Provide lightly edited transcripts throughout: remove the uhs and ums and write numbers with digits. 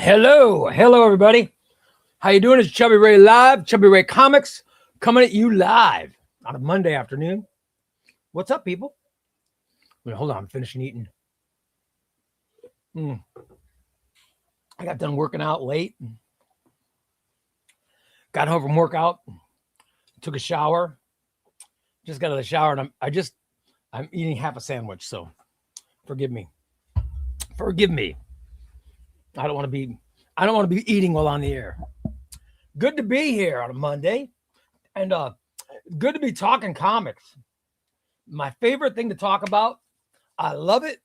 Hello, everybody. How you doing? It's ChubbyRay Live, ChubbyRay Comics, coming at you live on a Monday afternoon. What's up, people? Wait, hold on, I'm finishing eating. I got done working out late. Got home from workout, took a shower. Just got out of the shower, and I'm eating half a sandwich. So, forgive me. I don't want to be eating while on the air. Good to be here on a Monday, and good to be talking comics. My favorite thing to talk about. I love it,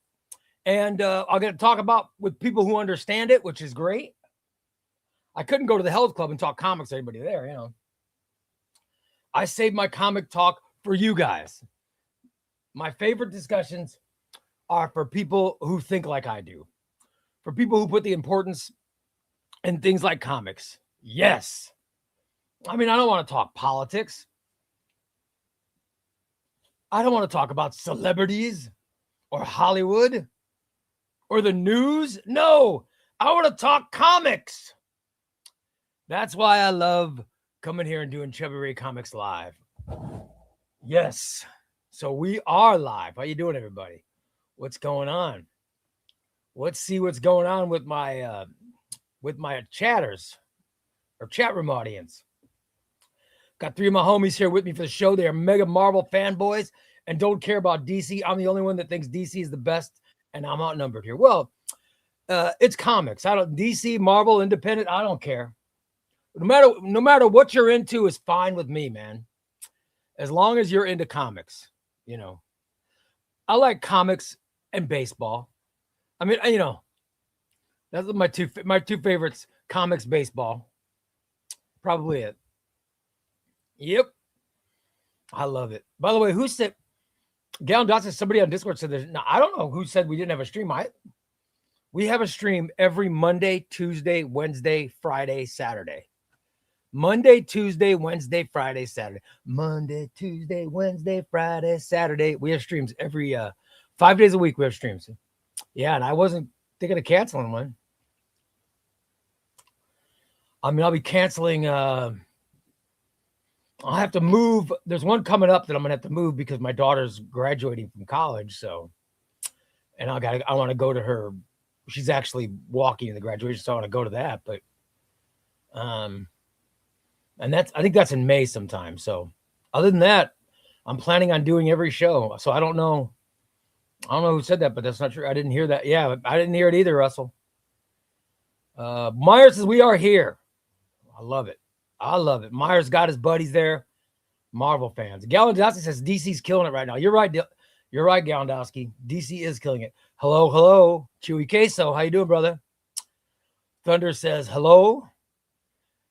and I'll get to talk about with people who understand it, which is great. I couldn't go to the health club and talk comics to anybody there, you know. I saved my comic talk for you guys. My favorite discussions are for people who think like I do, for people who put the importance in things like comics. Yes. I mean, I don't want to talk politics. I don't want to talk about celebrities or Hollywood or the news. No, I want to talk comics. That's why I love coming here and doing ChubbyRay Comics Live. Yes. So we are live. How you doing, everybody? What's going on? Let's see what's going on with my chatters or chat room audience. Got three of my homies here with me for the show. They are mega Marvel fanboys and don't care about DC. I'm the only one that thinks DC is the best, and I'm outnumbered here. Well, it's comics. DC, Marvel, independent. I don't care. No matter what you're into is fine with me, man. As long as you're into comics, you know. I like comics and baseball. I mean, you know, that's my two favorites: comics, baseball. Probably it. Yep, I love it. By the way, who said? Gallon Dawson, somebody on Discord said this. Now, I don't know who said we didn't have a stream. We have a stream every Monday, Tuesday, Wednesday, Friday, Saturday. Monday, Tuesday, Wednesday, Friday, Saturday. Monday, Tuesday, Wednesday, Friday, Saturday. We have streams every 5 days a week. We have streams. Yeah, and I wasn't thinking of canceling one. I mean, I'll be canceling. I'll have to move. There's one coming up that I'm gonna have to move because my daughter's graduating from college. So, and I want to go to her. She's actually walking in the graduation, so I want to go to that. But, and I think that's in May sometime. So, other than that, I'm planning on doing every show. So I don't know who said that, but that's not true. I didn't hear that. Yeah, I didn't hear it either, Russell. Myers says we are here. I love it. Myers got his buddies there. Marvel fans. Gallandowski says DC's killing it right now. You're right. You're right, Gallandowski. DC is killing it. Hello. Chewy Queso. How you doing, brother? Thunder says hello.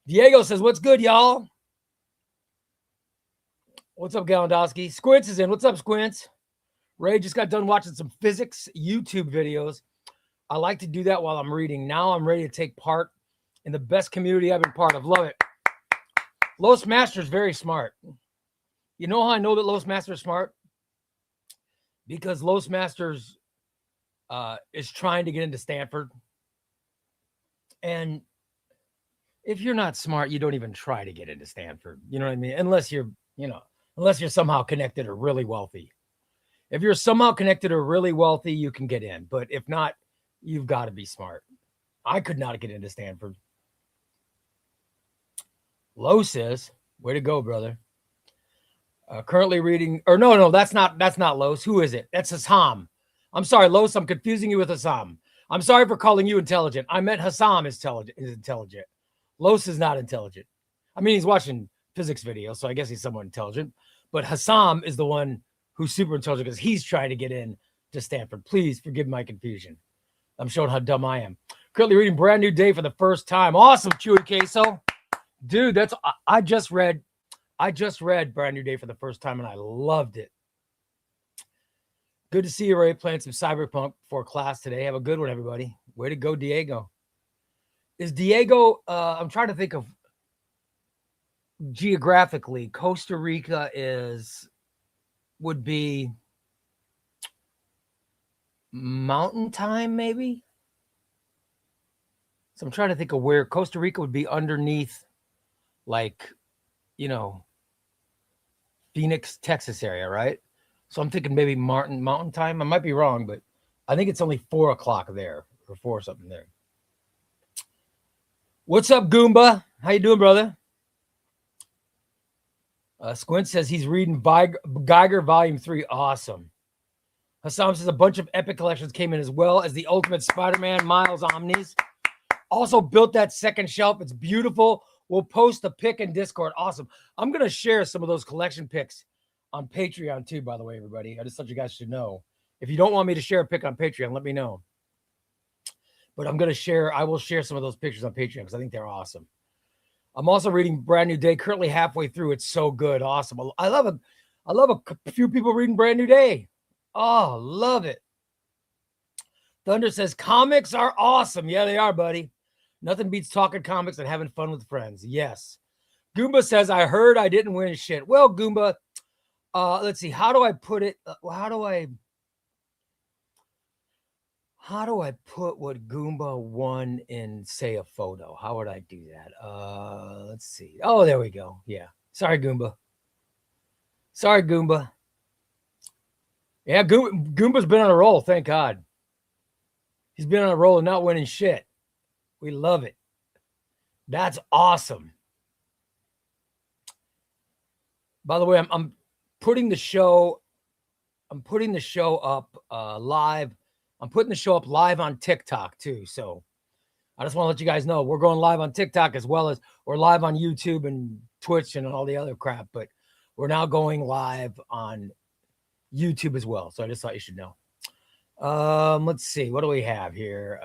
Diego says, what's good, y'all? What's up, Gallandowski? Squints is in. What's up, Squints? Ray just got done watching some physics YouTube videos. I like to do that while I'm reading. Now I'm ready to take part in the best community I've been part of. Love it. Los Master is very smart. You know how I know that Los Master is smart? Because Los Masters is trying to get into Stanford. And if you're not smart, you don't even try to get into Stanford. You know what I mean? Unless you're somehow connected or really wealthy. If you're somehow connected or really wealthy, you can get in. But if not, you've got to be smart. I could not get into Stanford. Lowe says, way to go, brother. Currently reading, or no, that's not Los. Who is it? That's Hassam. I'm sorry, Los. I'm confusing you with Hassam. I'm sorry for calling you intelligent. I meant Hassam is intelligent. Los is not intelligent. I mean, he's watching physics videos, so I guess he's somewhat intelligent. But Hassam is the one who's super intelligent because he's trying to get in to Stanford. Please forgive my confusion. I'm showing how dumb I am. Currently reading Brand New Day for the first time. Awesome, Chewy Queso. Dude, I just read Brand New Day for the first time and I loved it. Good to see you, Ray, playing some Cyberpunk before class today. Have a good one, everybody. Way to go, Diego. Is Diego, I'm trying to think of geographically, Costa Rica would be mountain time, maybe? So I'm trying to think of where Costa Rica would be underneath, like, Phoenix, Texas area, right? So I'm thinking maybe Mountain Time. I might be wrong, but I think it's only 4 o'clock there or 4 something there. What's up, Goomba? How you doing, brother? Squint says he's reading Geiger Volume 3. Awesome. Hassam says a bunch of epic collections came in as well as the Ultimate Spider-Man Miles Omnis. Also built that second shelf. It's beautiful. We'll post a pic in Discord. Awesome. I'm going to share some of those collection pics on Patreon too, by the way, everybody. I just thought you guys should know. If you don't want me to share a pic on Patreon, let me know. But I will share some of those pictures on Patreon because I think they're awesome. I'm also reading Brand New Day, currently halfway through. It's so good. Awesome. I love a few people reading Brand New Day. Oh, love it. Thunder says comics are awesome. Yeah, they are, buddy. Nothing beats talking comics and having fun with friends. Yes. Goomba says, I heard I didn't win shit. Well, Goomba, let's see. How do I put it? How do I put what Goomba won in, say, a photo? How would I do that? Let's see. Oh, there we go. Yeah. Sorry, Goomba. Yeah, Goomba's been on a roll. Thank God. He's been on a roll and not winning shit. We love it. That's awesome. By the way, I'm putting the show up live. I'm putting the show up live on TikTok too. So I just want to let you guys know we're going live on TikTok as well as we're live on YouTube and Twitch and all the other crap, but we're now going live on YouTube as well. So I just thought you should know. Let's see. What do we have here?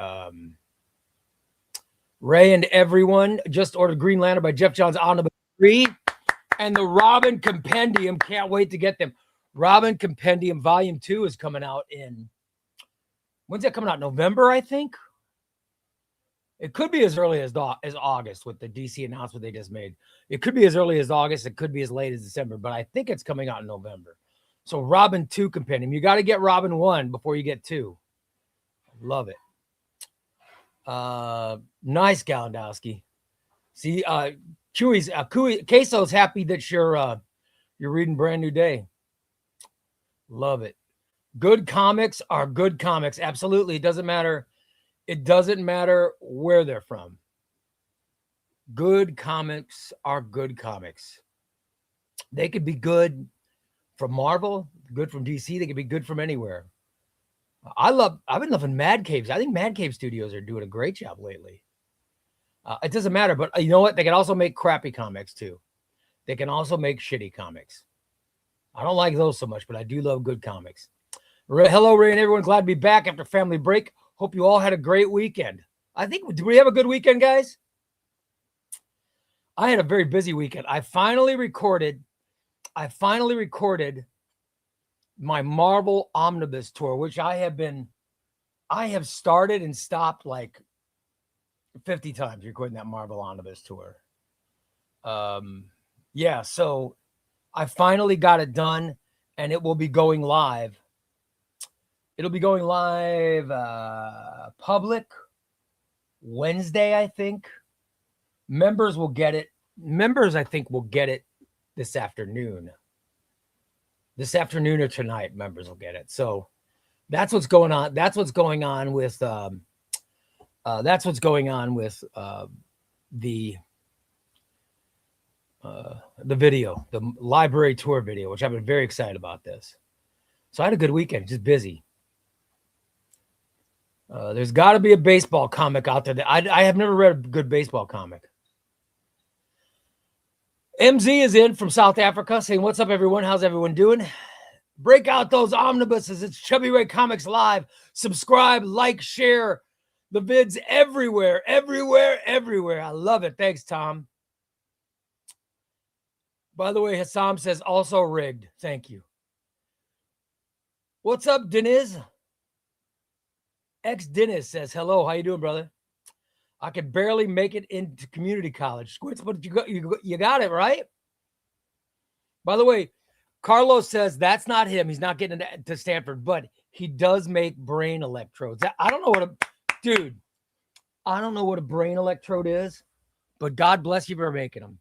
Ray and everyone just ordered Green Lantern by Jeff Johns Omnibus 3 and the Robin Compendium. Can't wait to get them. Robin Compendium Volume 2 is coming out in, when's that coming out? November, I think. It could be as early as August with the DC announcement they just made. It could be as early as August. It could be as late as December, but I think it's coming out in November. So Robin 2 Compendium. You got to get Robin 1 before you get 2. Love it. Nice, Galendowski. See, Queso's happy that you're reading Brand New Day. Love it. Good comics are good comics. Absolutely. It doesn't matter where they're from. Good comics are good comics. They could be good from Marvel, good from DC. They could be good from anywhere. I've been loving Mad Caves. I think Mad Cave Studios are doing a great job lately. It doesn't matter, but you know what? They can also make crappy comics too. They can also make shitty comics. I don't like those so much, but I do love good comics. Hello, Ray and everyone. Glad to be back after family break. Hope you all had a great weekend. Did we have a good weekend, guys? I had a very busy weekend. I finally recorded my Marvel Omnibus tour, which I have started and stopped like 50 times recording that Marvel Omnibus tour. Yeah, so I finally got it done and it will be going live. It'll be going live public Wednesday, I think. Members will get it. Members, I think, will get it this afternoon. This afternoon or tonight, members will get it. So that's what's going on. That's what's going on with the video, the library tour video, which I've been very excited about this. So I had a good weekend, just busy. There's got to be a baseball comic out there. I have never read a good baseball comic. MZ is in from South Africa saying, what's up, everyone? How's everyone doing? Break out those omnibuses. It's ChubbyRay Comics Live. Subscribe, like, share the vids everywhere. I love it. Thanks, Tom. By the way, Hassam says also rigged. Thank you. What's up, Deniz? Deniz says, hello. How you doing, brother? I could barely make it into community college. Squints, but you got it, right? By the way, Carlos says that's not him. He's not getting to Stanford, but he does make brain electrodes. I don't know dude, I don't know what a brain electrode is, but God bless you for making them.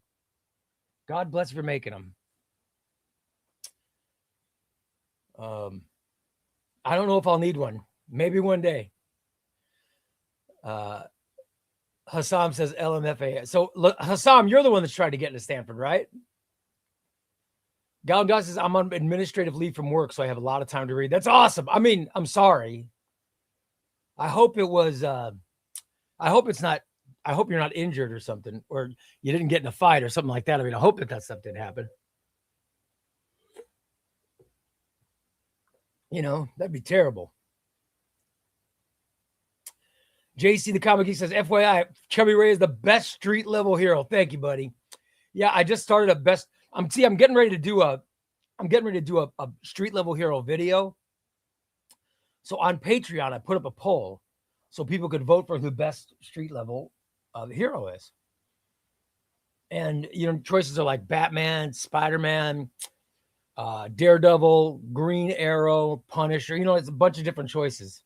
God bless you for making them. I don't know if I'll need one. Maybe one day. Hassam says LMFA. So Hassam, you're the one that's trying to get into Stanford, right? Gal says I'm on administrative leave from work, so I have a lot of time to read. That's awesome. I mean, I'm sorry. I hope it was. I hope it's not. I hope you're not injured or something, or you didn't get in a fight or something like that. I mean, I hope that stuff didn't happen. You know, that'd be terrible. JC the Comic Geek says, FYI, ChubbyRay is the best street level hero. Thank you, buddy. Yeah, I just started a best. I'm getting ready to do a street level hero video. So on Patreon, I put up a poll so people could vote for who the best street level hero is. And you know, choices are like Batman, Spider-Man, Daredevil, Green Arrow, Punisher. You know, it's a bunch of different choices.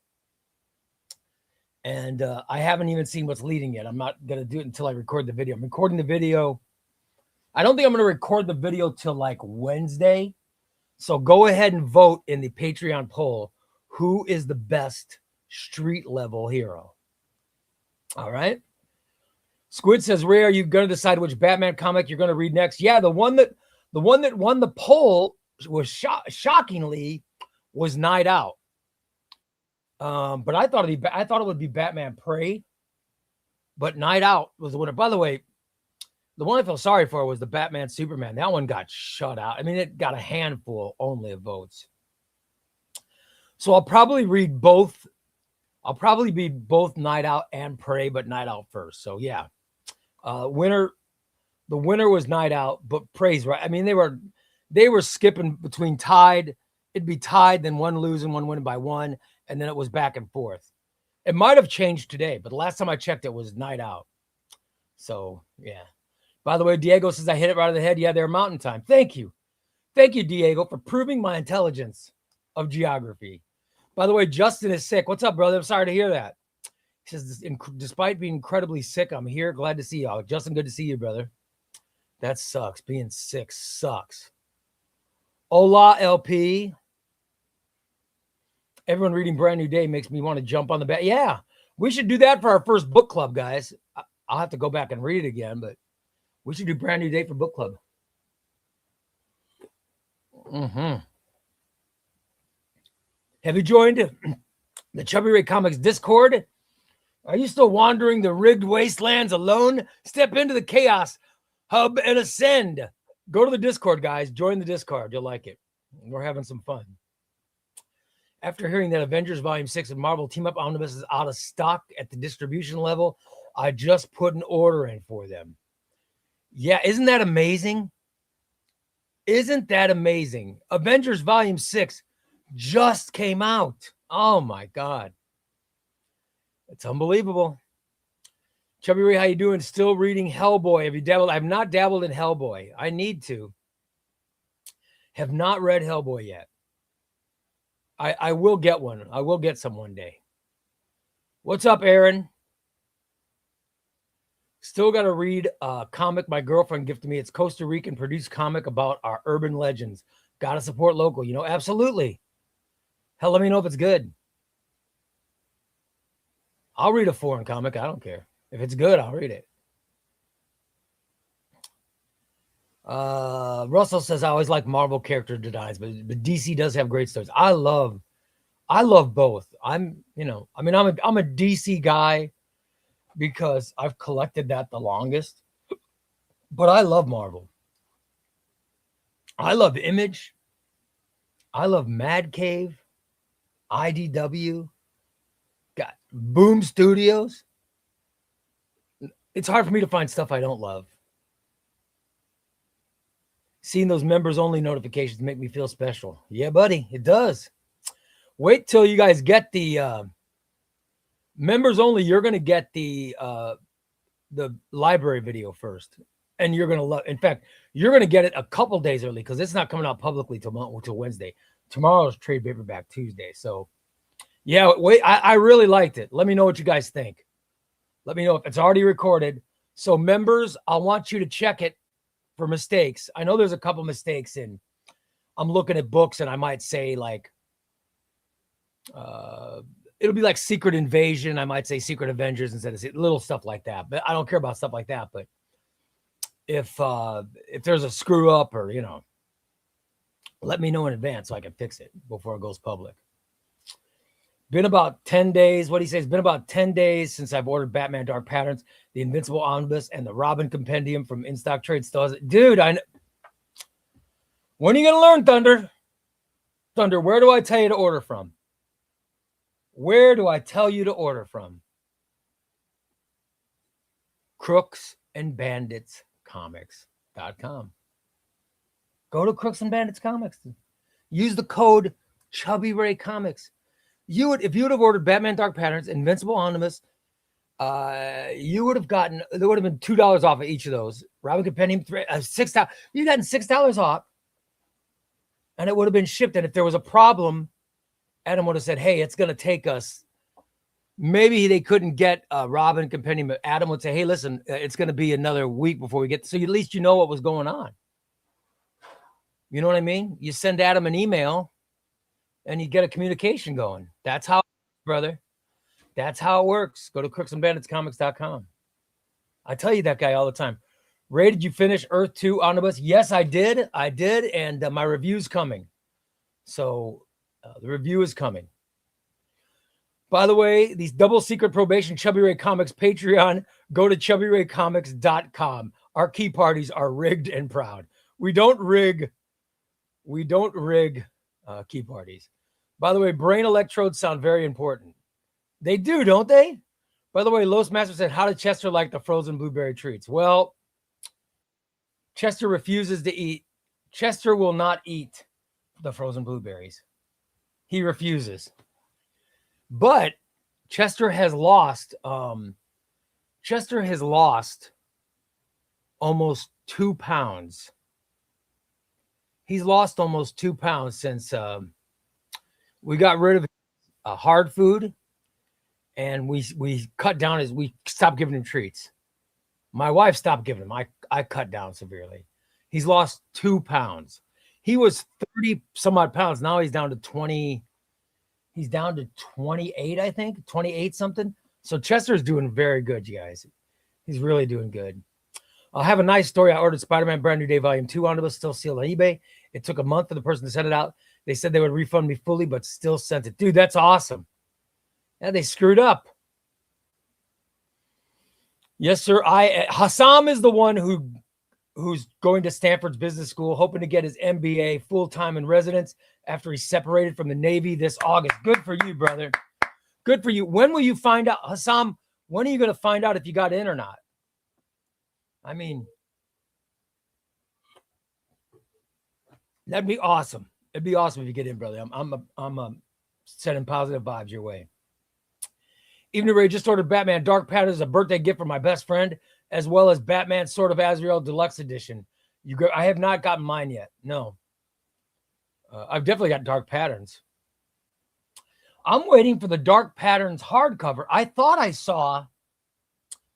And I haven't even seen what's leading yet. I'm not going to do it until I record the video. I'm recording the video. I don't think I'm going to record the video till like Wednesday. So go ahead and vote in the Patreon poll. Who is the best street level hero? All right. Squid says, Ray, are you going to decide which Batman comic you're going to read next? Yeah, the one that won the poll was shockingly was Night Out. But I thought it would be Batman Prey, but Night Out was the winner. By the way, the one I feel sorry for was the Batman Superman. That one got shut out. I mean, it got a handful only of votes. So I'll probably read both. I'll probably be both Night Out and Prey, but Night Out first. So yeah, the winner was Night Out, but Prey's right. I mean, they were skipping between tied. It'd be tied, then one losing, one winning by one. And then it was back and forth. It might have changed today, but the last time I checked, it was Night Out. So, yeah. By the way, Diego says I hit it right on the head. Yeah, they're Mountain Time. Thank you. Thank you, Diego, for proving my intelligence of geography. By the way, Justin is sick. What's up, brother? I'm sorry to hear that. He says, despite being incredibly sick, I'm here. Glad to see y'all. Justin, good to see you, brother. That sucks. Being sick sucks. Hola, LP. Everyone reading Brand New Day makes me want to jump on the bed. Yeah, we should do that for our first book club, guys. I'll have to go back and read it again, but we should do Brand New Day for book club. Have you joined the ChubbyRay Comics Discord? Are you still wandering the rigged wastelands alone? Step into the chaos hub and ascend. Go to the Discord, guys. Join the Discord. You'll like it. We're having some fun. After hearing that Avengers Volume 6 of Marvel Team Up Omnibus is out of stock at the distribution level, I just put an order in for them. Yeah, isn't that amazing? Isn't that amazing? Avengers Volume 6 just came out. Oh, my God. It's unbelievable. ChubbyRay, how you doing? Still reading Hellboy. Have you dabbled? I've not dabbled in Hellboy. I need to. Have not read Hellboy yet. I will get one. I will get some one day. What's up, Aaron? Still got to read a comic my girlfriend gifted me. It's Costa Rican produced comic about our urban legends. Got to support local. You know, absolutely. Hell, let me know if it's good. I'll read a foreign comic. I don't care. If it's good, I'll read it. Russell says I always like Marvel character designs, but DC does have great stories. I love both. I'm a DC guy because I've collected that the longest, but I love Marvel. I love Image. I love Mad Cave, IDW, got Boom Studios. It's hard for me to find stuff I don't love. Seeing those members only notifications make me feel special. Yeah, buddy, it does. Wait till you guys get the members only. You're going to get the library video first, and you're going to love. In fact, you're going to get it a couple days early because it's not coming out publicly till Wednesday. Tomorrow's trade paperback Tuesday. So, yeah, wait. I really liked it. Let me know what you guys think. Let me know if it's already recorded. So members, I want you to check it for mistakes. I know there's a couple mistakes in. I'm looking at books and I might say like, it'll be like Secret Invasion. I might say Secret Avengers instead of little stuff like that. But I don't care about stuff like that. But if there's a screw up or, you know, let me know in advance so I can fix it before it goes public. Been about 10 days. What he says, been about 10 days since I've ordered Batman Dark Patterns, the Invincible Omnibus, and the Robin Compendium from In Stock Trade Stores. Dude, when are you going to learn, Thunder? Thunder, where do I tell you to order from? Where do I tell you to order from? crooksandbanditscomics.com. Go to Crooks and Bandits Comics. Use the code ChubbyRay Comics. If you would have ordered Batman Dark Patterns, Invincible Omnibus, you would have gotten, there would have been $2 off of each of those. Robin Compendium, $6. You've gotten $6 off, and it would have been shipped. And if there was a problem, Adam would have said, hey, it's going to take us. Maybe they couldn't get Robin Compendium, but Adam would say, hey, listen, it's going to be another week before we get. So at least you know what was going on. You know what I mean? You send Adam an email and you get a communication going. That's how, brother. That's how it works. Go to crooksandbanditscomics.com. I tell you that guy all the time. Ray, did you finish Earth 2 Omnibus? Yes, I did. I did. And my review's coming. So the review is coming. By the way, these double secret probation Chubby Ray Comics Patreon, go to chubbyraycomics.com. Our key parties are rigged and proud. We don't rig key parties. By the way, brain electrodes sound very important. They do, don't they? By the way, Los Master said, how did Chester like the frozen blueberry treats? Well, Chester refuses to eat. Chester will not eat the frozen blueberries. He refuses. But Chester has lost almost 2 pounds. He's lost almost 2 pounds since we got rid of hard food, and we cut down we stopped giving him treats. My wife stopped giving him. I cut down severely. He's lost 2 pounds. He was 30 some odd pounds. Now he's down to 20. He's down to 28, I think, 28 something. So Chester's doing very good, you guys. He's really doing good. I'll have a nice story. I ordered Spider-Man Brand New Day Volume 2 Omnibus, still sealed on eBay. It took a month for the person to send it out. They said they would refund me fully, but still sent it. Dude, that's awesome. Yeah, they screwed up. Yes, sir. Hassam is the one who's going to Stanford's business school, hoping to get his MBA full-time in residence after he's separated from the Navy this August. Good for you, brother. Good for you. When will you find out, Hassam, when are you going to find out if you got in or not? I mean, that'd be awesome. It'd be awesome if you get in, brother. I'm sending positive vibes your way. Even Ray just ordered Batman Dark Patterns as a birthday gift for my best friend, as well as Batman Sword of Azrael Deluxe Edition. I have not gotten mine yet. No. I've definitely got Dark Patterns. I'm waiting for the Dark Patterns hardcover. I thought I saw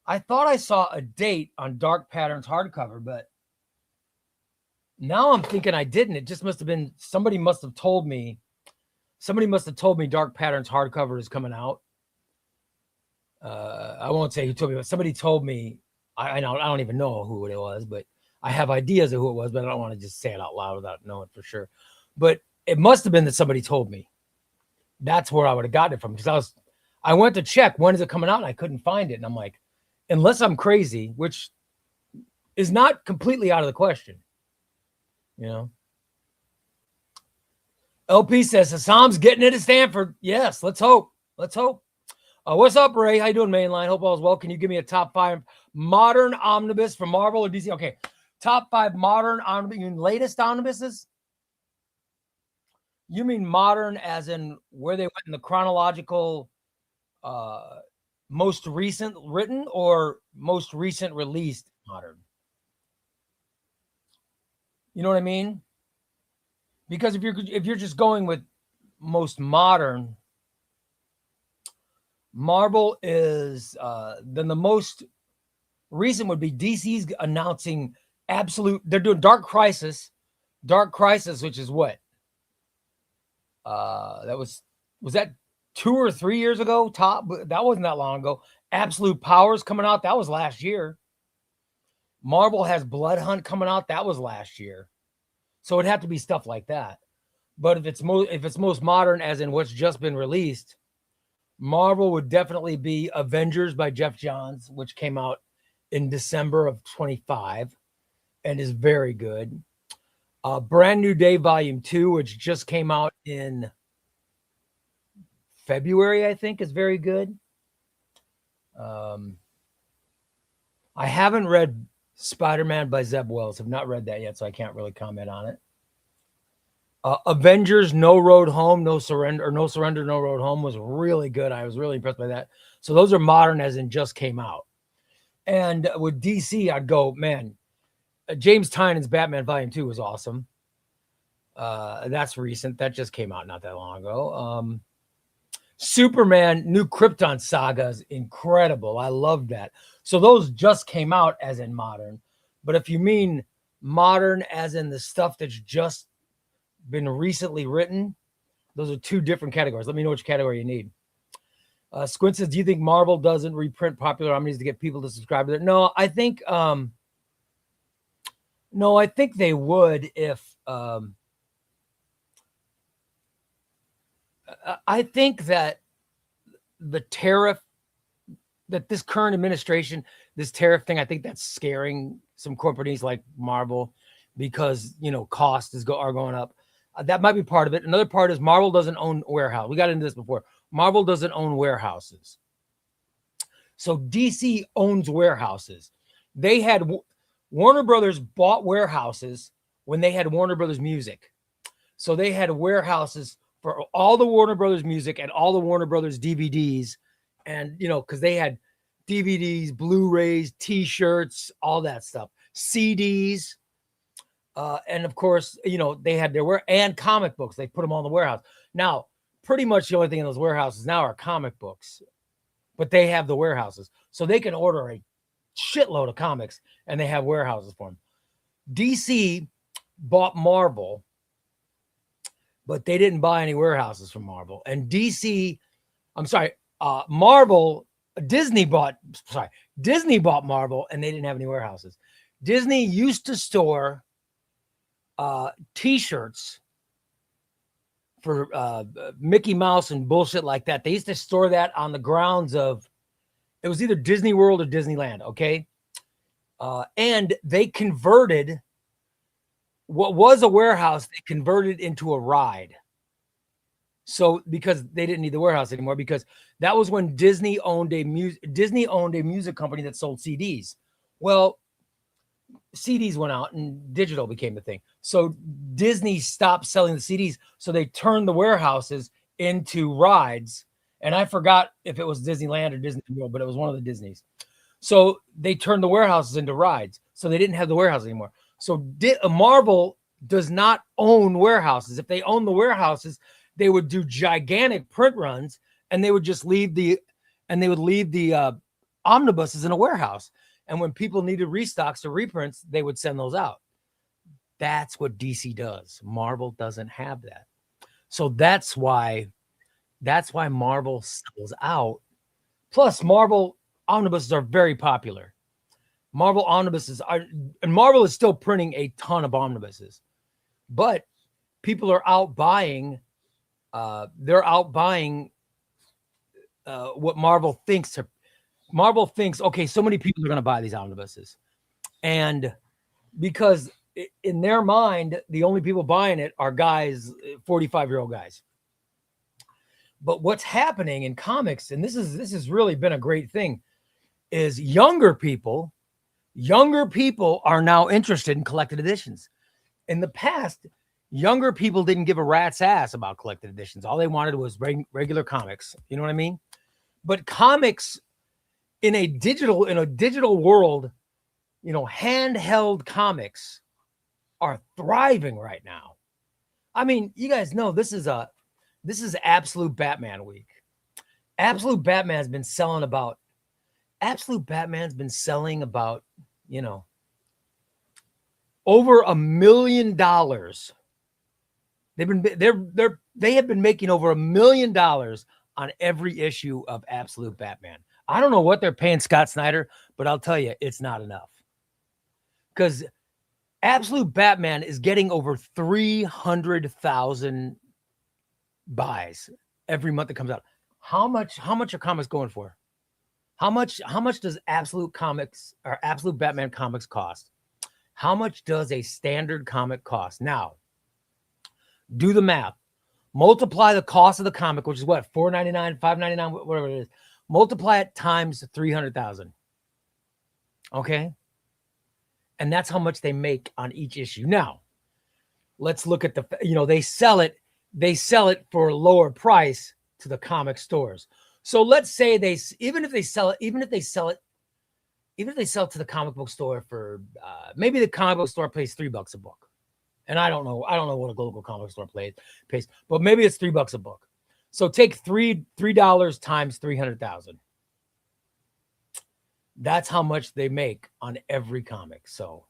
a date on Dark Patterns hardcover, but now I'm thinking I didn't. It just must have been, somebody must have told me Dark Patterns hardcover is coming out. I won't say who told me, but somebody told me. I don't even know who it was, but I have ideas of who it was, but I don't want to just say it out loud without knowing for sure. But it must have been that somebody told me. That's where I would have gotten it from, because I went to check when is it coming out and I couldn't find it. And I'm like, unless I'm crazy, which is not completely out of the question, you know. LP says Hassam's getting it at Stanford. Yes, let's hope. Let's hope. What's up, Ray? How you doing, Mainline? Hope all is well. Can you give me a top 5 modern omnibus from Marvel or DC? Okay, top 5 modern omnibus. You mean latest omnibuses? You mean modern as in where they went in the chronological, most recent written or most recent released modern? You know what I mean? Because if you're just going with most modern, Marvel is then the most recent would be DC's announcing they're doing Dark Crisis, which is what? That was that 2 or 3 years ago? Top, that wasn't that long ago. Absolute Powers coming out, that was last year. Marvel has Blood Hunt coming out, that was last year. So it'd have to be stuff like that. But if it's most modern, as in what's just been released, Marvel would definitely be Avengers by Jeff Johns, which came out in December of 25 and is very good. Brand New Day Volume 2, which just came out in February, I think, is very good. I haven't read Spider-Man by Zeb Wells. I've not read that yet, so I can't really comment on it. Avengers No Road Home, No Surrender, No Road Home was really good. I was really impressed by that. So those are modern, as in just came out. And with DC, I'd go, man, James Tynion's Batman Volume 2 was awesome. That's recent. That just came out not that long ago. Superman New Krypton Saga is incredible. I love that. So those just came out as in modern. But if you mean modern as in the stuff that's just been recently written, those are two different categories. Let me know which category you need. Squint says, do you think Marvel doesn't reprint popular omnis to get people to subscribe to it? No, I think they would if I think that the tariff, that this current administration, this tariff thing, I think that's scaring some companies like Marvel because, costs are going up. That might be part of it. Another part is Marvel doesn't own warehouse. We got into this before. Marvel doesn't own warehouses. So DC owns warehouses. They had Warner Brothers bought warehouses when they had Warner Brothers Music. So they had warehouses for all the Warner Brothers music and all the Warner Brothers DVDs. And, because they had DVDs, Blu-rays, T-shirts, all that stuff, CDs. And of course, they had and comic books. They put them all in the warehouse. Now, pretty much the only thing in those warehouses now are comic books, but they have the warehouses. So they can order a shitload of comics and they have warehouses for them. DC bought Marvel, but they didn't buy any warehouses from Marvel. And Disney bought Marvel and they didn't have any warehouses. Disney used to store T-shirts for Mickey Mouse and bullshit like that. They used to store that on the grounds of, it was either Disney World or Disneyland, okay? And they converted what was a warehouse, they converted into a ride. So because they didn't need the warehouse anymore, because that was when Disney owned a music company that sold CDs. Well, CDs went out and digital became the thing. So Disney stopped selling the CDs. So they turned the warehouses into rides. And I forgot if it was Disneyland or Disney World, but it was one of the Disneys. So they turned the warehouses into rides. So they didn't have the warehouse anymore. So Marvel does not own warehouses. If they own the warehouses, they would do gigantic print runs and they would just leave the omnibuses in a warehouse. And when people needed restocks or reprints, they would send those out. That's what DC does. Marvel doesn't have that. So that's why Marvel sells out. Plus, Marvel omnibuses are very popular. Marvel is still printing a ton of omnibuses. But people are out buying, what Marvel thinks. Marvel thinks, okay, so many people are going to buy these omnibuses. And because in their mind, the only people buying it are guys, 45-year-old guys. But what's happening in comics, and this has really been a great thing, is younger people are now interested in collected editions. In the past, younger people didn't give a rat's ass about collected editions. All they wanted was regular comics. You know what I mean? But comics in a digital world, handheld comics are thriving right now. I mean, you guys know this is absolute Batman week. Absolute Batman's been selling about, you know, over $1 million. They have been making over $1 million on every issue of Absolute Batman. I don't know what they're paying Scott Snyder, but I'll tell you, it's not enough. Because Absolute Batman is getting over 300,000 buys every month that comes out. How much are comics going for? How much does Absolute Comics or Absolute Batman comics cost? How much does a standard comic cost? Now, do the math. Multiply the cost of the comic, which is what, $4.99, $5.99, whatever it is. Multiply it times 300,000. Okay? And that's how much they make on each issue. Now, let's look at they sell it for a lower price to the comic stores. So let's say even if they sell it to the comic book store for maybe the comic book store pays $3 a book. And I don't know what a local comic store pays, but maybe it's $3 a book. So take $3 times 300,000. That's how much they make on every comic. So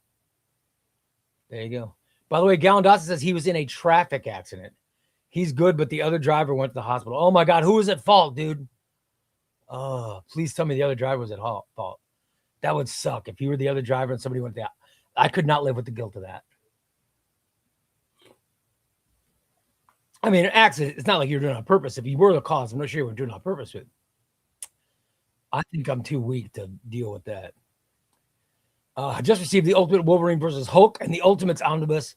there you go. By the way, Gallon Dawson says he was in a traffic accident. He's good, but the other driver went to the hospital. Oh my God, who was at fault, dude? Oh, please tell me the other driver was at fault. That would suck if you were the other driver and somebody went there. I could not live with the guilt of that. I mean, an accident, it's not like you're doing it on purpose. If you were the cause, I'm not sure you were doing it on purpose. But I think I'm too weak to deal with that. I just received the Ultimate Wolverine versus Hulk and the Ultimates Omnibus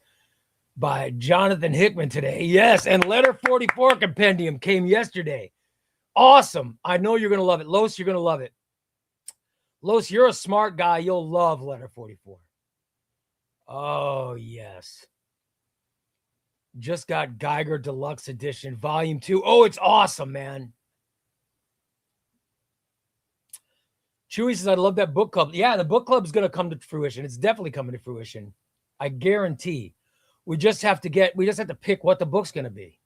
by Jonathan Hickman today. Yes, and Letter 44 Compendium came yesterday. Awesome. I know you're going to love it. Los, you're going to love it. Los, you're a smart guy. You'll love Letter 44. Oh, yes. Just got Geiger Deluxe Edition, Volume 2. Oh, it's awesome, man. Chewy says, I love that book club. Yeah, the book club is going to come to fruition. It's definitely coming to fruition. I guarantee. We just have to pick what the book's going to be.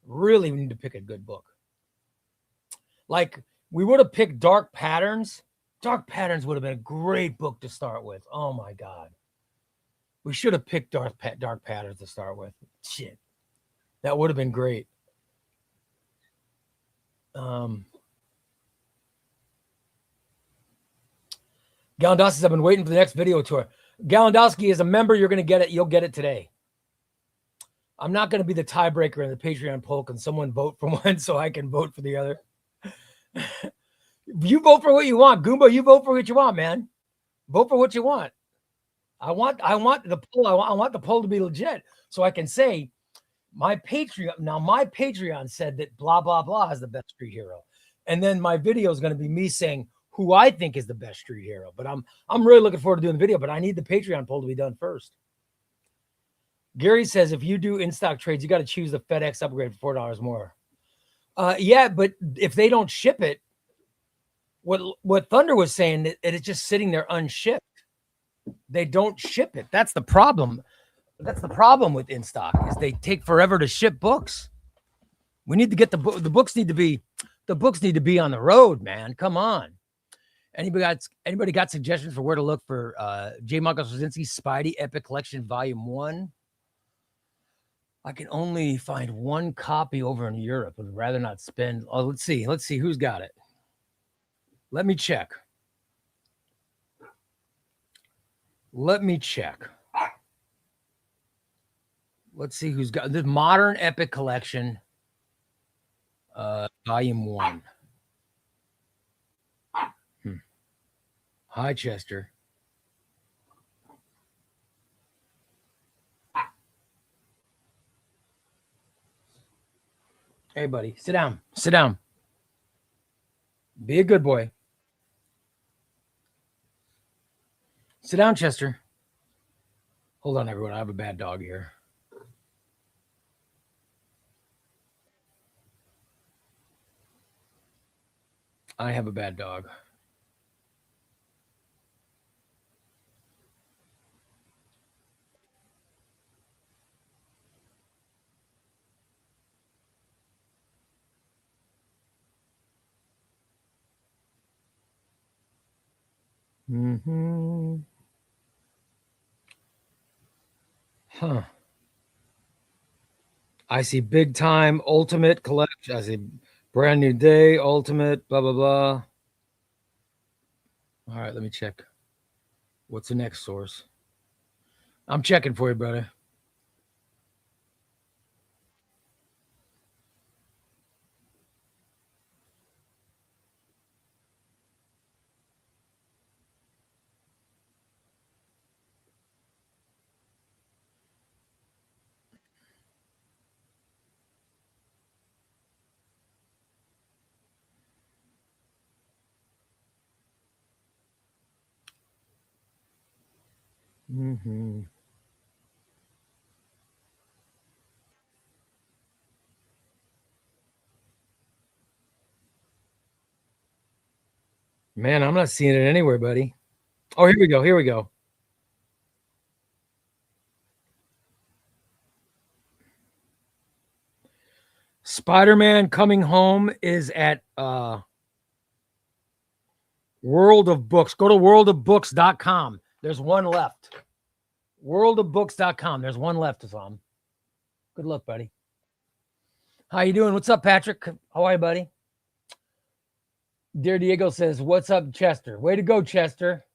Really, we need to pick a good book. Like, we would have picked Dark Patterns. Dark Patterns would have been a great book to start with. Oh, my God. We should have picked Dark Patterns to start with. Shit. That would have been great. Gallandowski says, I've been waiting for the next video tour. Gallandowski is a member. You're going to get it. You'll get it today. I'm not going to be the tiebreaker in the Patreon poll. Can someone vote for one so I can vote for the other? You vote for what you want. Goomba, you vote for what you want, man. Vote for what you want. I want the poll. I want the poll to be legit so I can say my Patreon said that blah, blah, blah is the best street hero. And then my video is going to be me saying who I think is the best street hero. But I'm really looking forward to doing the video, but I need the Patreon poll to be done first. Gary says, if you do in-stock trades, you got to choose the FedEx upgrade for $4 more. Yeah, but if they don't ship it, what Thunder was saying, that it's just sitting there unshipped. They don't ship it. That's the problem. That's the problem with in-stock is they take forever to ship books. We need to get the books need to be on the road, man. Come on. Anybody got suggestions for where to look for J. Michael Straczynski's Spidey Epic Collection Volume 1? I can only find one copy over in Europe. I'd rather not spend. Oh, let's see who's got it. Let me check. Let's see who's got the Modern Epic Collection, Volume 1. Hi, Chester. Hey, buddy, sit down. Sit down. Be a good boy. Sit down, Chester. Hold on, everyone. I have a bad dog here. I have a bad dog. Mm-hmm. Huh. I see big time ultimate collection. I see brand new day, ultimate, blah, blah, blah. All right, let me check. What's the next source? I'm checking for you, brother. Mm-hmm. Man, I'm not seeing it anywhere, buddy. Oh, here we go. Here we go. Spider-Man Coming Home is at World of Books. Go to worldofbooks.com. There's one left. Worldofbooks.com. There's one left, Islam. Good luck, buddy. How you doing? What's up, Patrick? How are you, buddy? Dear Diego says, what's up, Chester? Way to go, Chester.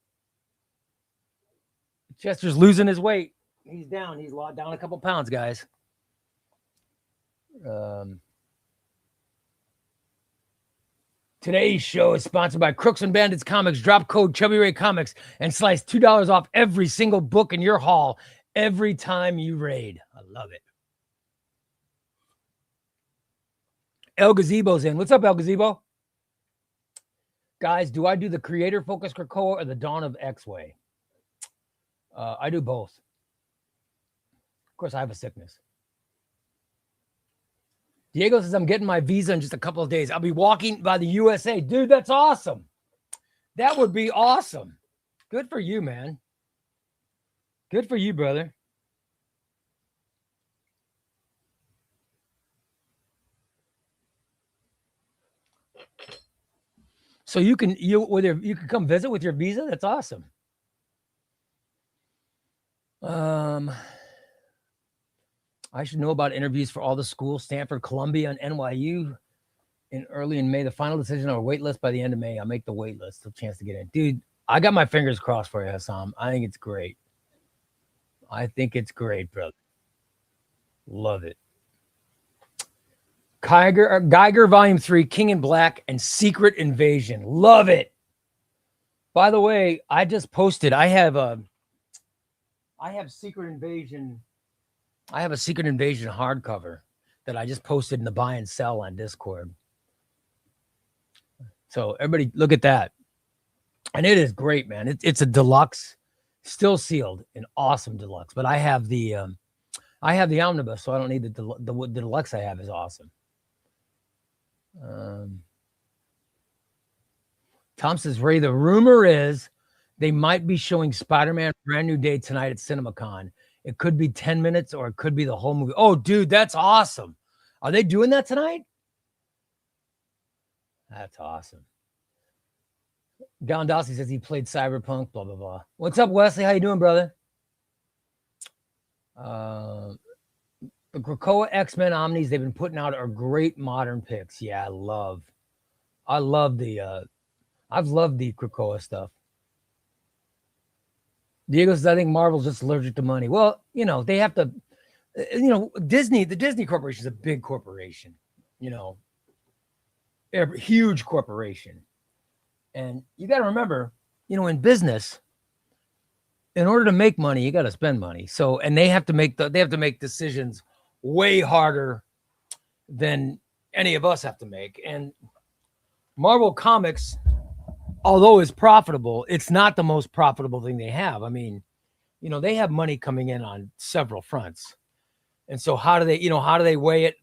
Chester's losing his weight. He's down. He's down a couple pounds, guys. Today's show is sponsored by Crooks and Bandits Comics. Drop code ChubbyRay Comics and slice $2 off every single book in your haul every time you raid. I love it. El Gazebo's in. What's up, El Gazebo? Guys, do I do the Creator Focus Krakoa or the Dawn of X-Way? I do both. Of course, I have a sickness. Diego says, I'm getting my visa in just a couple of days. I'll be walking by the USA. Dude, that's awesome. That would be awesome. Good for you, man. Good for you, brother. So you can come visit with your visa? That's awesome. I should know about interviews for all the schools, Stanford, Columbia, and NYU early in May. The final decision on our wait list by the end of May. I'll make the wait list. Still chance to get in. Dude, I got my fingers crossed for you, Hassan. I think it's great. I think it's great, brother. Love it. Geiger Volume 3, King in Black, and Secret Invasion. Love it. By the way, I just posted. I have Secret Invasion. I have a Secret Invasion hardcover that I just posted in the buy and sell on Discord. So everybody look at that. And it is great, man. It's a deluxe, still sealed, an awesome deluxe. But I have the omnibus, so I don't need the deluxe I have is awesome. Tom says, Ray, the rumor is they might be showing Spider-Man Brand New Day tonight at CinemaCon. It could be 10 minutes or it could be the whole movie. Oh, dude, that's awesome. Are they doing that tonight? That's awesome. Gondossi says he played Cyberpunk, blah, blah, blah. What's up, Wesley? How you doing, brother? The Krakoa X-Men Omnis they've been putting out are great modern picks. Yeah, I've loved the Krakoa stuff. Diego says, I think Marvel's just allergic to money. Well, they have to, the Disney Corporation is a big corporation, a huge corporation. And you got to remember, in business, in order to make money, you got to spend money. So, and they have to make decisions way harder than any of us have to make. And Marvel Comics, although it's profitable, it's not the most profitable thing they have. I mean, they have money coming in on several fronts. And so how do they weigh it?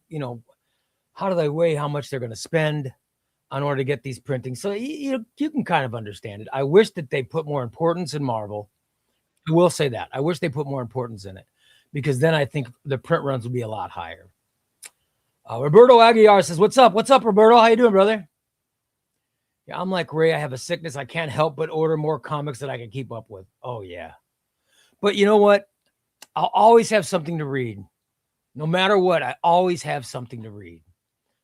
How do they weigh how much they're going to spend in order to get these printing? So you can kind of understand it. I wish that they put more importance in Marvel. I will say that. I wish they put more importance in it, because then I think the print runs would be a lot higher. Roberto Aguiar says, what's up? What's up, Roberto? How you doing, brother? Yeah, I'm like Ray. I have a sickness. I can't help but order more comics that I can keep up with. Oh, yeah. But you know what? I'll always have something to read. No matter what, I always have something to read.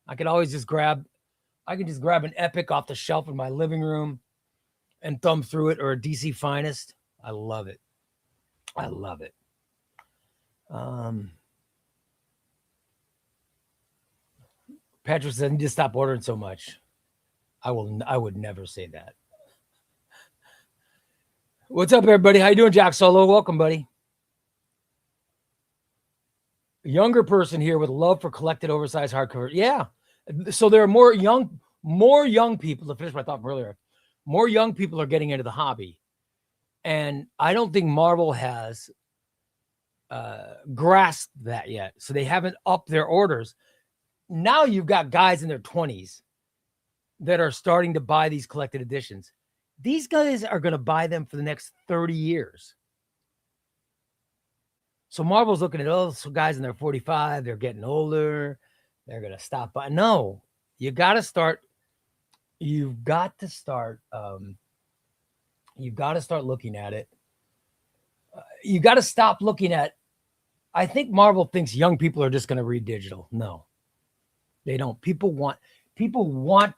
I can just grab an epic off the shelf in my living room and thumb through it, or a DC Finest. I love it. I love it. Patrick said, I need to stop ordering so much. I would never say that. What's up, everybody? How you doing, Jack Solo? Welcome, buddy. A younger person here with love for collected oversized hardcover. Yeah. So there are more young people, to finish my thought from earlier, more young people are getting into the hobby. And I don't think Marvel has grasped that yet. So they haven't upped their orders. Now you've got guys in their 20s that are starting to buy these collected editions. These guys are going to buy them for the next 30 years. So Marvel's looking at so guys in their 45, they're getting older, they're going to stop by. No, you've got to start looking at it. You got to stop looking at, I think Marvel thinks young people are just going to read digital. No, they don't. People want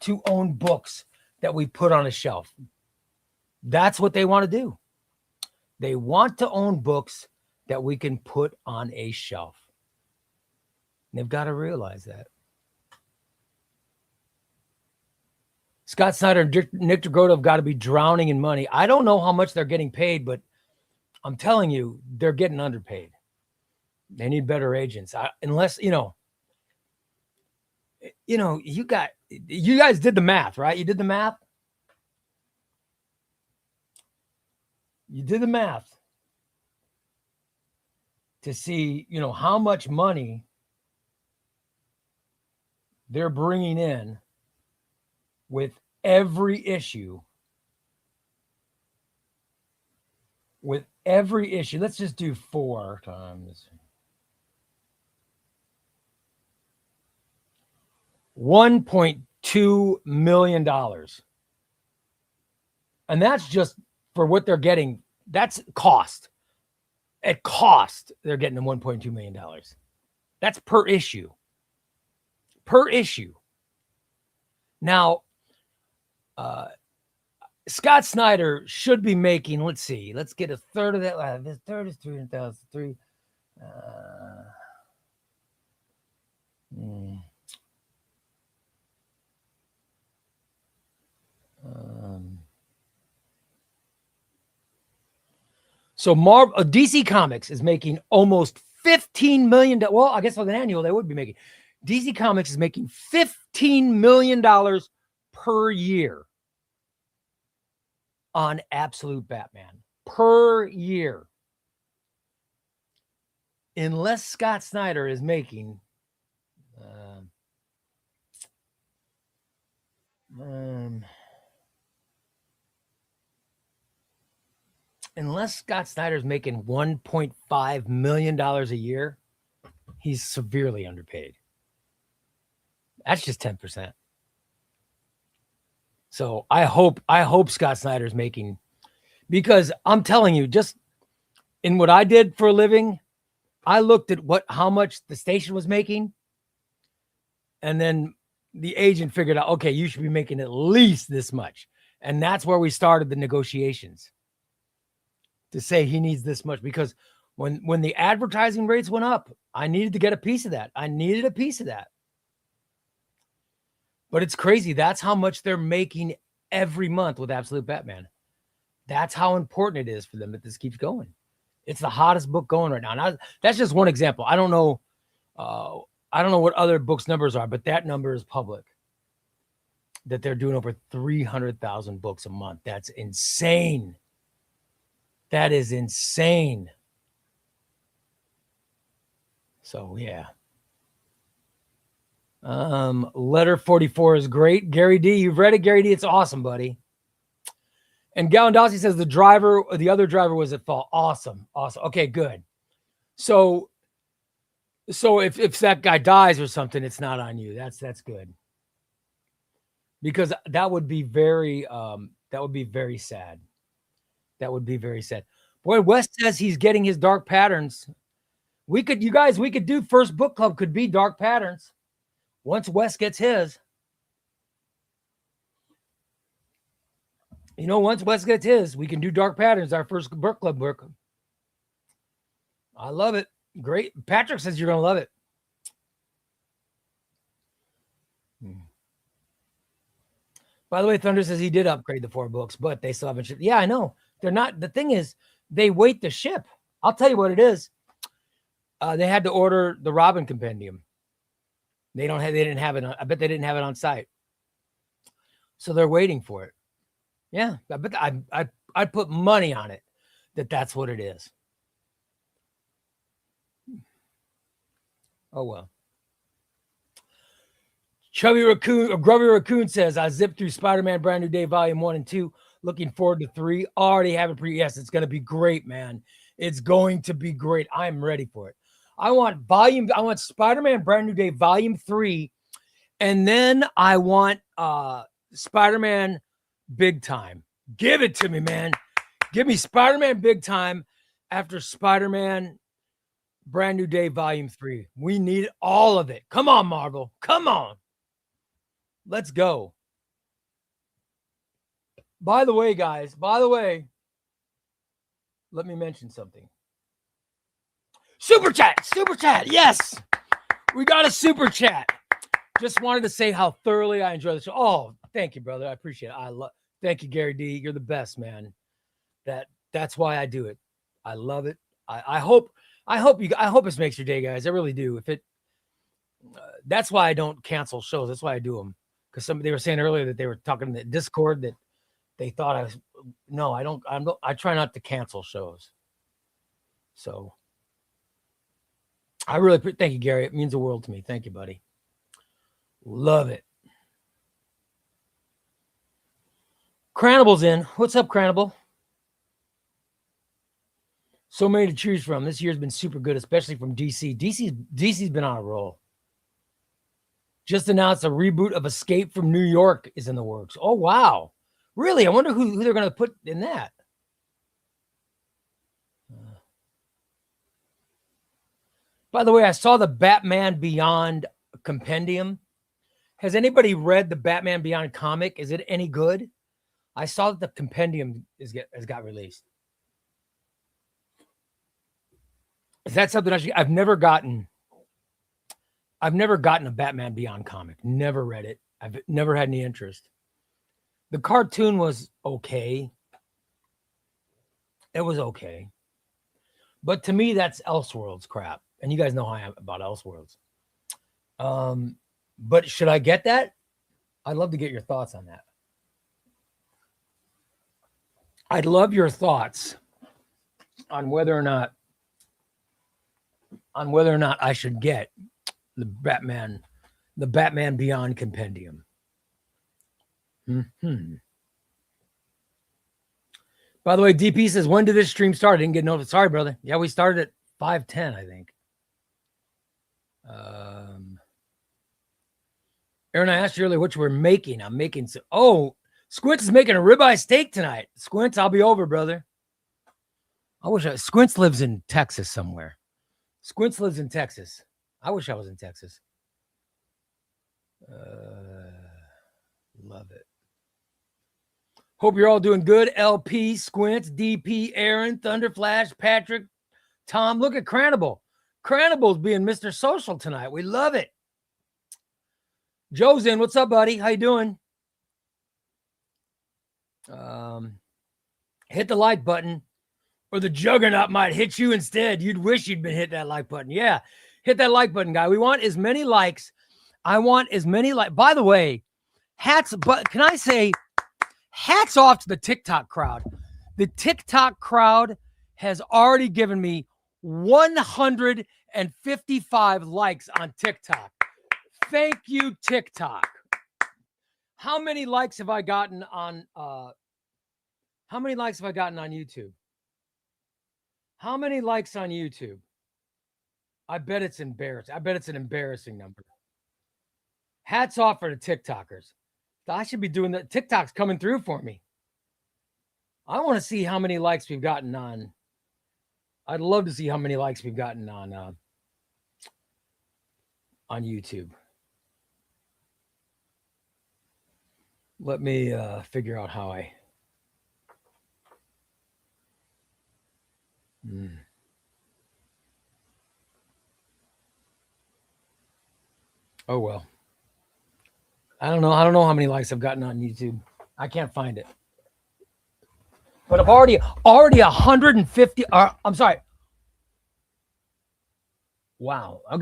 to own books that we put on a shelf. That's what they want to do. They want to own books that we can put on a shelf. And they've got to realize that. Scott Snyder and Nick Dragotta have got to be drowning in money. I don't know how much they're getting paid, but I'm telling you, they're getting underpaid. They need better agents. Unless, you guys did the math, right? You did the math. You did the math to see, how much money they're bringing in with every issue. With every issue. Let's just do 4 times $1.2 million. And that's just for what they're getting. That's cost. At cost, they're getting them $1.2 million. That's per issue. Per issue. Now, Scott Snyder should be making, let's see, let's get a third of that. This third is 300,000. So DC Comics is making almost $15 million. Well, I guess with an annual, they would be making. DC Comics is making $15 million per year on Absolute Batman. Per year. Unless Scott Snyder is making unless Scott Snyder's making $1.5 million a year, he's severely underpaid. That's just 10%. So I hope Scott Snyder's making, because I'm telling you, just in what I did for a living, I looked at how much the station was making, and then the agent figured out, okay, you should be making at least this much. And that's where we started the negotiations to say he needs this much, because when the advertising rates went up, I needed to get a piece of that. But it's crazy. That's how much they're making every month with Absolute Batman. That's how important it is for them that this keeps going. It's the hottest book going right now. Now, that's just one example. I don't know what other books numbers are, but that number is public. That they're doing over 300,000 books a month. That's insane. That is insane. So, yeah. Letter 44 is great. Gary D, you've read it, Gary D? It's awesome, buddy. And Gallandossi says the other driver was at fault. Awesome. Okay, good. So if that guy dies or something, it's not on you. That's good. because that would be very sad. That would be very sad. Boy, Wes says he's getting his Dark Patterns. We could do first book club could be Dark Patterns. Once Wes gets his. Once Wes gets his, we can do Dark Patterns, our first book club book. I love it. Great. Patrick says you're going to love it. By the way, Thunder says he did upgrade the 4 books, but they still haven't shipped. Yeah, I know. They're not. The thing is, they wait to ship. I'll tell you what it is. They had to order the Robin Compendium. They didn't have it. I bet they didn't have it on site. So they're waiting for it. Yeah, I bet I'd put money on it that's what it is. Oh well. Grubby Raccoon says, I zipped through Spider-Man Brand New Day Volume 1 and 2. Looking forward to 3. Already have it yes, it's going to be great, man. It's going to be great. I'm ready for it. I want Spider-Man Brand New Day Volume 3. And then I want Spider-Man Big Time. Give it to me, man. Give me Spider-Man Big Time after Spider-Man Brand New Day Volume 3. We need all of it. Come on, Marvel. Come on. Let's go. By the way, guys, let me mention something. Super chat. Yes. We got a super chat. Just wanted to say how thoroughly I enjoy the show. Oh, thank you, brother. I appreciate it. Thank you, Gary D. You're the best, man. That's why I do it. I love it. I hope this makes your day, guys. I really do. That's why I don't cancel shows. That's why I do them. Because they were saying earlier that they were talking in the Discord that they thought I don't. I try not to cancel shows. So I really thank you, Gary. It means the world to me. Thank you, buddy. Love it. Cranibal's in. What's up, Cranibal? So many to choose from. This year's been super good, especially from DC. DC's been on a roll. Just announced a reboot of Escape from New York is in the works. Oh, wow. Really? I wonder who they're going to put in that. By the way, I saw the Batman Beyond compendium. Has anybody read the Batman Beyond comic? Is it any good? I saw that the compendium has got released. Is that something I've never gotten? I've never gotten a Batman Beyond comic. Never read it. I've never had any interest. The cartoon was okay. It was okay. But to me, that's Elseworlds crap. And you guys know how I am about Elseworlds. But should I get that? I'd love to get your thoughts on that. I'd love your thoughts on whether or not I should get the Batman Beyond compendium. By the way, DP says, when did this stream start? I didn't get notified. Sorry, brother. Yeah, we started at 5:10, I think. Aaron, I asked you earlier what you were making. I'm making Squints is making a ribeye steak tonight. Squints, I'll be over, brother. Squints lives in Texas somewhere. Squints lives in Texas. I wish I was in Texas. Love it. Hope you're all doing good. LP, Squints, DP, Aaron, Thunderflash, Patrick, Tom. Look at Cranibal. Cranibal's being Mr. Social tonight. We love it. Joe's in. What's up, buddy? How you doing? Hit the like button, or the juggernaut might hit you instead. You'd wish you'd been hit that like button. Yeah, hit that like button, guy. We want as many likes. I want as many likes. By the way, can I say hats off to the TikTok crowd. The TikTok crowd has already given me 155 likes on TikTok. Thank you, TikTok. How many likes have I gotten on YouTube? How many likes on YouTube? I bet it's embarrassing. I bet it's an embarrassing number. Hats off for the TikTokers. I should be doing that. TikTok's coming through for me. I want to see how many likes we've gotten on. I'd love to see how many likes we've gotten on YouTube. Let me figure out how I. Oh well. I don't know how many likes I've gotten on YouTube. I can't find it. But I've already 150. I'm sorry. Wow, I'm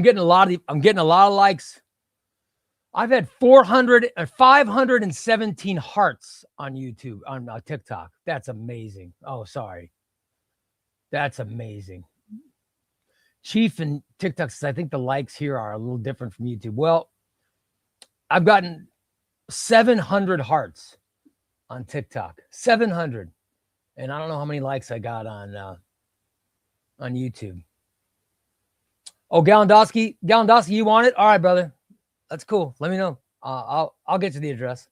getting a lot of likes. I've had 517 hearts on YouTube on TikTok. That's amazing. Oh, sorry. That's amazing. Chief and TikTok says I think the likes here are a little different from YouTube. Well, I've gotten 700 hearts on TikTok. 700. And I don't know how many likes I got on YouTube. Oh, Gallandowski, you want it? All right, brother. That's cool. Let me know. I'll get to the address.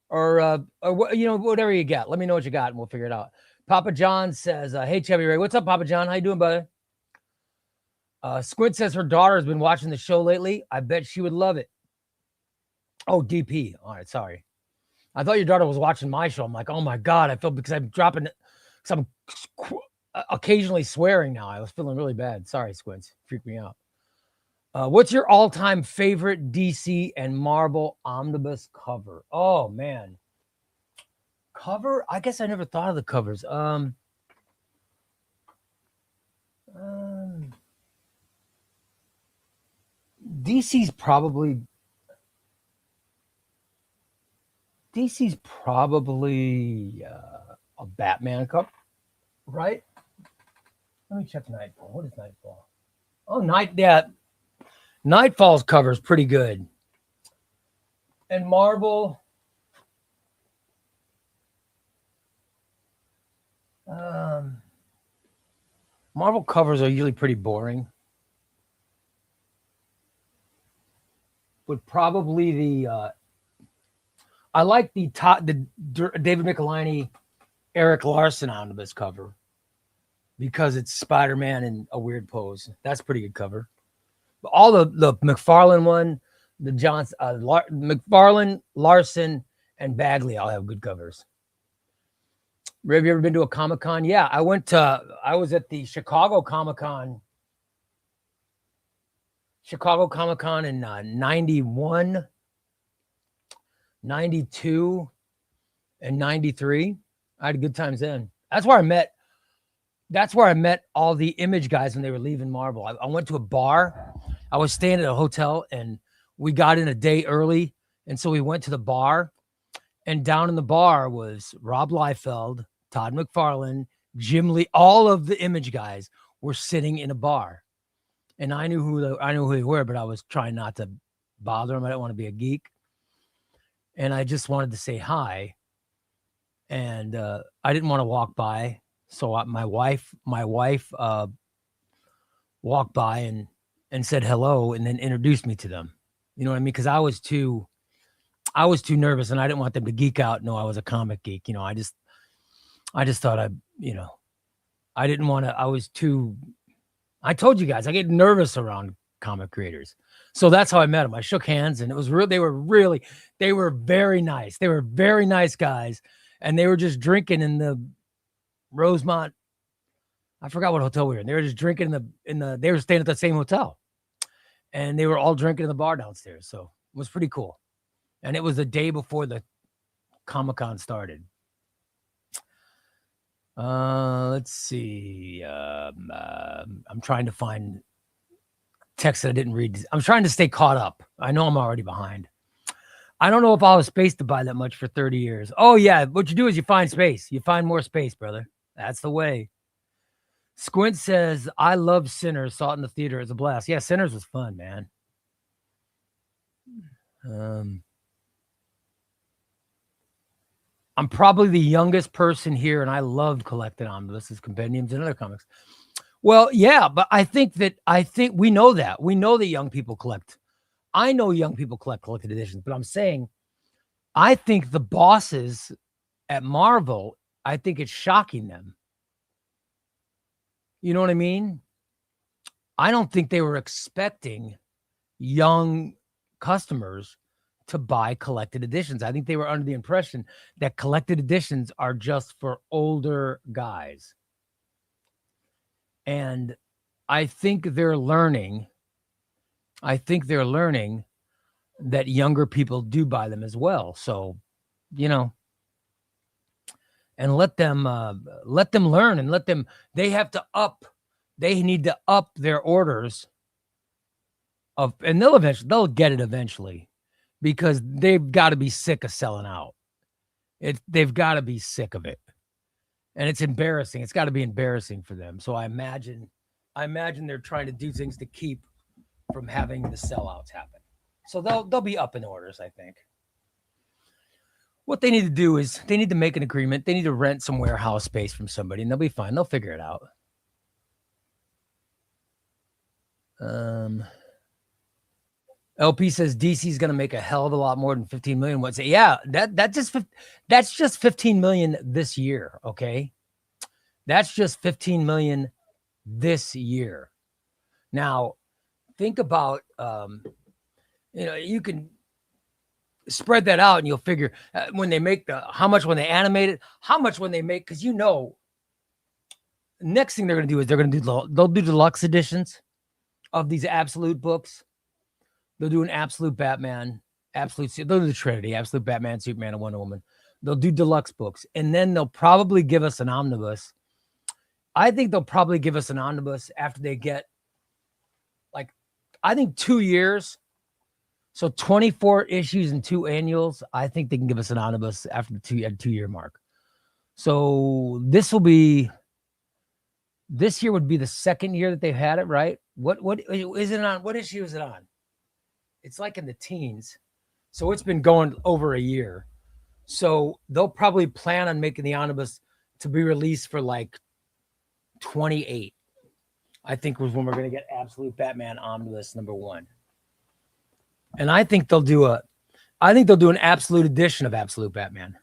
Or whatever you got. Let me know what you got and we'll figure it out. Papa John says, hey, ChubbyRay. What's up, Papa John? How you doing, brother? Squid says her daughter has been watching the show lately. I bet she would love it. Oh, DP. All right, sorry. I thought your daughter was watching my show. I'm like, oh my God, I feel because I'm occasionally swearing now. I was feeling really bad. Sorry, Squints. Freaked me out. What's your all-time favorite DC and Marvel omnibus cover? Oh, man. Cover? I guess I never thought of the covers. DC's probably a Batman cover, right? Let me check Nightfall. What is Nightfall? Oh, Nightfall's cover is pretty good. And Marvel, Marvel covers are usually pretty boring. But probably I like the David Michelinie, Eric Larson omnibus cover because it's Spider-Man in a weird pose. That's a pretty good cover. But all the McFarlane one, the McFarlane, Larson, and Bagley all have good covers. Have you ever been to a Comic-Con? Yeah, I was at the Chicago Comic-Con in 91, 92, and 93. I had good times then. That's where I met all the Image guys when they were leaving Marvel. I went to a bar. I was staying at a hotel and we got in a day early. And so we went to the bar, and down in the bar was Rob Liefeld, Todd McFarlane, Jim Lee. All of the Image guys were sitting in a bar. And I knew who they were, but I was trying not to bother them. I didn't want to be a geek. And I just wanted to say hi. And I didn't want to walk by. So my wife walked by and said hello and then introduced me to them. You know what I mean? Because I was too nervous and I didn't want them to geek out. No, I was a comic geek. You know, I just thought I didn't want to, I told you guys, I get nervous around comic creators. So that's how I met them. I shook hands and it was real. They were very nice. They were very nice guys. And they were just drinking in the Rosemont. I forgot what hotel we were in. They were just drinking they were staying at the same hotel. And they were all drinking in the bar downstairs. So it was pretty cool. And it was the day before the Comic-Con started. Let's see. I'm trying to find text that I didn't read. I'm trying to stay caught up. I know I'm already behind. I don't know if I'll have space to buy that much for 30 years. Oh, yeah. What you do is you find space. You find more space, brother. That's the way. Squint says, I love Sinners. Saw it in the theater. It's a blast. Yeah, Sinners was fun, man. I'm probably the youngest person here, and I loved collecting omnibuses, compendiums, and other comics. Well, yeah, but I think we know that. We know that young people collect. I know young people collect collected editions, but I'm saying I think the bosses at Marvel, I think it's shocking them. You know what I mean? I don't think they were expecting young customers to buy collected editions. I think they were under the impression that collected editions are just for older guys. And I think they're learning. That younger people do buy them as well. So, you know, and let them learn and they need to up their orders and they'll get it eventually, because they've got to be sick of selling out. They've got to be sick of it. And it's embarrassing. It's got to be embarrassing for them. So I imagine they're trying to do things to keep from having the sellouts happen. So they'll be up in orders, I think. What they need to do is they need to make an agreement. They need to rent some warehouse space from somebody, and they'll be fine. They'll figure it out. LP says DC's going to make a hell of a lot more than 15 million. What's it? Yeah, that's just 15 million this year. Okay. That's just 15 million this year. Now think about, you can spread that out and you'll figure when they make how much when they animate it, how much when they make, because next thing they're going to do is they'll do deluxe editions of these absolute books. They'll do an absolute Batman, they'll do the Trinity, absolute Batman, Superman, and Wonder Woman. They'll do deluxe books, and then they'll probably give us an omnibus. I think they'll probably give us an omnibus after they get, 2 years. So 24 issues and 2 annuals. I think they can give us an omnibus after the 2-year mark. So this year would be the second year that they've had it, right? What is it on? What issue is it on? It's like in the teens. So it's been going over a year. So they'll probably plan on making the omnibus to be released for 28. I think was when we're going to get Absolute Batman Omnibus #1. And I think they'll do an absolute edition of Absolute Batman.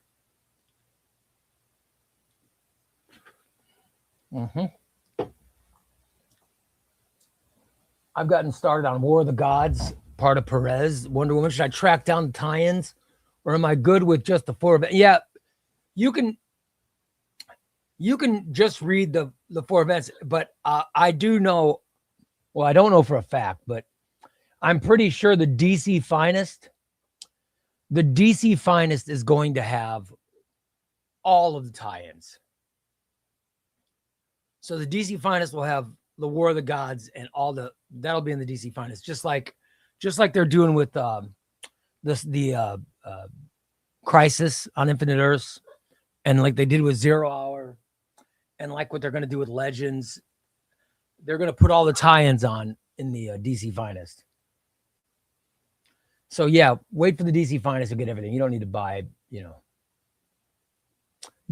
I've gotten started on War of the Gods, part of Perez, Wonder Woman. Should I track down the tie-ins, or am I good with just the 4 events? Yeah, you can just read the 4 events, but I do know, well, I don't know for a fact, but I'm pretty sure the DC Finest is going to have all of the tie-ins. So the DC Finest will have the War of the Gods and that'll be in the DC Finest, just like they're doing with the Crisis on Infinite Earths, and like they did with 0 Hour, and like what they're going to do with Legends. They're going to put all the tie-ins on in the DC Finest. So yeah, wait for the DC Finest to get everything. You don't need to buy,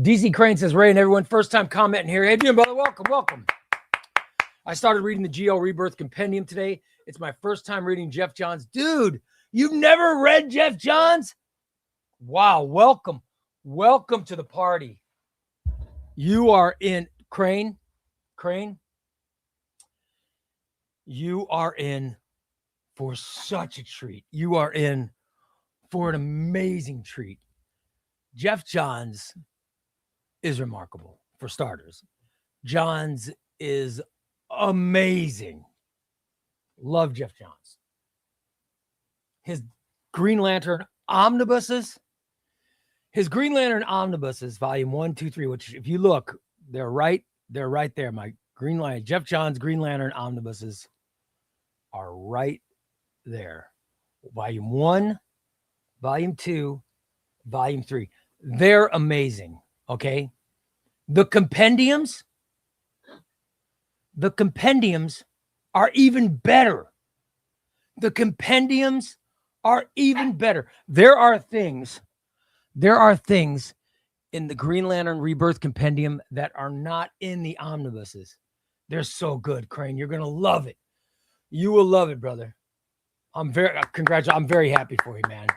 DC Crane says, Ray and everyone, first time commenting here. Hey, brother, welcome. I started reading the Geo Rebirth Compendium today. It's my first time reading Jeff Johns. Dude, you've never read Jeff Johns? Wow, welcome to the party. You are in, Crane, you are in for such a treat. You are in for an amazing treat. Jeff Johns is remarkable, for starters. Johns is amazing. Love Jeff Johns. His Green Lantern omnibuses, volume 1, 2, 3, which if you look, they're right there. My Green Lantern, Jeff Johns Green Lantern omnibuses are right there. Volume 1, volume 2, volume 3. They're amazing. Okay. The compendiums are even better. There are things in the Green Lantern Rebirth Compendium that are not in the omnibuses. They're so good, Crane. You're going to love it. You will love it, brother. I'm very happy for you, man.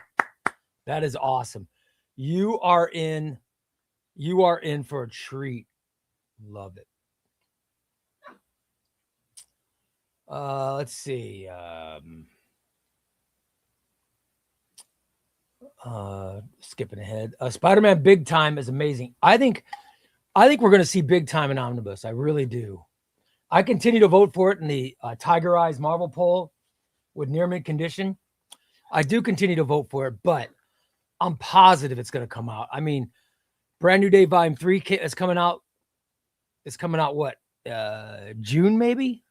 That is awesome. You are in for a treat. Love it. Let's see. Skipping ahead. Spider-Man Big Time is amazing. I think we're going to see Big Time in Omnibus. I really do. I continue to vote for it in the Tiger Eyes Marvel poll with near mint condition. I do continue to vote for it, but I'm positive it's going to come out. I mean, Brand New Day Volume 3 is coming out. It's coming out what? June maybe?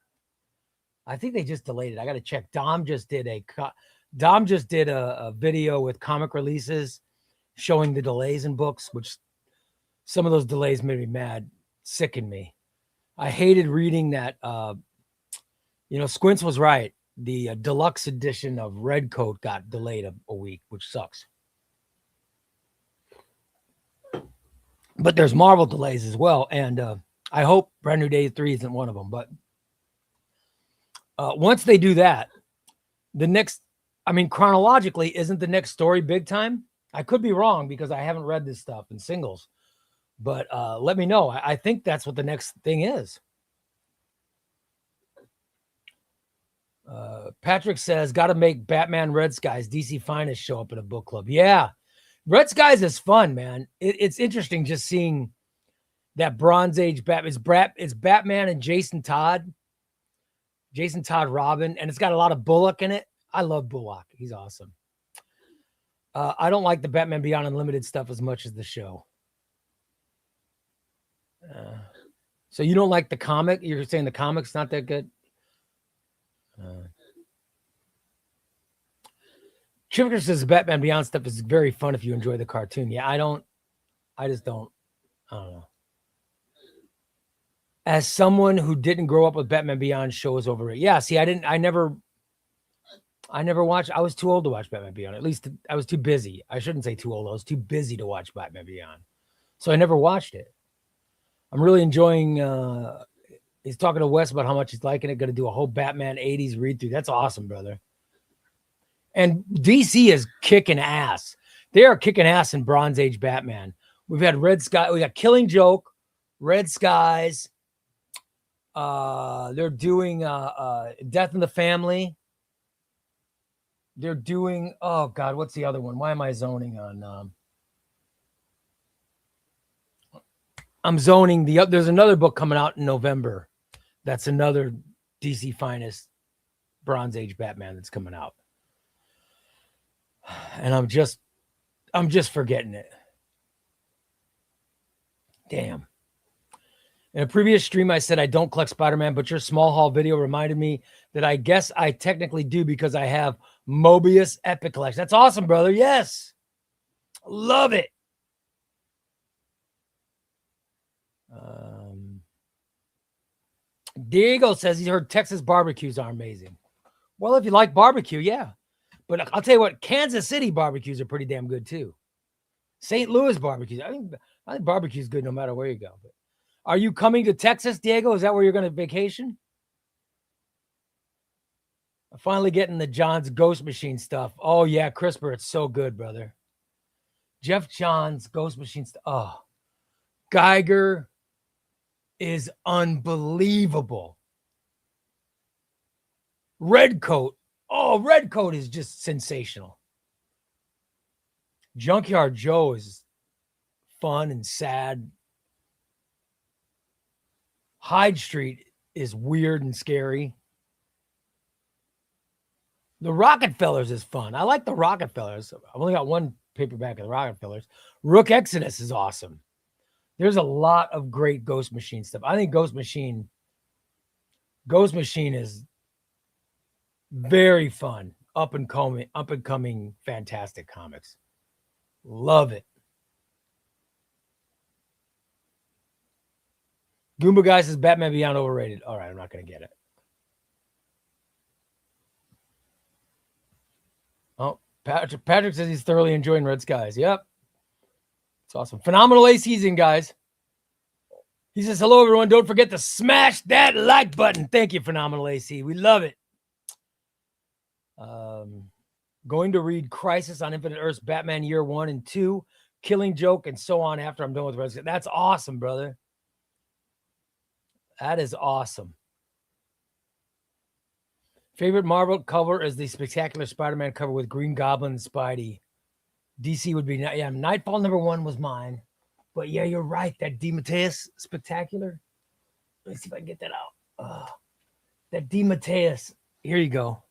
I think they just delayed it. I got to check. Dom just did a video with comic releases showing the delays in books, which some of those delays made me mad, sickened me. I hated reading that. Squints was right. The deluxe edition of Redcoat got delayed a week, which sucks. But there's Marvel delays as well. And I hope Brand New Day 3 isn't one of them. But once they do that, chronologically, isn't the next story Big Time? I could be wrong because I haven't read this stuff in singles. But let me know. I think that's what the next thing is. Patrick says, got to make Batman Red Skies DC Finest show up in a book club. Yeah. Red Skies is fun, man. It's interesting just seeing that Bronze Age Batman. It's Batman and Jason Todd Robin, and it's got a lot of Bullock in it. I love Bullock. He's awesome. I don't like the Batman Beyond Unlimited stuff as much as the show. So you don't like the comic? You're saying the comic's not that good? Chipper says Batman Beyond stuff is very fun if you enjoy the cartoon. Yeah, I just don't know. As someone who didn't grow up with Batman Beyond, show is overrated. Yeah, see, I never watched. I was too old to watch Batman Beyond. At least I was too busy. I shouldn't say too old. I was too busy to watch Batman Beyond. So I never watched it. I'm really enjoying, he's talking to Wes about how much he's liking it. Going to do a whole Batman 80s read through. That's awesome, brother. And DC is kicking ass. They are kicking ass in Bronze Age Batman. We've had Red Sky. We got Killing Joke, Red Skies. They're doing Death in the Family. They're doing, oh God, what's the other one? Why am I zoning on? I'm zoning there's another book coming out in November. That's another DC Finest Bronze Age Batman that's coming out. And I'm just forgetting it. Damn. In a previous stream, I said I don't collect Spider-Man, but your small haul video reminded me that I guess I technically do because I have Mobius Epic Collection. That's awesome, brother. Yes. Love it. Diego says he heard Texas barbecues are amazing. Well, if you like barbecue, yeah. But I'll tell you what, Kansas City barbecues are pretty damn good too. St. Louis barbecues. I think barbecue is good no matter where you go. But are you coming to Texas, Diego? Is that where you're going to vacation? I'm finally getting the John's Ghost Machine stuff. Oh, yeah, CRISPR. It's so good, brother. Jeff John's Ghost Machine stuff. Oh, Geiger is unbelievable. Redcoat. Oh, Redcoat is just sensational. Junkyard Joe is fun and sad. Hyde Street is weird and scary. The Rockefellers is fun. I like the Rockefellers. I've only got one paperback of the Rockefellers. Rook Exodus is awesome. There's a lot of great Ghost Machine stuff. I think Ghost Machine is very fun, up and coming, fantastic comics. Love it. Goomba Guy says Batman Beyond overrated. All right, I'm not going to get it. Oh, Patrick says he's thoroughly enjoying Red Skies. Yep. It's awesome. Phenomenal AC's in, guys. He says, hello, everyone. Don't forget to smash that like button. Thank you, Phenomenal AC. We love it. Going to read Crisis on Infinite Earths, Batman Year 1 and 2. Killing Joke, and so on after I'm done with Red Sky. That's awesome, brother. That is awesome. Favorite Marvel cover is the Spectacular Spider-Man cover with Green Goblin and Spidey. DC would be, yeah, Nightfall #1 was mine. But yeah, you're right. That DeMatteis Spectacular. Let me see if I can get that out. That DeMatteis. Here you go.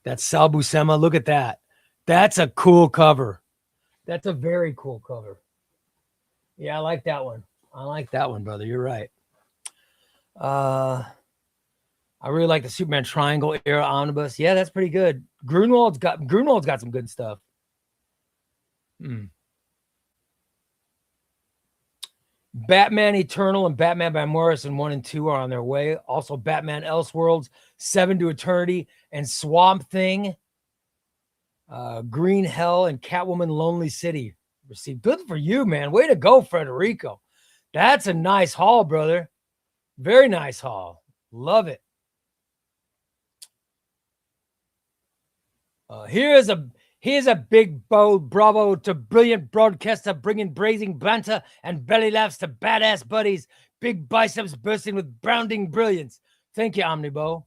That's Sal Buscema. Look at that. That's a cool cover. That's a very cool cover. Yeah, I like that one. I like that one, brother. You're right. I really like the Superman Triangle era omnibus. Yeah, that's pretty good. Grunwald's got some good stuff. Batman Eternal and Batman by Morrison 1 and 2 are on their way. Also, Batman Elseworlds, 7 to Eternity, and Swamp Thing, Green Hell, and Catwoman Lonely City received. Good for you, man. Way to go, Federico. That's a nice haul, brother. Very nice haul. Love it. Here's a big bold bravo to brilliant broadcaster bringing brazen banter and belly laughs to badass buddies. Big biceps bursting with bounding brilliance. Thank you, Omnibo.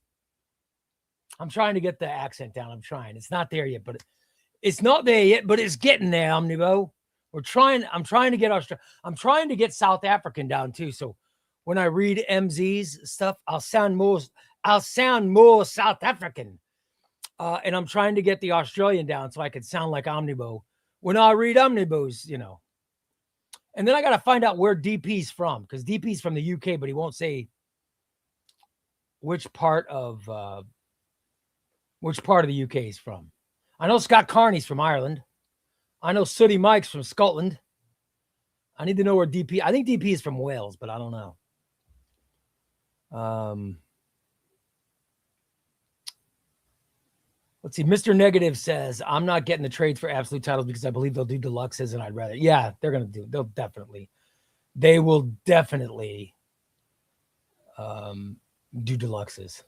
I'm trying to get the accent down. I'm trying. It's not there yet, but it's not there yet, but it's getting there, Omnibo. I'm trying to get South African down too. So when I read MZ's stuff, I'll sound more South African. And I'm trying to get the Australian down so I could sound like Omnibo when I read Omnibus, you know. And then I got to find out where DP's from, because DP's from the UK, but he won't say which part of the UK he's from. I know Scott Carney's from Ireland. I know Sooty Mike's from Scotland. I need to know where DP. I think DP is from Wales, but I don't know. Let's see. Mr. Negative says, I'm not getting the trades for absolute titles because I believe they'll do deluxes and I'd rather. Yeah, they will definitely do deluxes.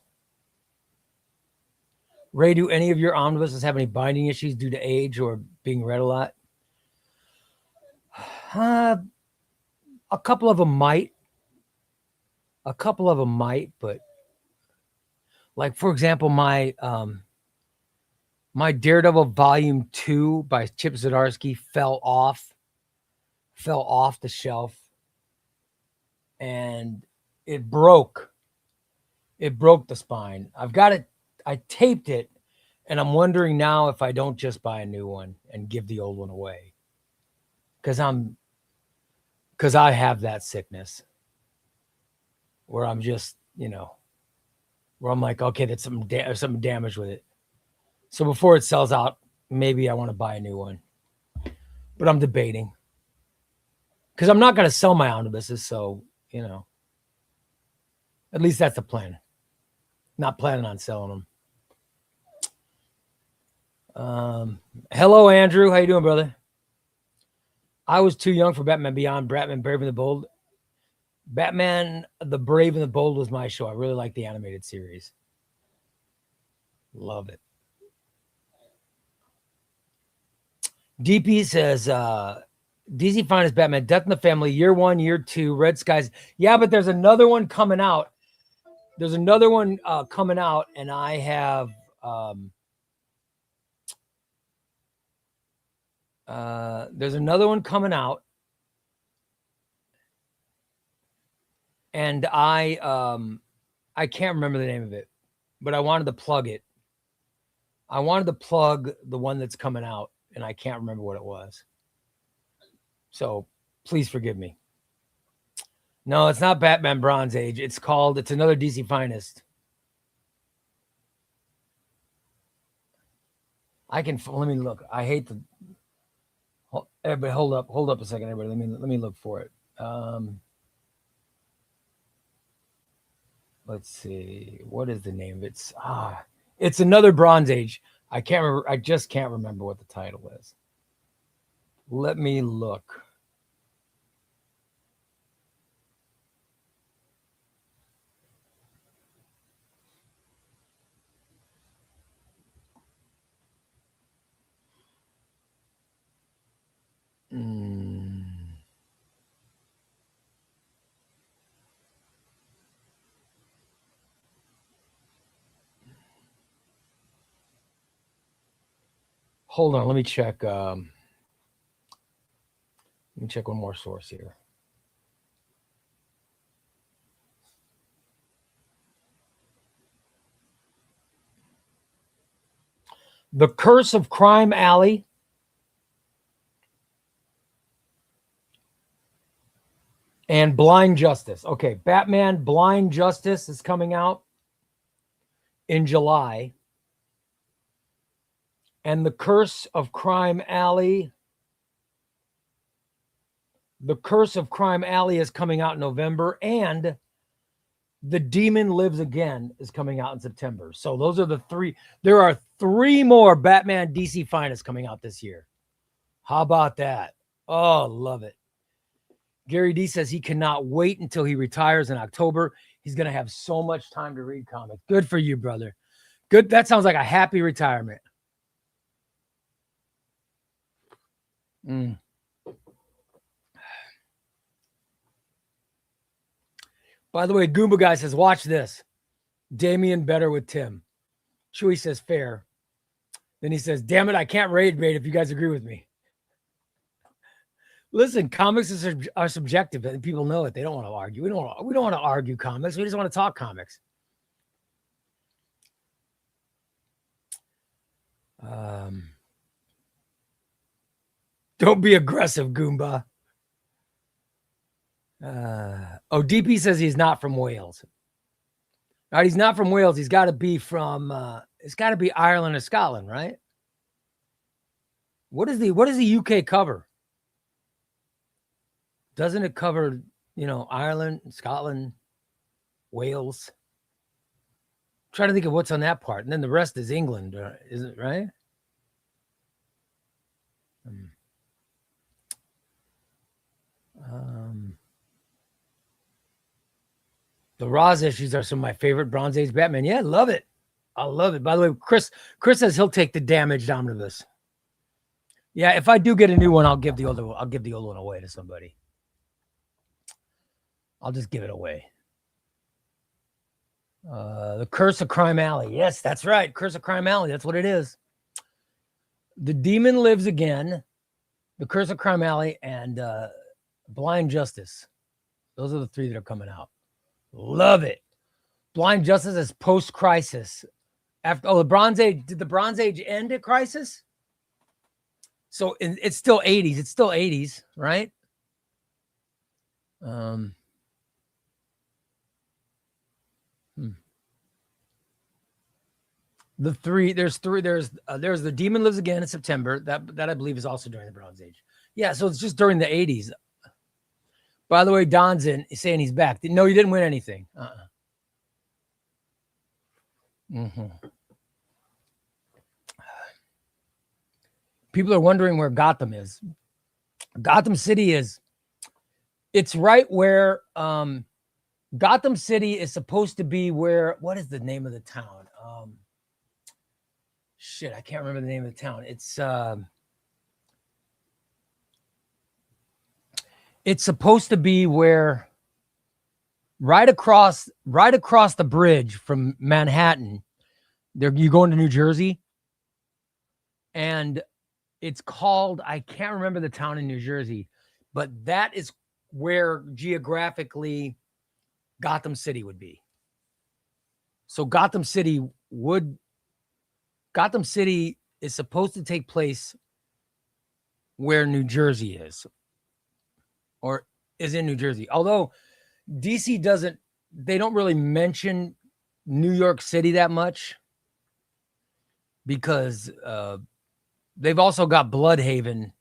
Ray, do any of your omnibuses have any binding issues due to age or being read a lot? A couple of them might. But like, for example, my Daredevil Volume 2 by Chip Zdarsky fell off the shelf, and it broke the spine. I've got it. I taped it, and I'm wondering now if I don't just buy a new one and give the old one away, because I have that sickness where I'm just, where I'm like, okay, that's something damage with it. So before it sells out, maybe I want to buy a new one. But I'm debating, because I'm not going to sell my omnibuses. So, at least that's the plan. Not planning on selling them. Hello, Andrew. How you doing, brother? I was too young for Batman Beyond. Batman Brave and the Bold. Batman the Brave and the Bold was my show. I really like the animated series. Love it. DP says, DC Finest Batman, Death in the Family, Year 1, Year 2, Red Skies. Yeah, but there's another one coming out. And I have there's another one coming out, and I can't remember the name of it, but I wanted to plug it. I wanted to plug the one that's coming out, and I can't remember what it was. So please forgive me. No, it's not Batman Bronze Age. It's another DC Finest. Let me look. I hate the. Everybody, hold up a second, everybody. Let me look for it. Let's see. What is the name of it? It's another Bronze Age. I can't remember. I just can't remember what the title is. Let me look. Hold on, let me check. Let me check one more source here. The Curse of Crime Alley. And Blind Justice. Okay, Batman Blind Justice is coming out in July. And The Curse of Crime Alley. The Curse of Crime Alley is coming out in November. And The Demon Lives Again is coming out in September. So those are the three. There are 3 more Batman DC Finest coming out this year. How about that? Oh, love it. Gary D says he cannot wait until he retires in October. He's going to have so much time to read comics. Good for you, brother. Good. That sounds like a happy retirement. By the way, Goomba Guy says, watch this. Damian better with Tim. Chewy says, fair. Then he says, damn it, I can't raid bait if you guys agree with me. Listen, comics are subjective, and people know it. They don't want to argue. We don't want to argue comics. We just want to talk comics. Don't be aggressive, Goomba. DP says he's not from Wales. All right, he's not from Wales. He's got to be from. It's got to be Ireland or Scotland, right? What does the UK cover? Doesn't it cover, Ireland, Scotland, Wales? I'm trying to think of what's on that part. And then the rest is England, isn't it, right? The Roz issues are some of my favorite Bronze Age Batman. Yeah, love it. I love it. By the way, Chris says he'll take the damaged omnibus. Yeah, if I do get a new one, I'll give the old one away to somebody. I'll just give it away. The Curse of Crime Alley. Yes, that's right. Curse of Crime Alley. That's what it is. The Demon Lives Again, The Curse of Crime Alley, and Blind Justice. Those are the 3 that are coming out. Love it. Blind Justice is post-crisis. After the Bronze Age. Did the Bronze Age end at Crisis? So it's still 80s. It's still 80s, right? There's The Demon Lives Again in September. That I believe is also during the Bronze Age. Yeah, so it's just during the 80s. By the way, Don's saying he's back. No, you didn't win anything. People are wondering where Gotham is. Gotham City it's right where Gotham City is supposed to be where, what is the name of the town? I can't remember the name of the town. It's supposed to be where right across the bridge from Manhattan, you go into New Jersey, and it's called, I can't remember the town in New Jersey, but that is where geographically Gotham City would be. So Gotham City is supposed to take place where New Jersey is, or is in New Jersey. Although DC they don't really mention New York City that much, because they've also got Bloodhaven.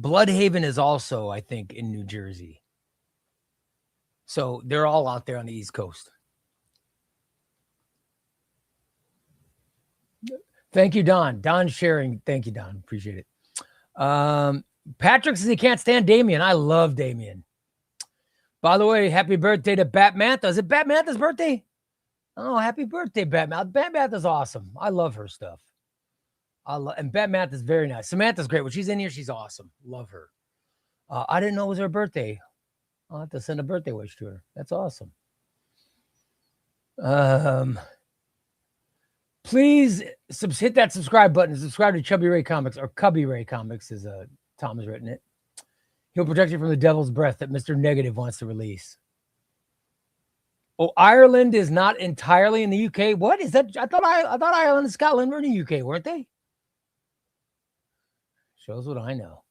Bloodhaven is also, I think, in New Jersey. So they're all out there on the East Coast. Thank you, Don. Don's sharing. Thank you, Don. Appreciate it. Patrick says he can't stand Damien. I love Damien. By the way, happy birthday to Batmantha. Is it Batmantha's birthday? Oh, happy birthday, Batmantha. Batmantha's awesome. I love her stuff. And Batmantha's very nice. Samantha's great. When she's in here, she's awesome. Love her. I didn't know it was her birthday. I'll have to send a birthday wish to her. That's awesome. Please hit that subscribe button. Subscribe to ChubbyRay Comics, or ChubbyRay Comics, as Tom has written it. He'll protect you from the devil's breath that Mr. Negative wants to release. Oh, Ireland is not entirely in the UK. What is that? I thought Ireland and Scotland were in the UK, weren't they? Shows what I know.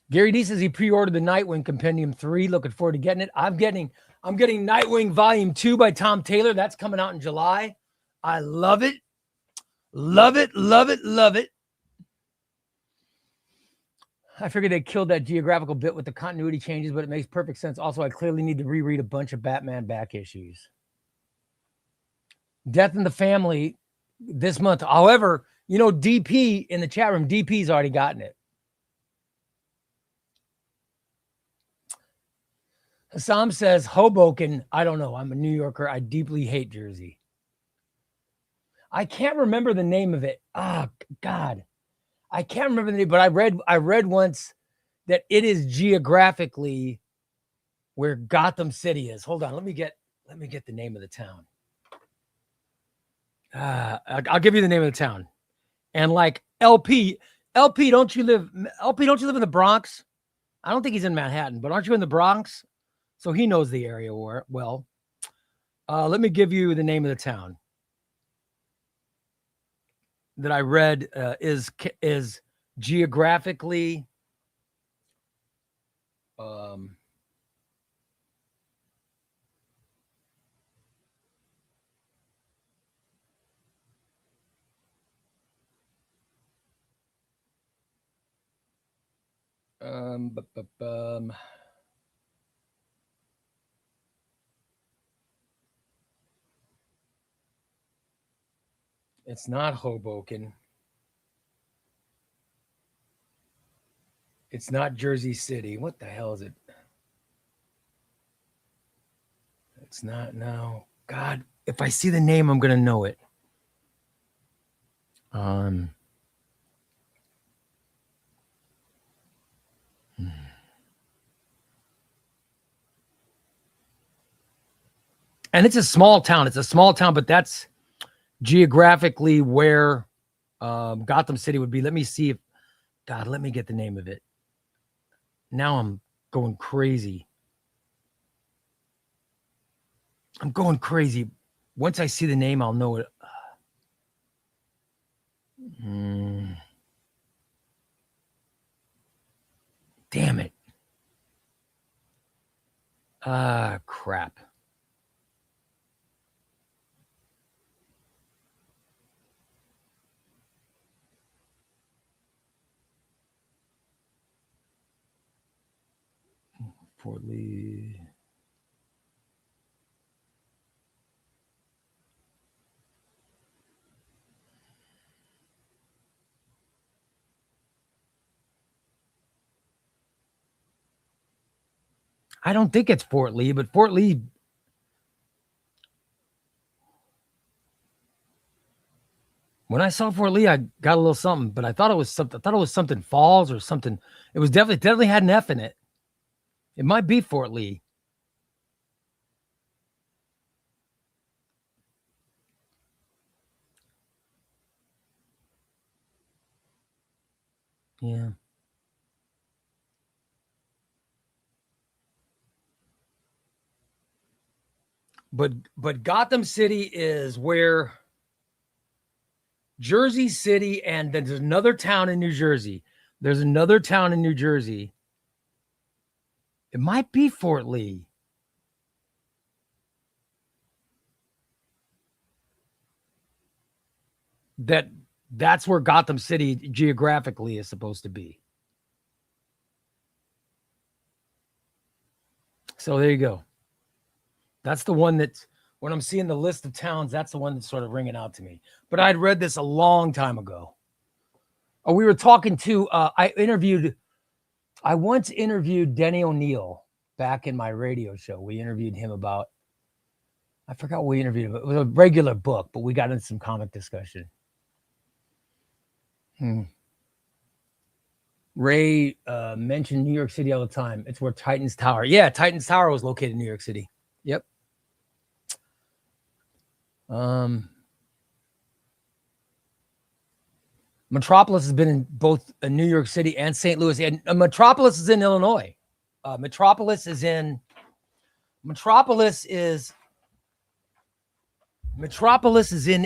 Gary D says he pre-ordered the Nightwing Compendium 3. Looking forward to getting it. I'm getting Nightwing Volume 2 by Tom Taylor. That's coming out in July. I love it. Love it, love it, love it. I figured they killed that geographical bit with the continuity changes, but it makes perfect sense. Also, I clearly need to reread a bunch of Batman back issues. Death in the Family this month. However, you know, DP in the chat room, DP's already gotten it. Hassam says, Hoboken. I don't know. I'm a New Yorker. I deeply hate Jersey. I can't remember the name of it. Ah, God. I can't remember the name, but I read once that it is geographically where Gotham City is. Hold on. Let me get the name of the town. I'll give you the name of the town. And like LP, don't you live in the Bronx? I don't think he's in Manhattan, but aren't you in the Bronx? So he knows the area well. Let me give you the name of the town that I read is geographically it's not Hoboken. It's not Jersey City. What the hell is it? It's not now. God, if I see the name, I'm going to know it. And it's a small town. It's a small town, but that's geographically where Gotham City would be. Let me see if, God, let me get the name of it. Now I'm going crazy. I'm going crazy. Once I see the name, I'll know it. Damn it. Crap. Fort Lee. I don't think it's Fort Lee, but Fort Lee. When I saw Fort Lee, I got a little something, but I thought it was something. I thought it was something Falls or something. It was definitely had an F in it. It might be Fort Lee. Yeah. But Gotham City is where Jersey City, and then there's another town in New Jersey. There's another town in New Jersey. It might be Fort Lee. That's where Gotham City geographically is supposed to be. So there you go. That's the one that's, when I'm seeing the list of towns, that's the one that's sort of ringing out to me. But I'd read this a long time ago. Oh, we were talking to, I once interviewed Denny O'Neil back in my radio show. We interviewed him about, I forgot what we interviewed him. It was a regular book, but we got into some comic discussion. Ray mentioned New York City all the time. It's where Titan's Tower. Yeah, Titan's Tower was located in New York City. Yep. Metropolis has been in both New York City and St. Louis, and Metropolis is in Illinois. Metropolis is in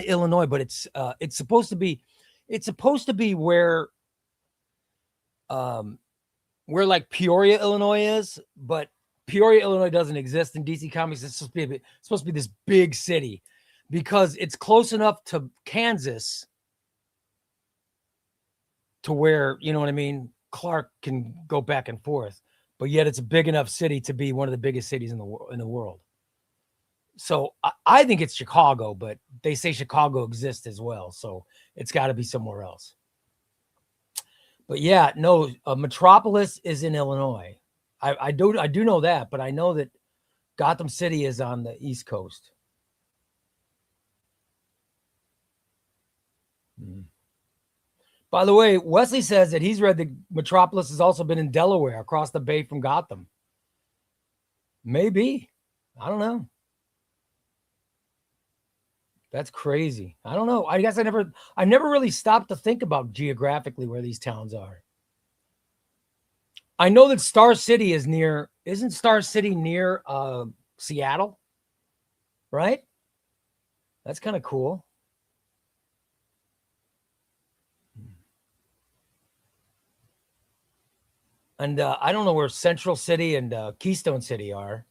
Illinois, but it's supposed to be where like Peoria, Illinois is, but Peoria, Illinois doesn't exist in DC Comics. It's supposed to be this big city because it's close enough to Kansas to where, you know what I mean, Clark can go back and forth, but yet it's a big enough city to be one of the biggest cities in the world. So I think it's Chicago, but they say Chicago exists as well, so it's got to be somewhere else. But yeah, no, Metropolis is in Illinois. I do know that, but I know that Gotham City is on the East Coast. By the way, Wesley says that he's read that Metropolis has also been in Delaware, across the bay from Gotham. Maybe. I don't know. That's crazy. I don't know. I guess I never really stopped to think about geographically where these towns are. I know that Star City is near, isn't Star City near Seattle? Right? That's kind of cool. And I don't know where Central City and Keystone City are.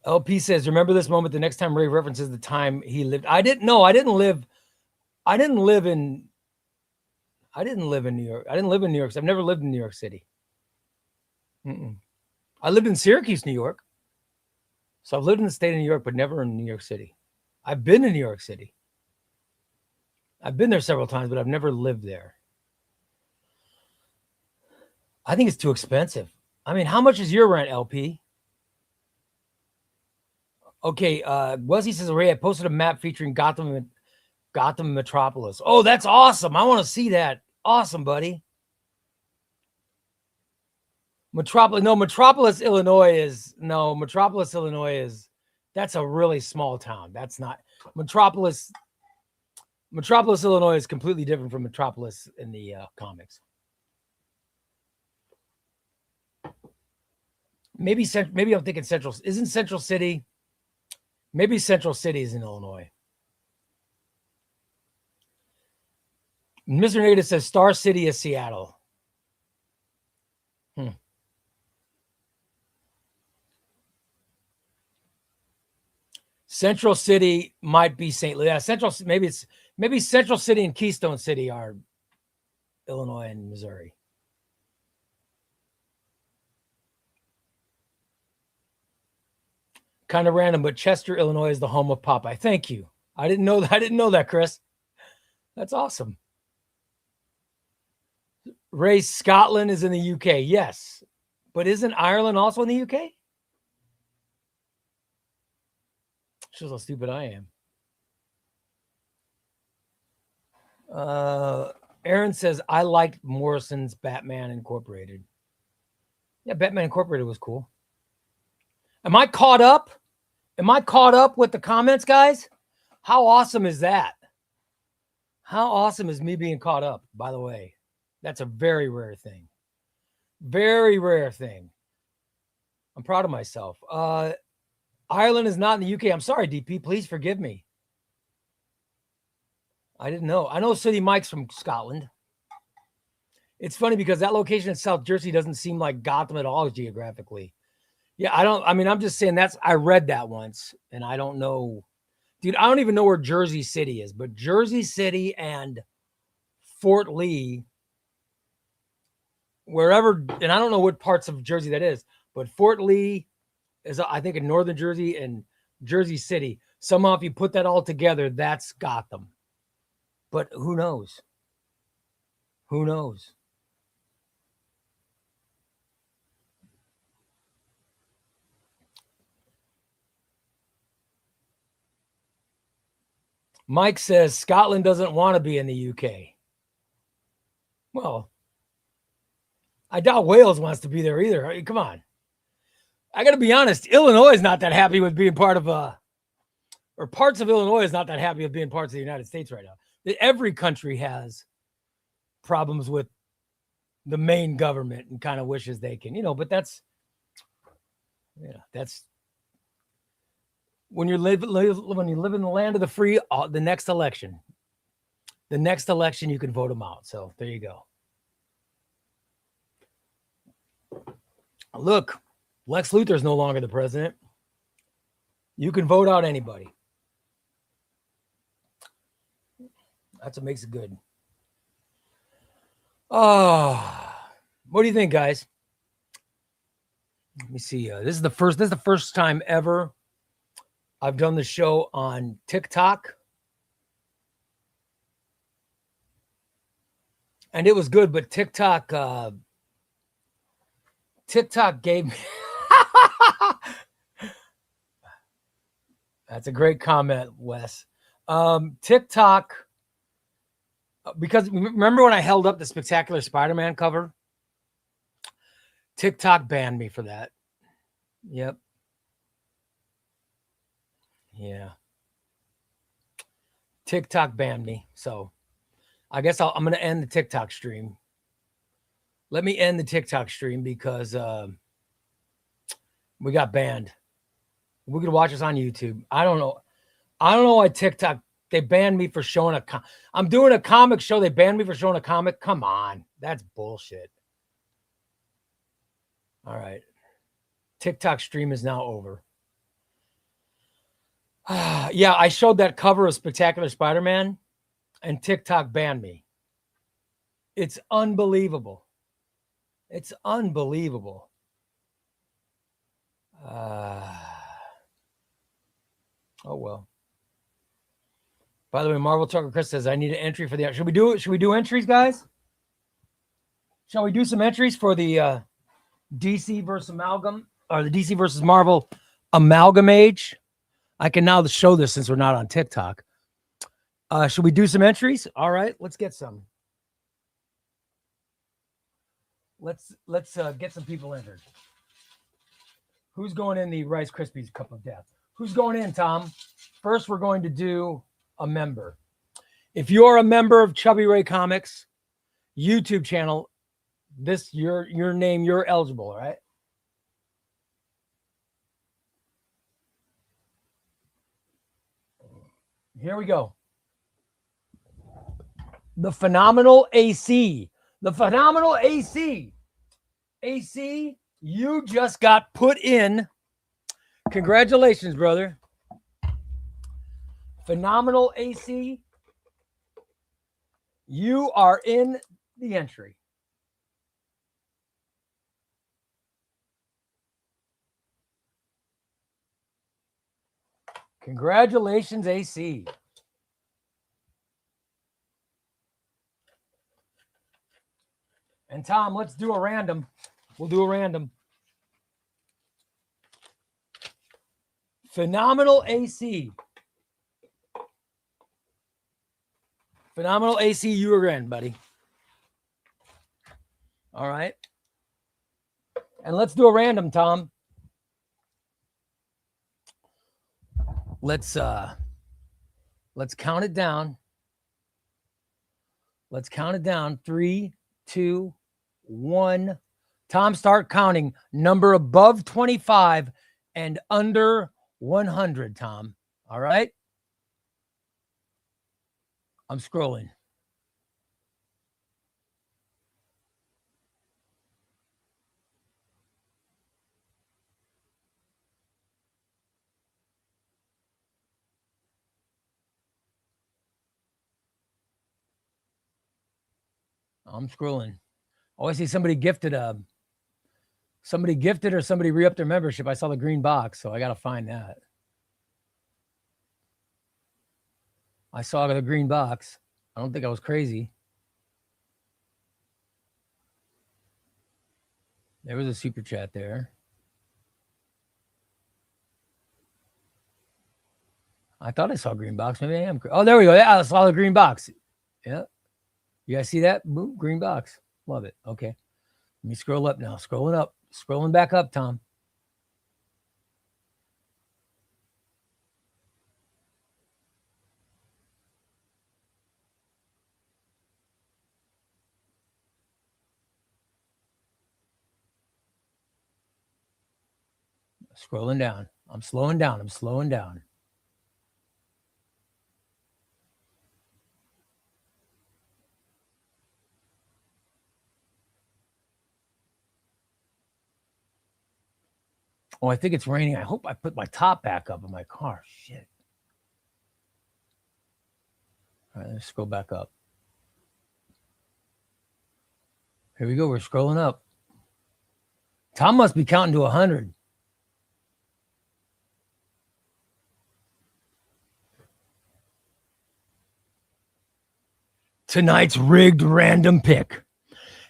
LP says, remember this moment the next time Ray references the time he lived. I didn't live in New York. I didn't live in New York. I've never lived in New York City. I lived in Syracuse, New York. So I've lived in the state of New York, but never in New York City. I've been to New York City. I've been there several times, but I've never lived there. I think it's too expensive. I mean, how much is your rent, LP? Okay, Wesley says, Ray, I posted a map featuring Gotham Metropolis. Oh, that's awesome. I want to see that. Awesome, buddy. Metropolis, Illinois is, that's a really small town. That's not, Metropolis, Illinois is completely different from Metropolis in the comics. Maybe I'm thinking Central. Isn't Central City? Maybe Central City is in Illinois. Mr. Negative says Star City is Seattle. Central City might be St. Louis. Yeah, maybe Central City and Keystone City are Illinois and Missouri. Kind of random, but Chester, Illinois is the home of Popeye. Thank you. I didn't know that, Chris. That's awesome. Ray, Scotland is in the UK. Yes. But isn't Ireland also in the UK? Shows how stupid I am. Aaron says, I liked Morrison's Batman Incorporated. Yeah, Batman Incorporated was cool. Am I caught up? Am I caught up with the comments, guys? How awesome is that? How awesome is me being caught up, by the way? That's a very rare thing. Very rare thing. I'm proud of myself. Ireland is not in the UK. I'm sorry, DP. Please forgive me. I didn't know. I know City Mike's from Scotland. It's funny because that location in South Jersey doesn't seem like Gotham at all geographically. Yeah, I'm just saying I read that once and I don't know. Dude, I don't even know where Jersey City is, but Jersey City and Fort Lee, wherever, and I don't know what parts of Jersey that is, but Fort Lee is, I think, in northern Jersey, and Jersey City. Somehow, if you put that all together, that's Gotham. But who knows? Who knows? Mike says Scotland doesn't want to be in the UK. Well, I doubt Wales wants to be there either. I mean, come on. I got to be honest. Illinois is not that happy with being part of or parts of Illinois is not that happy with being parts of the United States right now. Every country has problems with the main government and kind of wishes they can, but that's when you live in the land of the free. The next election you can vote them out. So there you go. Look, Lex Luthor is no longer the president. You can vote out anybody. That's what makes it good. Oh, what do you think, guys? Let me see. This is the first time ever I've done the show on TikTok. And it was good, but TikTok gave me That's a great comment, Wes. TikTok, because remember when I held up the Spectacular Spider-Man cover? TikTok banned me for that. Yep. Yeah. TikTok banned me. So I guess I'm going to end the TikTok stream. Let me end the TikTok stream because we got banned. We could watch us on YouTube. I don't know why TikTok, they banned me for showing I'm doing a comic show. They banned me for showing a comic. Come on. That's bullshit. All right. TikTok stream is now over. Yeah, I showed that cover of Spectacular Spider-Man and TikTok banned me. It's unbelievable. It's unbelievable. Oh, well. By the way, Marvel Tucker Chris says, I need an entry for the... Should we do entries, guys? Shall we do some entries for the DC versus Amalgam, or the DC versus Marvel Amalgam Age? I can now show this since we're not on TikTok. Should we do some entries? All right, let's get some. Let's get some people entered. Who's going in the Rice Krispies Cup of Death? Who's going in, Tom? First, we're going to do a member. If you're a member of ChubbyRay Comics YouTube channel, your name, you're eligible, all right? Here we go. The Phenomenal AC. The Phenomenal AC. AC, you just got put in. Congratulations, brother. Phenomenal AC. You are in the entry. Congratulations, AC. And Tom, let's do a random. We'll do a random. Phenomenal AC. Phenomenal AC, you are in, buddy. All right. And let's do a random, Tom. Let's count it down. Let's count it down. 3, 2, 1. Tom, start counting. Number above 25 and under 100, Tom. All right. I'm scrolling. I'm scrolling. Oh, I see somebody gifted or somebody re-upped their membership. I saw the green box, so I got to find that. I saw the green box. I don't think I was crazy. There was a super chat there. I thought I saw a green box. Maybe I am. Oh, there we go. Yeah, I saw the green box. Yeah. You guys see that? Boom, green box. Love it. Okay. Let me scroll up now. Scrolling up. Scrolling back up, Tom. Scrolling down. I'm slowing down. I'm slowing down. Oh, I think it's raining. I hope I put my top back up in my car. Shit. All right, let's scroll back up. Here we go. We're scrolling up. Tom must be counting to 100. Tonight's rigged random pick,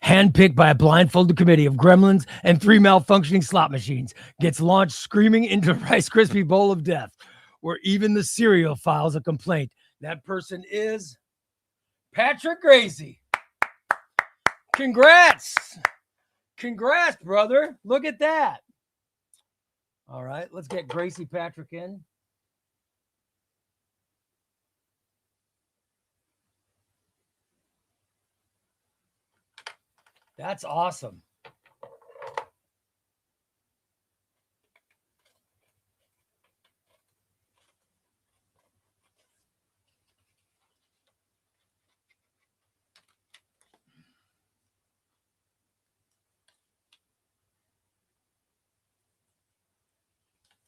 handpicked by a blindfolded committee of gremlins and 3 malfunctioning slot machines, gets launched screaming into the Rice Krispie bowl of death, where even the cereal files a complaint. That person is Patrick Gracie. Congrats. Congrats, brother. Look at that. All right, let's get Gracie Patrick in. That's awesome.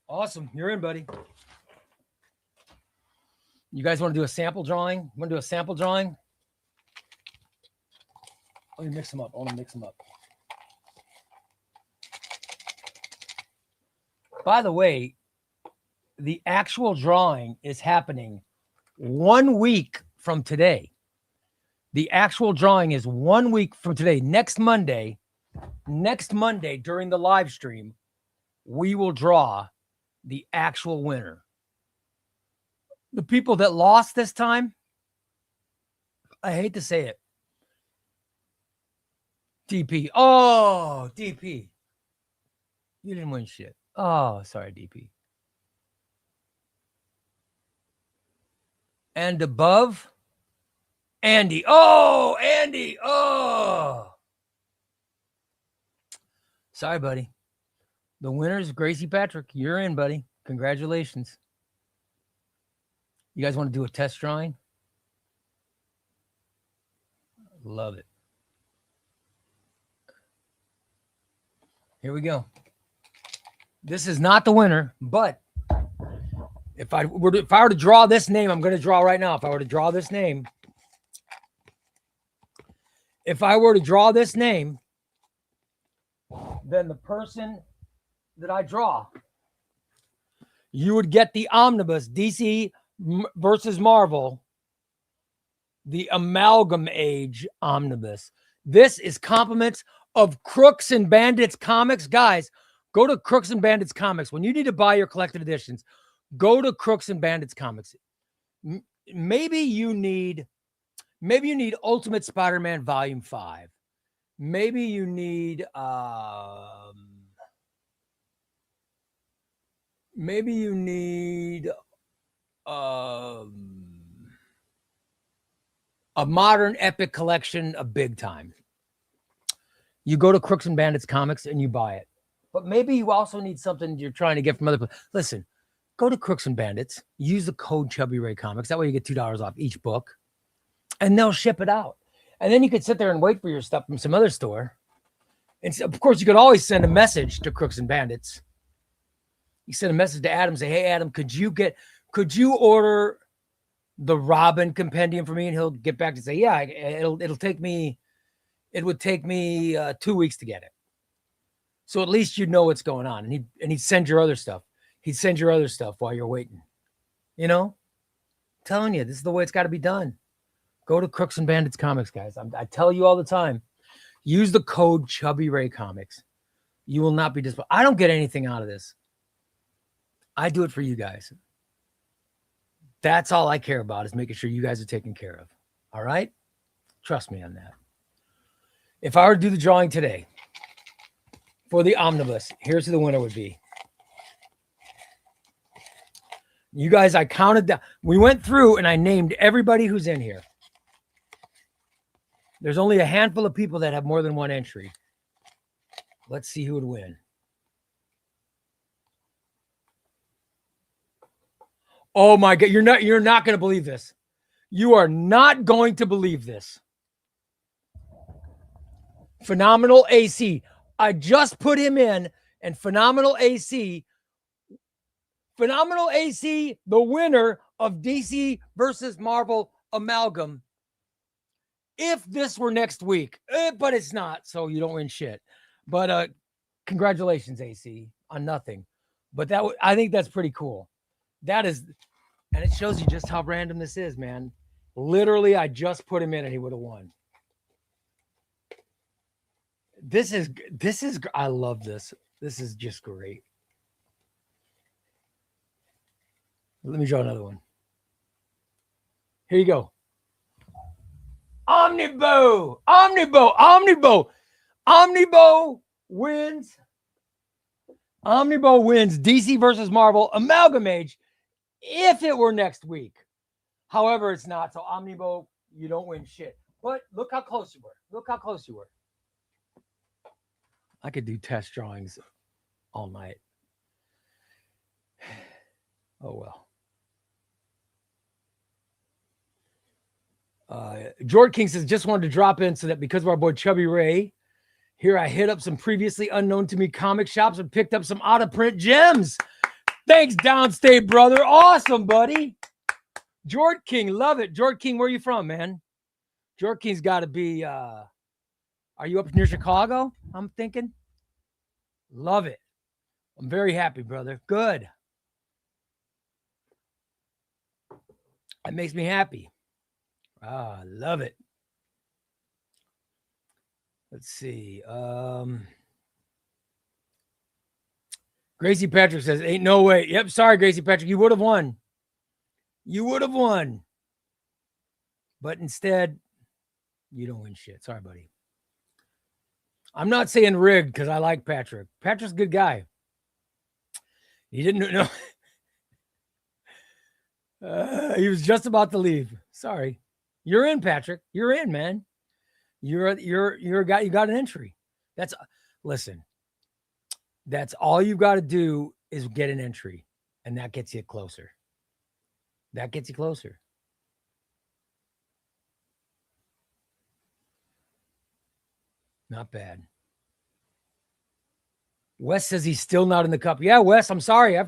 Awesome. You're in, buddy. You guys want to do a sample drawing? Want to do a sample drawing? Let me mix them up. I want to mix them up. By the way, the actual drawing is happening 1 week from today. The actual drawing is 1 week from today. Next Monday during the live stream, we will draw the actual winner. The people that lost this time, I hate to say it. DP. Oh, DP. You didn't win shit. Oh, sorry, DP. And above, Andy. Oh, Andy. Oh. Sorry, buddy. The winner is Gracie Patrick. You're in, buddy. Congratulations. You guys want to do a test drawing? Love it. Here we go. This is not the winner, but if I were to draw this name, I'm going to draw right now. If I were to draw this name, then the person that I draw, you would get the omnibus, DC versus Marvel, the Amalgam Age omnibus. This is compliments of Crooks and Bandits Comics. Guys, go to Crooks and Bandits Comics. When you need to buy your collected editions, go to Crooks and Bandits Comics. Maybe you need Ultimate Spider-Man Volume 5. Maybe you need a modern epic collection of Big Time. You go to Crooks and Bandits Comics and you buy it. But maybe you also need something you're trying to get from other people. Listen, go to Crooks and Bandits, use the code ChubbyRay Comics. That way you get $2 off each book, and they'll ship it out. And then you could sit there and wait for your stuff from some other store. And so, of course, you could always send a message to Crooks and Bandits. You send a message to Adam, say, hey, Adam, could you order the Robin compendium for me? And he'll get back to say, yeah, it would take me 2 weeks to get it. So at least you know what's going on. And he'd send your other stuff. He'd send your other stuff while you're waiting. You know? I'm telling you, this is the way it's got to be done. Go to Crooks and Bandits Comics, guys. I tell you all the time, use the code ChubbyRay Comics. You will not be disappointed. I don't get anything out of this. I do it for you guys. That's all I care about, is making sure you guys are taken care of. All right? Trust me on that. If I were to do the drawing today for the omnibus, here's who the winner would be. You guys, I counted down. We went through and I named everybody who's in here. There's only a handful of people that have more than one entry. Let's see who would win. Oh my God. You're not going to believe this. You are not going to believe this. Phenomenal AC. I just put him in, and Phenomenal AC, the winner of DC versus Marvel Amalgam. If this were next week, but it's not, so you don't win shit. But congratulations, AC, on nothing. But I think that's pretty cool. That is, and it shows you just how random this is, man. Literally, I just put him in and he would have won. This is, I love this. This is just great. Let me draw another one. Here you go. Omnibo wins. Omnibo wins DC versus Marvel Amalgamage if it were next week. However, it's not. So Omnibo, you don't win shit. But look how close you were. Look how close you were. I could do test drawings all night. Oh, well. George King says, just wanted to drop in so that because of our boy ChubbyRay, here I hit up some previously unknown to me comic shops and picked up some out-of-print gems. Thanks, Downstate brother. Awesome, buddy. George King, love it. George King, where are you from, man? George King's got to be, are you up near Chicago? I'm thinking. Love it. I'm very happy, brother. Good. That makes me happy. Ah, love it. Let's see. Gracie Patrick says, ain't no way. Yep, sorry, Gracie Patrick. You would have won. You would have won. But instead, you don't win shit. Sorry, buddy. I'm not saying rigged because I like Patrick. Patrick's a good guy. He didn't know. He was just about to leave. Sorry. You're in, Patrick. You're in, man. You're a guy. You got an entry. Listen. That's all you got to do is get an entry, and that gets you closer. That gets you closer. Not bad. Wes says he's still not in the cup. Yeah, Wes, I'm sorry.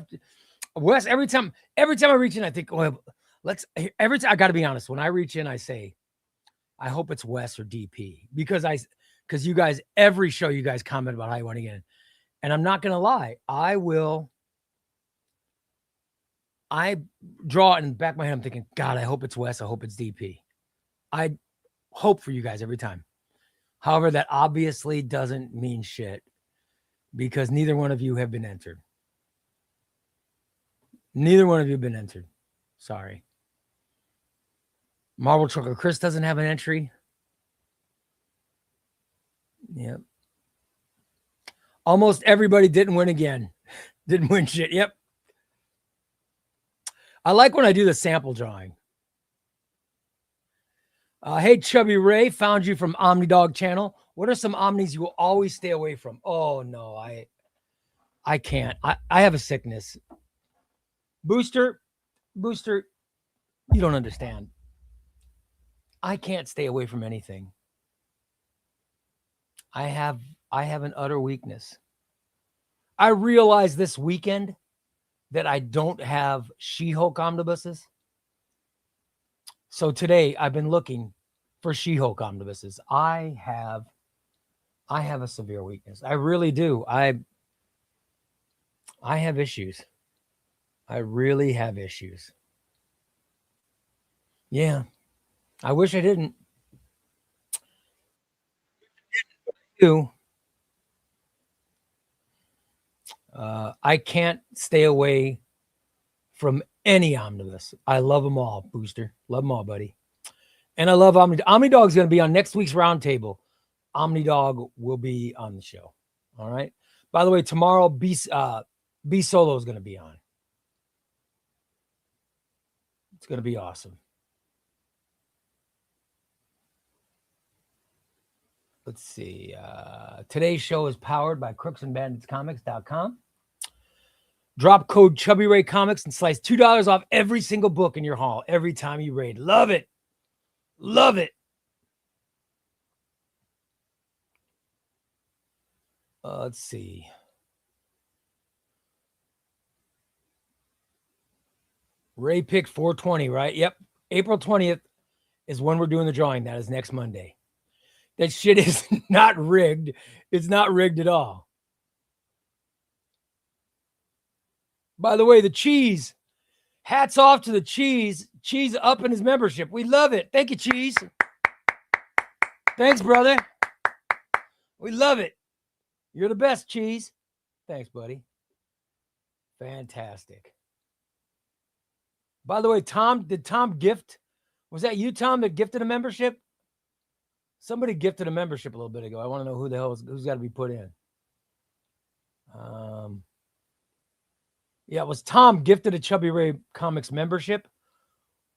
Wes, every time I reach in, I think, well, every time I got to be honest. When I reach in, I say, I hope it's Wes or DP because you guys, every show you guys comment about how you want to get in. And I'm not going to lie. I draw it in the back of my head. I'm thinking, God, I hope it's Wes. I hope it's DP. I hope for you guys every time. However, that obviously doesn't mean shit because neither one of you have been entered. Neither one of you have been entered. Sorry. Marvel Trucker Chris doesn't have an entry. Yep. Almost everybody didn't win again. Didn't win shit. Yep. I like when I do the sample drawing. Hey, ChubbyRay, found you from OmniDog channel. What are some Omnis you will always stay away from? Oh, no, I can't. I have a sickness. Booster, you don't understand. I can't stay away from anything. I have an utter weakness. I realized this weekend that I don't have She-Hulk omnibuses. So today I've been looking for She-Hulk omnibuses. I have a severe weakness. I really do. I have issues. I really have issues. Yeah. I wish I didn't. I can't stay away from any omnibus. I love them all, Booster. Love them all, buddy. And I love Omnidog. Omnidog's going to be on next week's roundtable. Omnidog will be on the show. All right. By the way, tomorrow B Solo is going to be on. It's going to be awesome. Let's see. Today's show is powered by crooksandbanditscomics.com. Drop code ChubbyRay Comics and slice $2 off every single book in your haul every time you raid. Love it. Love it. Let's see. Ray picked 420, right? Yep. April 20th is when we're doing the drawing. That is next Monday. That shit is not rigged. It's not rigged at all. By the way, the cheese. Hats off to the cheese. Cheese up in his membership. We love it. Thank you, cheese. Thanks, brother. We love it. You're the best, cheese. Thanks, buddy. Fantastic. By the way, Tom, did Tom gift? Was that you, Tom, that gifted a membership? Somebody gifted a membership a little bit ago. I want to know who the hell who's got to be put in. Yeah, it was Tom gifted a ChubbyRay Comics membership.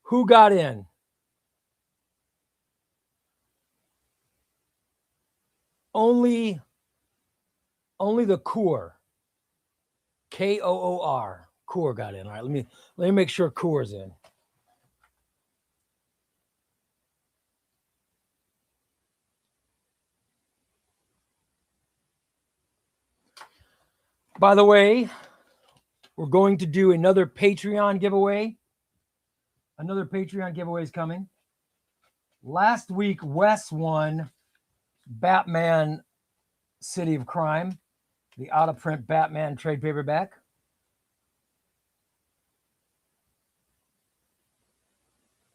Who got in? Only the Coor. Koor. Coor got in. All right, let me make sure Coor's in. By the way, we're going to do another Patreon giveaway. Another Patreon giveaway is coming. Last week, Wes won Batman City of Crime, the out-of-print Batman trade paperback.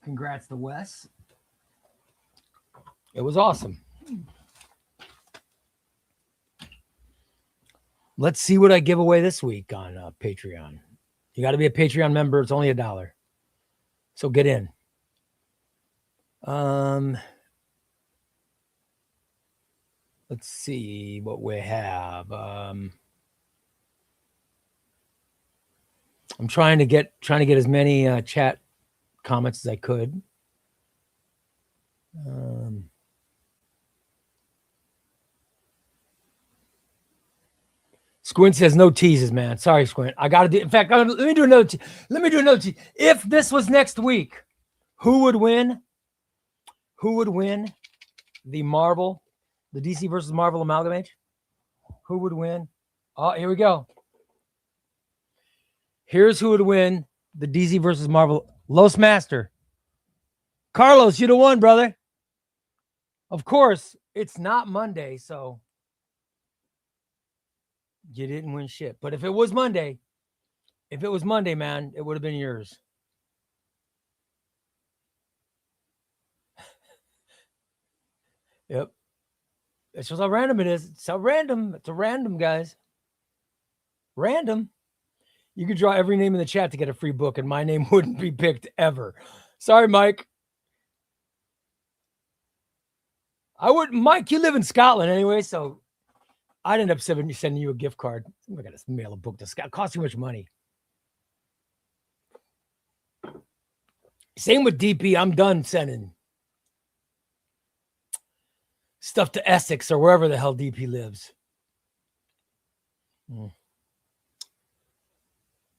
Congrats to Wes. It was awesome. Let's see what I give away this week on Patreon. You got to be a Patreon member. It's only $1. So get in. Let's see what we have. I'm trying to get as many chat comments as I could. Squint says no teases, man. Sorry, Squint. I got to do. In fact, let me do another. Let me do another tease. If this was next week, who would win? Who would win the Marvel, the DC versus Marvel amalgamate? Who would win? Oh, here we go. Here's who would win the DC versus Marvel. Los Master. Carlos, you're the one, brother. Of course, it's not Monday, so you didn't win shit. But if it was Monday, man, it would have been yours. Yep. It's just how random it is. It's how random. It's a random, guys. Random. You could draw every name in the chat to get a free book, and my name wouldn't be picked ever. Sorry, Mike. I would, Mike, you live in Scotland anyway, so I'd end up sending you a gift card. I'm not going to mail a book to Scotland. It costs too much money. Same with DP. I'm done sending stuff to Essex or wherever the hell DP lives.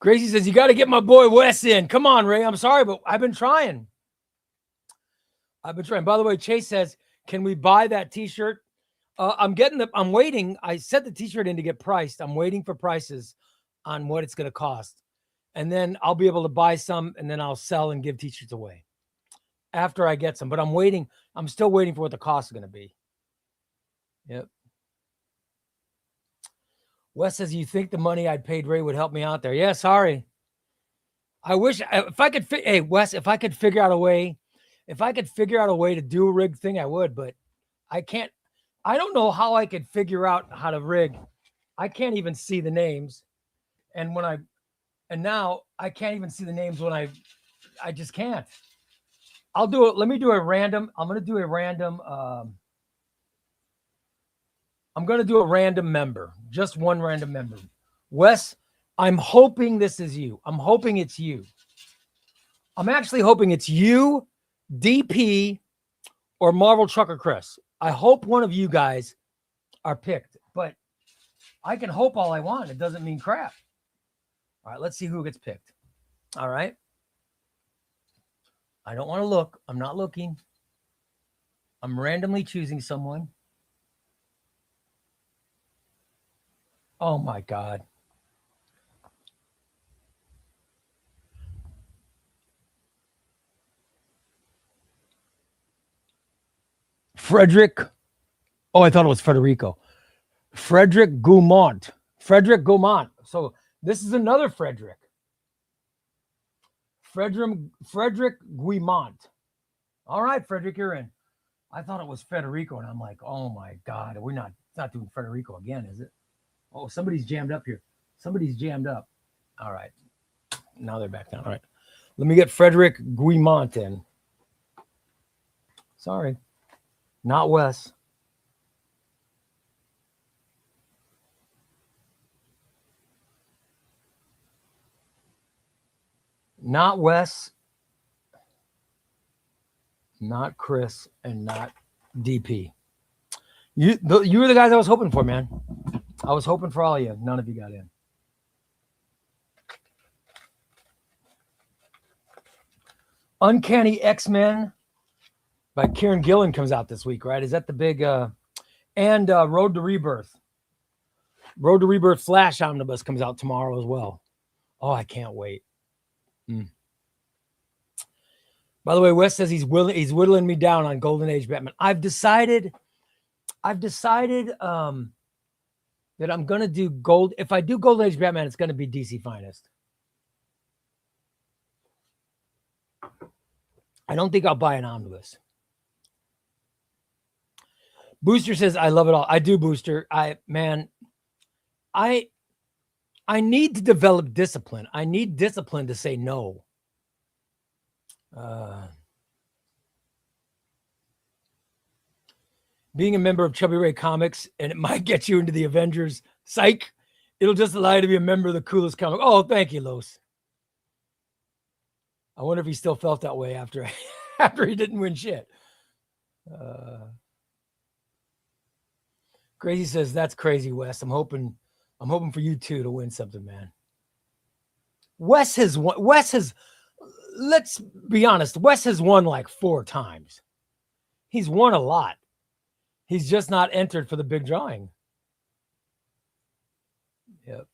Gracie says, you got to get my boy Wes in. Come on, Ray. I'm sorry, but I've been trying. By the way, Chase says, can we buy that t-shirt? I'm waiting. I set the t-shirt in to get priced. I'm waiting for prices on what it's going to cost. And then I'll be able to buy some, and then I'll sell and give t-shirts away after I get some. But I'm waiting. I'm still waiting for what the cost is going to be. Yep. Wes says, you think the money I paid Ray would help me out there? Yeah, sorry. I wish if I could. Hey, Wes, if I could figure out a way to do a rig thing, I would, but I can't. I don't know how I could figure out how to rig. I can't even see the names. And now I can't even see the names when I just can't. I'll do it. Let me do a random. I'm going to do a random. I'm going to do a random member, just one random member. Wes, I'm hoping this is you. I'm hoping it's you. I'm actually hoping it's you, DP, or Marvel Trucker Chris. I hope one of you guys are picked, but I can hope all I want. It doesn't mean crap. All right, let's see who gets picked. All right. I don't want to look. I'm not looking. I'm randomly choosing someone. Oh my God. Frederick. Oh, I thought it was Federico. Frederick Gaumont. Frederick Gaumont. So this is another Frederick. Frederick Guimont. All right, Frederick, you're in. I thought it was Federico, and I'm like, oh my God, we're not doing Federico again, is it? Oh, somebody's jammed up here. Somebody's jammed up. All right. Now they're back down. All right. Let me get Frederick Guimont in. Sorry. Not Wes. Not Wes. Not Chris, and not DP. You were the guys I was hoping for, man. I was hoping for all of you. None of you got in. Uncanny X-Men by Kieran Gillen comes out this week, right? Is that the big and Road to Rebirth. Road to Rebirth Flash Omnibus comes out tomorrow as well. Oh, I can't wait. By the way, Wes says he's whittling me down on Golden Age Batman. I've decided that I'm gonna do gold. If I do Golden Age Batman, it's gonna be DC Finest. I don't think I'll buy an omnibus. Booster says I love it all. I do, Booster. I need to develop discipline. I need discipline to say no. Being a member of ChubbyRay Comics, and it might get you into the Avengers. Psych. It'll just allow you to be a member of the coolest comic. Oh, thank you, Los. I wonder if he still felt that way after he didn't win shit. Crazy says that's crazy, Wes. I'm hoping for you too to win something, man. Wes has let's be honest, Wes has won like 4 times. He's won a lot. He's just not entered for the big drawing. Yep.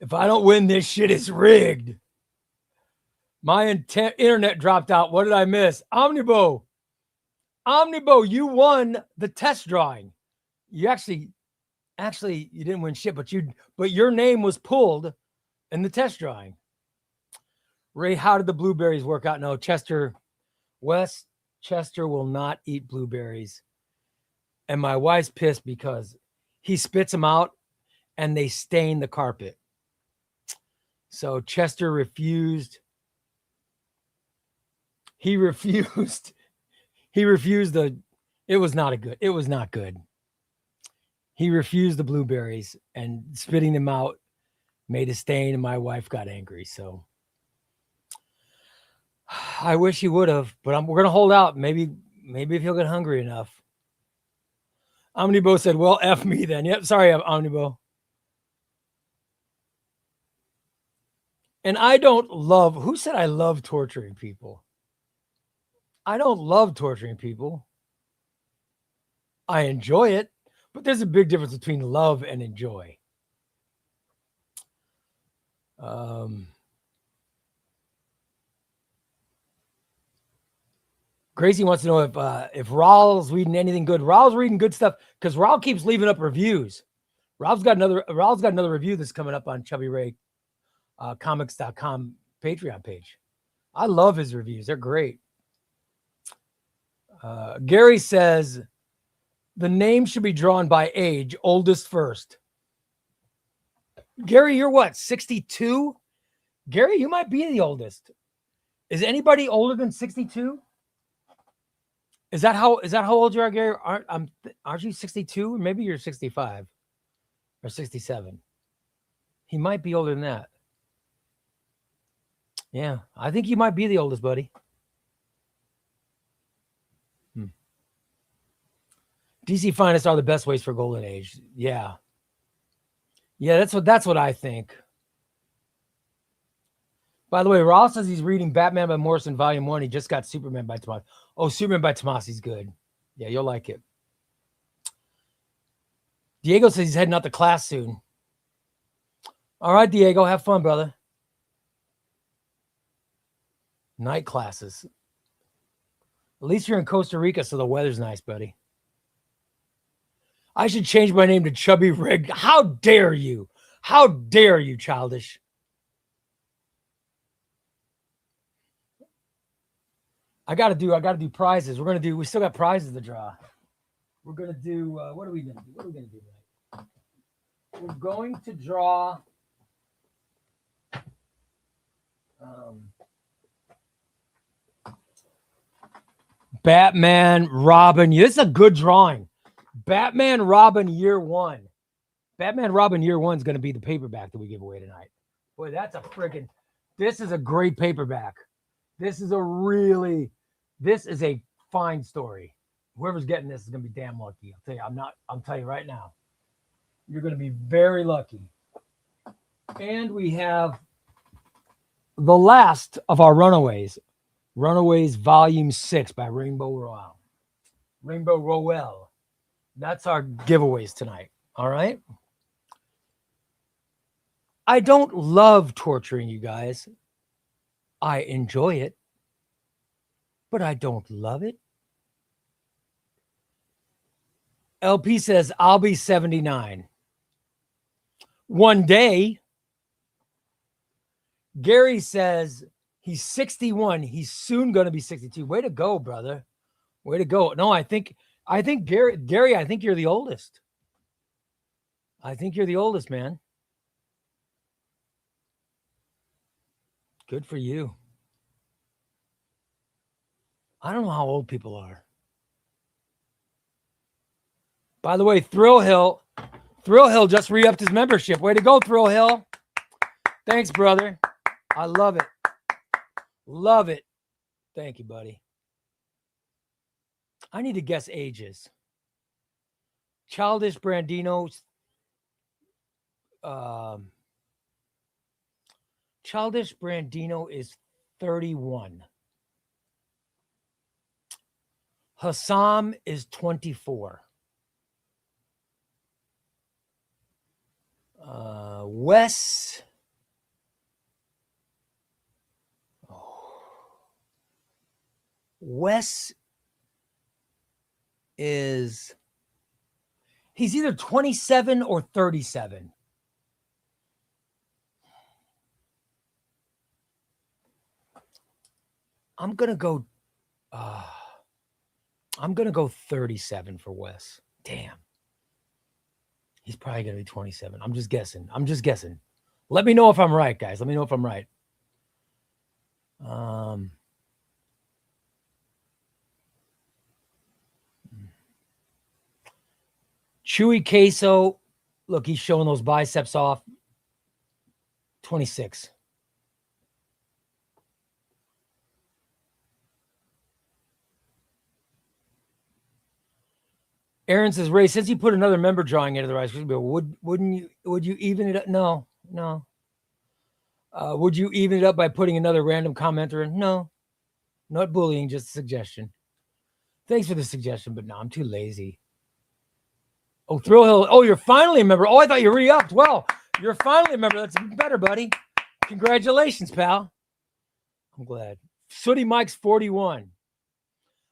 If I don't win, this shit is rigged. My internet dropped out. What did I miss? Omnibo, you won the test drawing. You actually you didn't win shit, but your name was pulled in the test drawing. Ray, how did the blueberries work out? No, Chester will not eat blueberries. And my wife's pissed because he spits them out and they stain the carpet. So Chester refused. He refused it was not good. He refused the blueberries, and spitting them out made a stain, and my wife got angry. So I wish he would have, but we're going to hold out. Maybe if he'll get hungry enough. Omnibo said, well, F me then. Yep. Sorry, Omnibo. And I don't love, who said I love torturing people? I don't love torturing people. I enjoy it, but there's a big difference between love and enjoy. Gracie wants to know if Raul's reading anything good. Raul's reading good stuff because Raul keeps leaving up reviews. Raul's got another review that's coming up on ChubbyRay comics.com Patreon page. I love his reviews. They're great. Gary says the name should be drawn by age, oldest first. Gary, you're what, 62? Gary, you might be the oldest. Is anybody older than 62? Is that how old you are, Gary? Aren't you 62? Maybe you're 65 or 67. He might be older than that. Yeah, I think you might be the oldest, buddy. DC Finest are the best ways for Golden Age. Yeah. Yeah, that's what I think. By the way, Ross says he's reading Batman by Morrison Volume 1. He just got Superman by Tomasi. Oh, Superman by Tomasi's good. Yeah, you'll like it. Diego says he's heading out to class soon. All right, Diego, have fun, brother. Night classes. At least you're in Costa Rica, so the weather's nice, buddy. I should change my name to ChubbyRay. How dare you? How dare you, childish? I gotta do prizes. We still got prizes to draw. We're gonna do what are we gonna do tonight? We're going to draw Batman Robin. This is a good drawing. Batman Robin Year 1. Batman Robin Year 1 is going to be the paperback that we give away tonight. Boy, this is a great paperback. This is a fine story. Whoever's getting this is going to be damn lucky. I'm telling you right now. You're going to be very lucky. And we have the last of our Runaways. Runaways Volume 6 by Rainbow Rowell. That's our giveaways tonight. All right. I don't love torturing you guys. I enjoy it, but I don't love it. LP says, I'll be 79. One day. Gary says he's 61. He's soon going to be 62. Way to go, brother. Way to go. No, I think Gary, I think you're the oldest. I think you're the oldest, man. Good for you. I don't know how old people are. By the way, Thrill Hill just re-upped his membership. Way to go, Thrill Hill. Thanks, brother. I love it. Love it. Thank you, buddy. I need to guess ages. Childish Brandino's Childish Brandino is 31. Hassam is 24. Wes is he's either 27 or 37. I'm gonna go 37 for Wes. Damn. He's probably gonna be 27. I'm just guessing. Let me know if I'm right, guys. Let me know if I'm right. Chewy Queso, look, he's showing those biceps off. 26. Aaron says, Ray, since you put another member drawing into the Rise, would you even it up? No. Would you even it up by putting another random commenter in? No, not bullying, just a suggestion. Thanks for the suggestion, but no, I'm too lazy. Oh, Thrill Hill. Oh, you're finally a member. Oh, I thought you re-upped. Well, you're finally a member. That's better, buddy. Congratulations, pal. I'm glad. Sooty Mike's 41.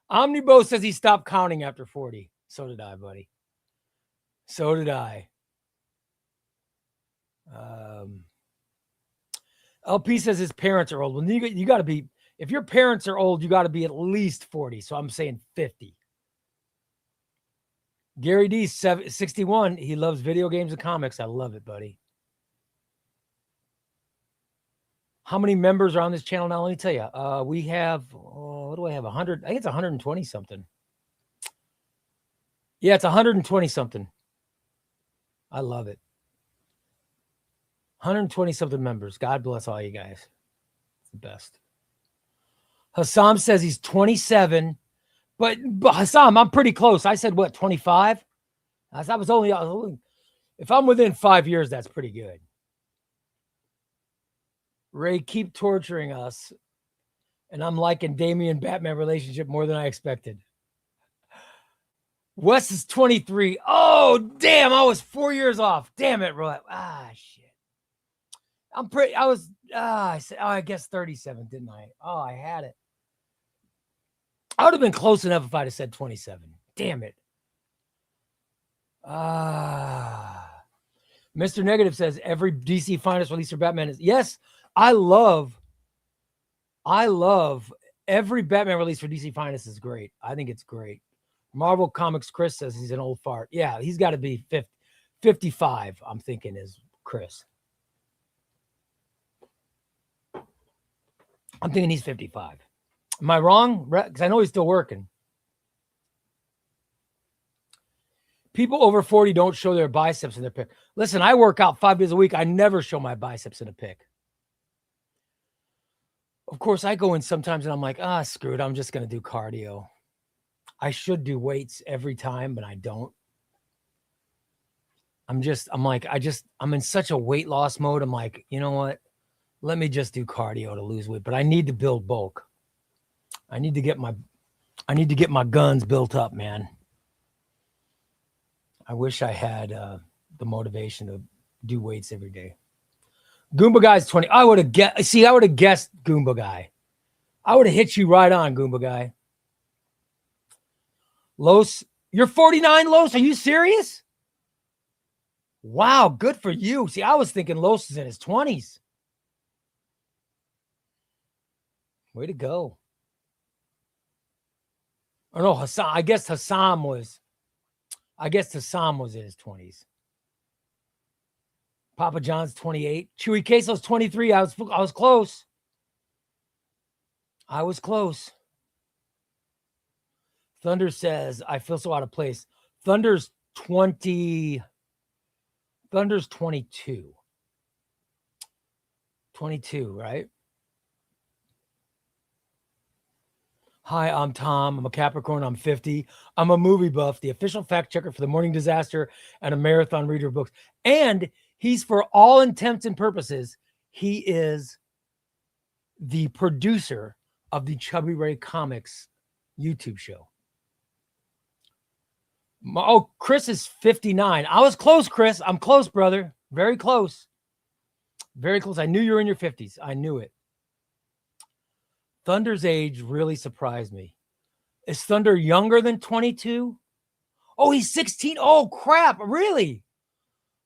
Omnibus says he stopped counting after 40. So did I, buddy. So did I. LP says his parents are old. Well, you got to be, if your parents are old, you got to be at least 40. So I'm saying 50. Gary D, 61. He loves video games and comics. I love it, buddy. How many members are on this channel now? Let me tell you. We have, what do I have? 100. I think it's 120 something. Yeah, it's 120 something. I love it. 120 something members. God bless all you guys. the best. Hassam says he's 27, but Hassam, I'm pretty close. I said, what, 25? I was only, if I'm within 5 years, that's pretty good. Ray, keep torturing us. And I'm liking Damian Batman relationship more than I expected. Wes is 23. Oh, damn. I was 4 years off. Damn it, Roy. Shit. I said, I guess 37, didn't I? Oh, I had it. I would have been close enough if I'd have said 27. Damn it. Mr. Negative says every DC Finest release for Batman is. Yes, I love every Batman release for DC Finest is great. I think it's great. Marvel Comics Chris says he's an old fart. Yeah, he's got to be 55, I'm thinking, is Chris. I'm thinking he's 55. Am I wrong? Because I know he's still working. People over 40 don't show their biceps in their pic. Listen, I work out 5 days a week. I never show my biceps in a pic. Of course, I go in sometimes and I'm like, screw it. I'm just going to do cardio. I should do weights every time, but I don't. I'm in such a weight loss mode. I'm like, you know what? Let me just do cardio to lose weight, but I need to build bulk. I need to get my guns built up, man. I wish I had the motivation to do weights every day. Goomba Guy's 20. I would have guessed Goomba Guy. I would have hit you right on, Goomba Guy. Los, you're 49, Los? Are you serious? Wow, good for you. See, I was thinking Los is in his 20s. Way to go. Oh no, Hassan. I guess Hassam was in his 20s. Papa John's 28. Chewy Queso's 23. I was close. I was close. Thunder says, I feel so out of place. Thunder's 20. Thunder's 22. 22, right? Hi, I'm Tom. I'm a Capricorn. I'm 50. I'm a movie buff, the official fact checker for the Morning Disaster, and a marathon reader of books. And he's, for all intents and purposes, he is the producer of the ChubbyRay Comics YouTube show. Oh, Chris is 59. I was close, Chris. I'm close, brother. Very close. Very close. I knew you were in your 50s. I knew it. Thunder's age really surprised me. Is Thunder younger than 22? Oh, he's 16. Oh, crap. Really?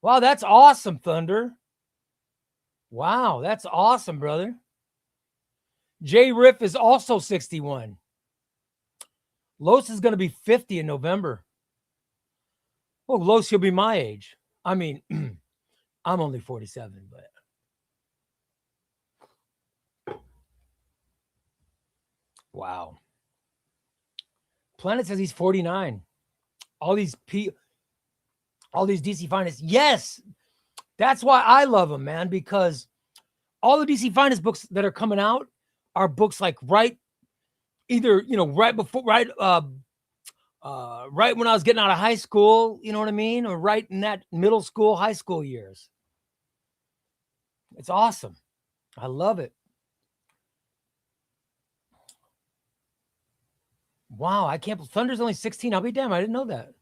Wow, that's awesome, Thunder. Wow, that's awesome, brother. J Riff is also 61. Los is going to be 50 in November. Oh, Los, he'll be my age. I mean, I'm only 47, but. Wow. Planet says he's 49. All these DC Finest. Yes. That's why I love them, man, because all the DC Finest books that are coming out are books like right when I was getting out of high school, you know what I mean? Or right in that middle school, high school years. It's awesome. I love it. Wow, I can't. Thunder's only 16. I'll be damned. I didn't know that.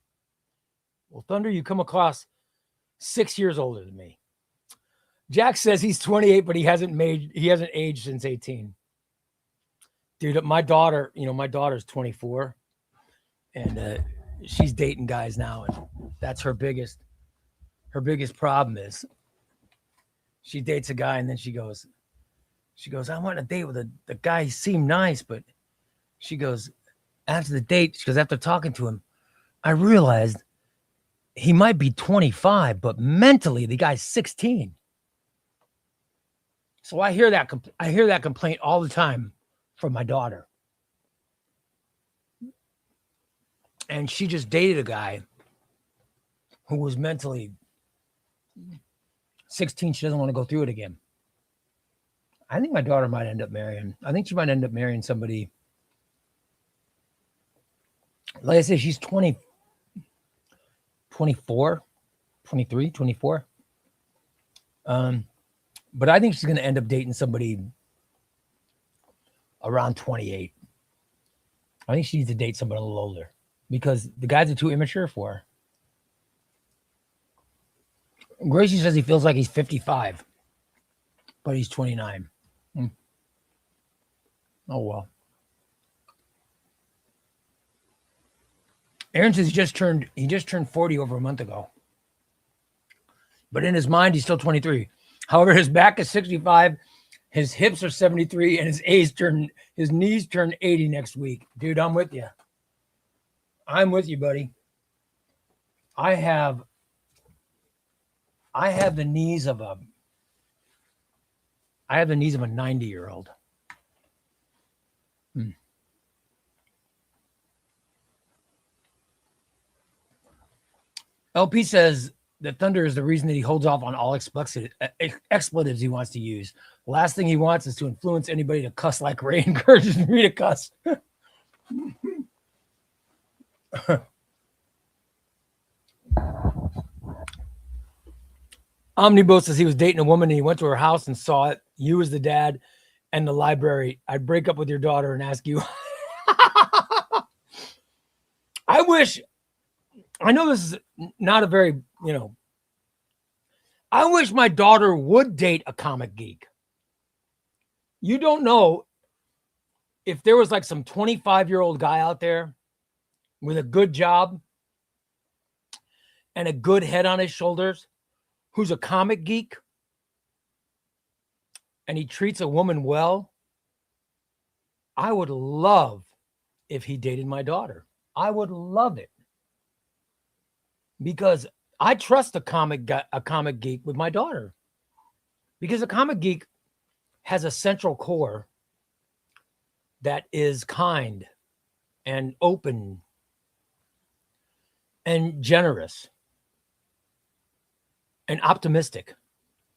Well, Thunder, you come across 6 years older than me. Jack says he's 28, but he hasn't aged since 18. Dude, my daughter's 24, and she's dating guys now, and that's her biggest problem is she dates a guy, and then she goes, I want a date with the guy. He seemed nice, but she goes, after the date, she goes, after talking to him, I realized he might be 25, but mentally the guy's 16. So I hear that complaint all the time from my daughter. And she just dated a guy who was mentally 16. She doesn't want to go through it again. I think my daughter might end up marrying. I think she might end up marrying somebody. Like I said, she's 20, 24, 23, 24. But I think she's going to end up dating somebody around 28. I think she needs to date somebody a little older because the guys are too immature for her. Gracie says he feels like he's 55, but he's 29. Oh, well. Aaron says he just turned 40 over a month ago. But in his mind, he's still 23. However, his back is 65, his hips are 73, and his knees turn 80 next week. Dude, I'm with you. I'm with you, buddy. I have the knees of a 90-year-old. LP says that thunder is the reason that he holds off on all expletives he wants to use. The last thing he wants is to influence anybody to cuss like Ray encourages me to cuss. Omnibus says he was dating a woman and he went to her house and saw it. You as the dad and the library. I'd break up with your daughter and ask you. I know this is not a very, I wish my daughter would date a comic geek. You don't know if there was like some 25-year-old guy out there with a good job and a good head on his shoulders who's a comic geek and he treats a woman well. I would love if he dated my daughter. I would love it. Because I trust a comic geek with my daughter. Because a comic geek has a central core that is kind and open and generous and optimistic.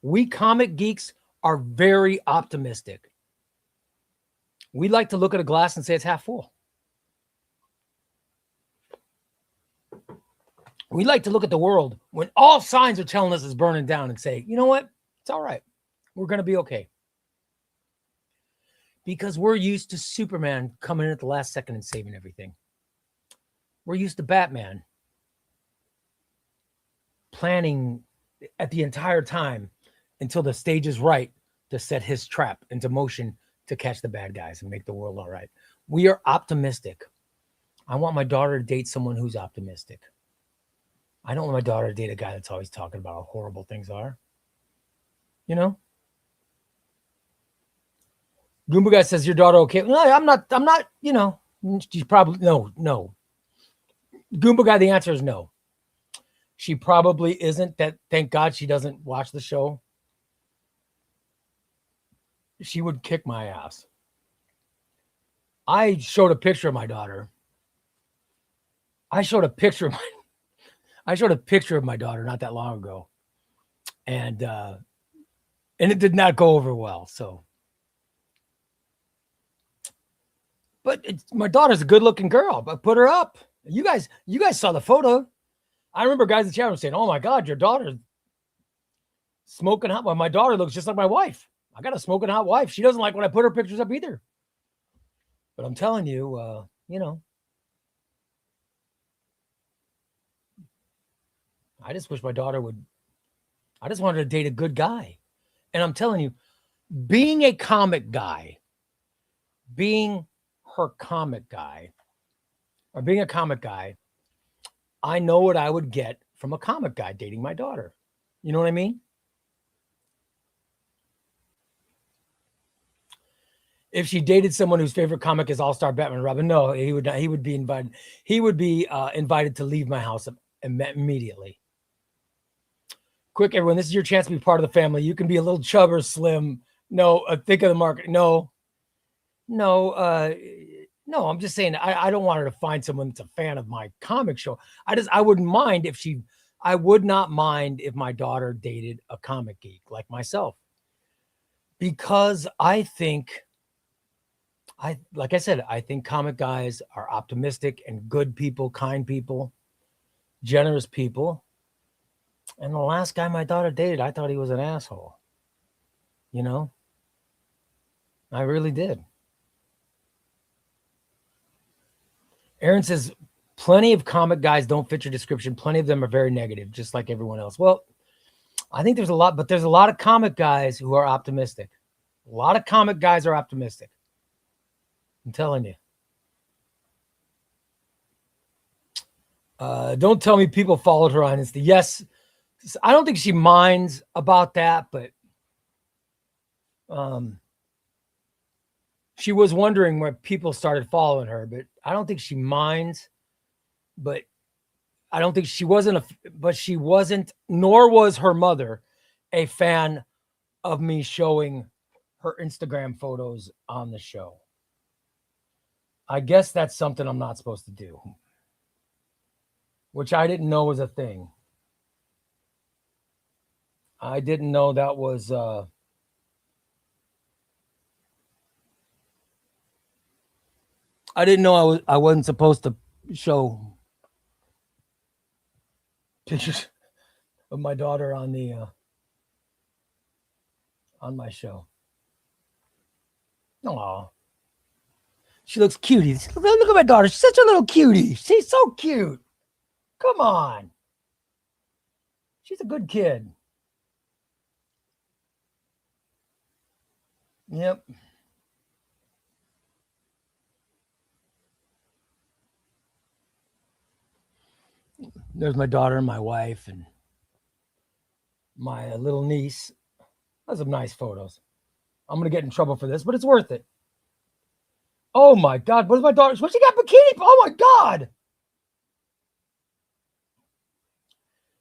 We comic geeks are very optimistic. We like to look at a glass and say it's half full. We like to look at the world when all signs are telling us it's burning down and say, you know what? It's all right. We're going to be okay. Because we're used to Superman coming in at the last second and saving everything. We're used to Batman planning at the entire time until the stage is right to set his trap into motion to catch the bad guys and make the world all right. We are optimistic. I want my daughter to date someone who's optimistic. I don't want my daughter to date a guy that's always talking about how horrible things are. Goomba guy says, your daughter okay? No, I'm not, she's probably, no. Goomba guy, the answer is no. She probably isn't. Thank God she doesn't watch the show. She would kick my ass. I showed a picture of my daughter. I showed a picture of my daughter not that long ago. And it did not go over well. So, but my daughter's a good looking girl, but put her up. You guys saw the photo. I remember guys in the chat room saying, oh my God, your daughter's smoking hot. Well, my daughter looks just like my wife. I got a smoking hot wife. She doesn't like when I put her pictures up either. But I'm telling you, I just wish my daughter I just wanted to date a good guy. And I'm telling you, being a comic guy, being her comic guy, or being a comic guy, I know what I would get from a comic guy dating my daughter. You know what I mean? If she dated someone whose favorite comic is All-Star Batman Robin, no, he would not. He would be invited. He would be invited to leave my house immediately. Quick, everyone, this is your chance to be part of the family. You can be a little chub or slim. No, thick of the market. No, I'm just saying, I don't want her to find someone that's a fan of my comic show. I wouldn't mind I would not mind if my daughter dated a comic geek like myself. Because I think, like I said, I think comic guys are optimistic and good people, kind people, generous people. And the last guy my daughter dated, I thought he was an asshole. You know, I really did. Aaron says, plenty of comic guys don't fit your description. Plenty of them are very negative, just like everyone else. Well, I think there's a lot, but there's a lot of comic guys who are optimistic. A lot of comic guys are optimistic. I'm telling you. Don't tell me people followed her on Insta. Yes, I don't think she minds about that, but she was wondering where people started following her, but I don't think she minds. But I don't think she wasn't, nor was her mother a fan of me showing her Instagram photos on the show. I guess that's something I'm not supposed to do, which I didn't know was a thing. I didn't know that was, I didn't know I wasn't supposed to show pictures of my daughter on the on my show. Oh, she looks cutie. Look at my daughter. She's such a little cutie. She's so cute. Come on. She's a good kid. Yep. There's my daughter and my wife and my little niece. Those are nice photos. I'm going to get in trouble for this, but it's worth it. Oh my God. What is my daughter? What she got bikini? Oh my God.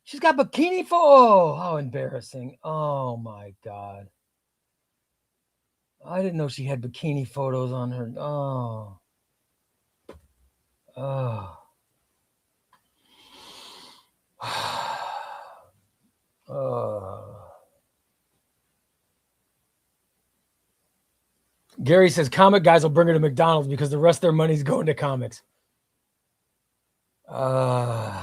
She's got bikini for. Oh, how embarrassing. Oh my God. I didn't know she had bikini photos on her. Oh. Oh. Gary says comic guys will bring her to McDonald's because the rest of their money's going to comics. I'm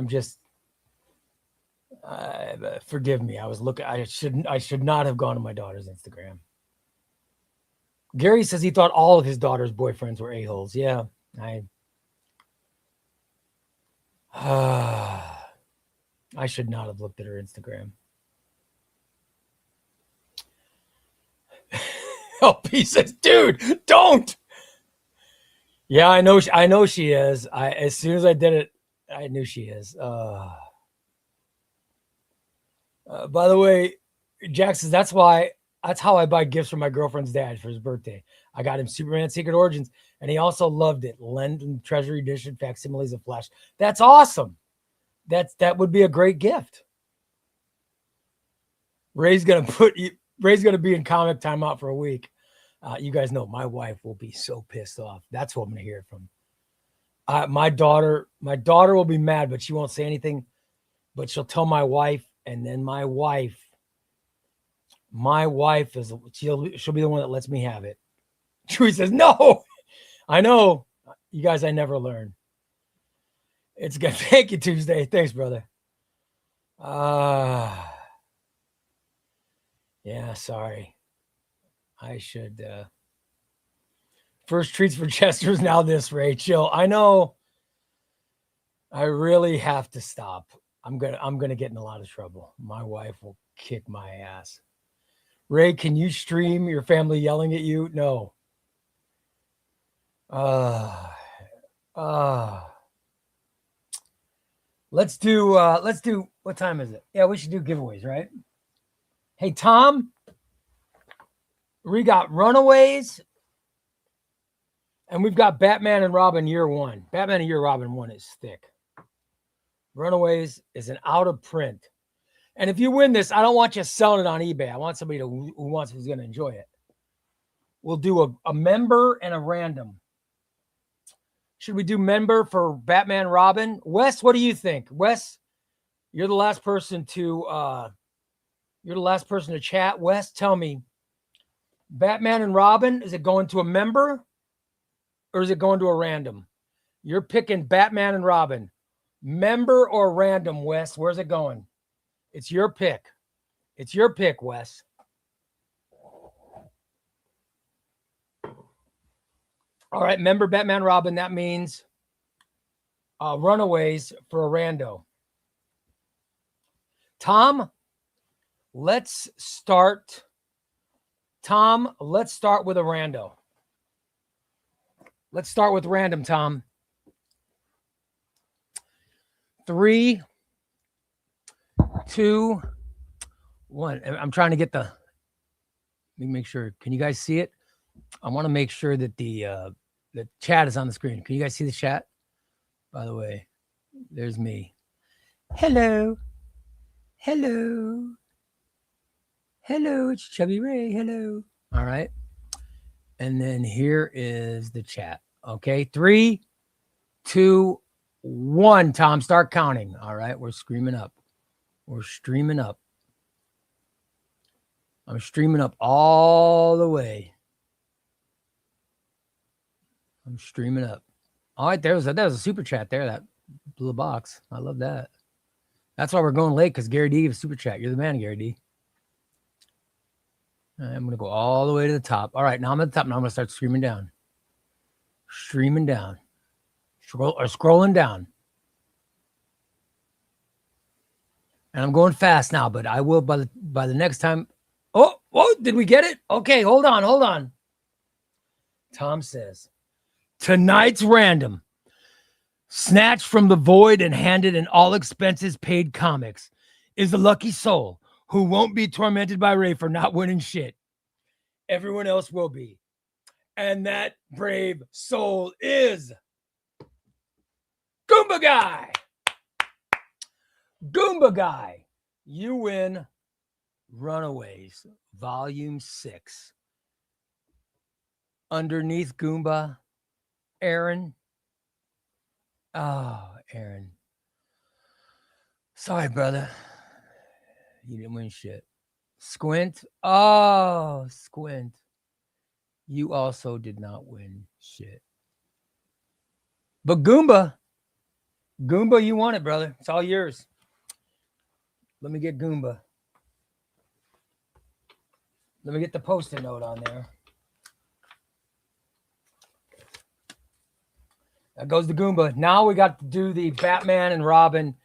just forgive me. I should not have gone to my daughter's Instagram. Gary says he thought all of his daughter's boyfriends were a-holes. Yeah, I should not have looked at her Instagram. LP says, dude, don't. Yeah, I know she is. As soon as I did it, I knew she is. By the way, Jack says that's how I buy gifts for my girlfriend's dad for his birthday. I got him Superman Secret Origins, and he also loved it. Lend and Treasury Edition facsimiles of Flash. That's awesome. That would be a great gift. Ray's gonna be in comic timeout for a week. You guys know my wife will be so pissed off. That's what I'm gonna hear from. My daughter will be mad, but she won't say anything. But she'll tell my wife, and then my wife she'll be the one that lets me have it. Chewy says, no. I know. You guys, I never learn. It's good. Thank you, Tuesday. Thanks, brother. Yeah, sorry. I should first treats for Chester's, now this, Rachel. I know. I really have to stop. I'm gonna get in a lot of trouble. My wife will kick my ass. Ray, can you stream your family yelling at you? No. Let's do what time is it? Yeah, we should do giveaways, right? Hey, Tom, we got Runaways and we've got Batman and Robin Year One. Batman and Year Robin 1 is thick. Runaways is an out of print. And if you win this, I don't want you selling it on eBay. I want somebody who's going to enjoy it. We'll do a member and a random. Should we do member for Batman Robin? Wes, what do you think? Wes, You're the last person to chat. Wes, tell me, Batman and Robin, is it going to a member or is it going to a random? You're picking Batman and Robin. Member or random, Wes? Where's it going? It's your pick. It's your pick, Wes. All right, member, Batman, Robin. That means Runaways for a rando. Tom, let's start. Tom, let's start with a rando. Let's start with random, Tom. 3, 2, 1. I'm trying to get the. Let me make sure. Can you guys see it? I want to make sure that the chat is on the screen. Can you guys see the chat? By the way, there's me. Hello. Hello. Hello, it's ChubbyRay. Hello. All right. And then here is the chat. Okay. 3, 2, 1. Tom, start counting. All right. We're screaming up. We're streaming up. I'm streaming up all the way. I'm streaming up. All right. There was a super chat there. That blue box. I love that. That's why we're going late, because Gary D gave a super chat. You're the man, Gary D. I'm going to go all the way to the top. All right, now I'm at the top. Now I'm going to start streaming down. Streaming down. Scrolling down. And I'm going fast now, but I will by the next time. Oh, did we get it? Okay, hold on. Tom says, tonight's random. Snatched from the void and handed in all expenses paid comics is the lucky soul who won't be tormented by Ray for not winning shit. Everyone else will be. And that brave soul is Goomba Guy. Goomba Guy. You win Runaways, Volume 6. Underneath Goomba, Aaron. Oh, Aaron. Sorry, brother. You didn't win shit. Squint. Oh, Squint. You also did not win shit. But Goomba, you won it, brother. It's all yours. Let me get Goomba. Let me get the post-it note on there. That goes to Goomba. Now we got to do the Batman and Robin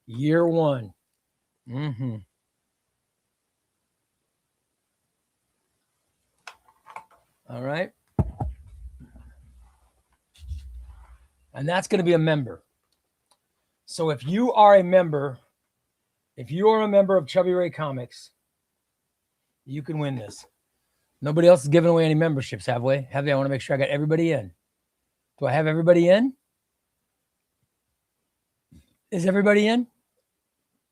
year 1. Mm-hmm. All right. And that's going to be a member. So if you are a member of ChubbyRay Comics, you can win this. Nobody else is giving away any memberships, have they? I want to make sure I got everybody in. Do I have everybody in? Is everybody in?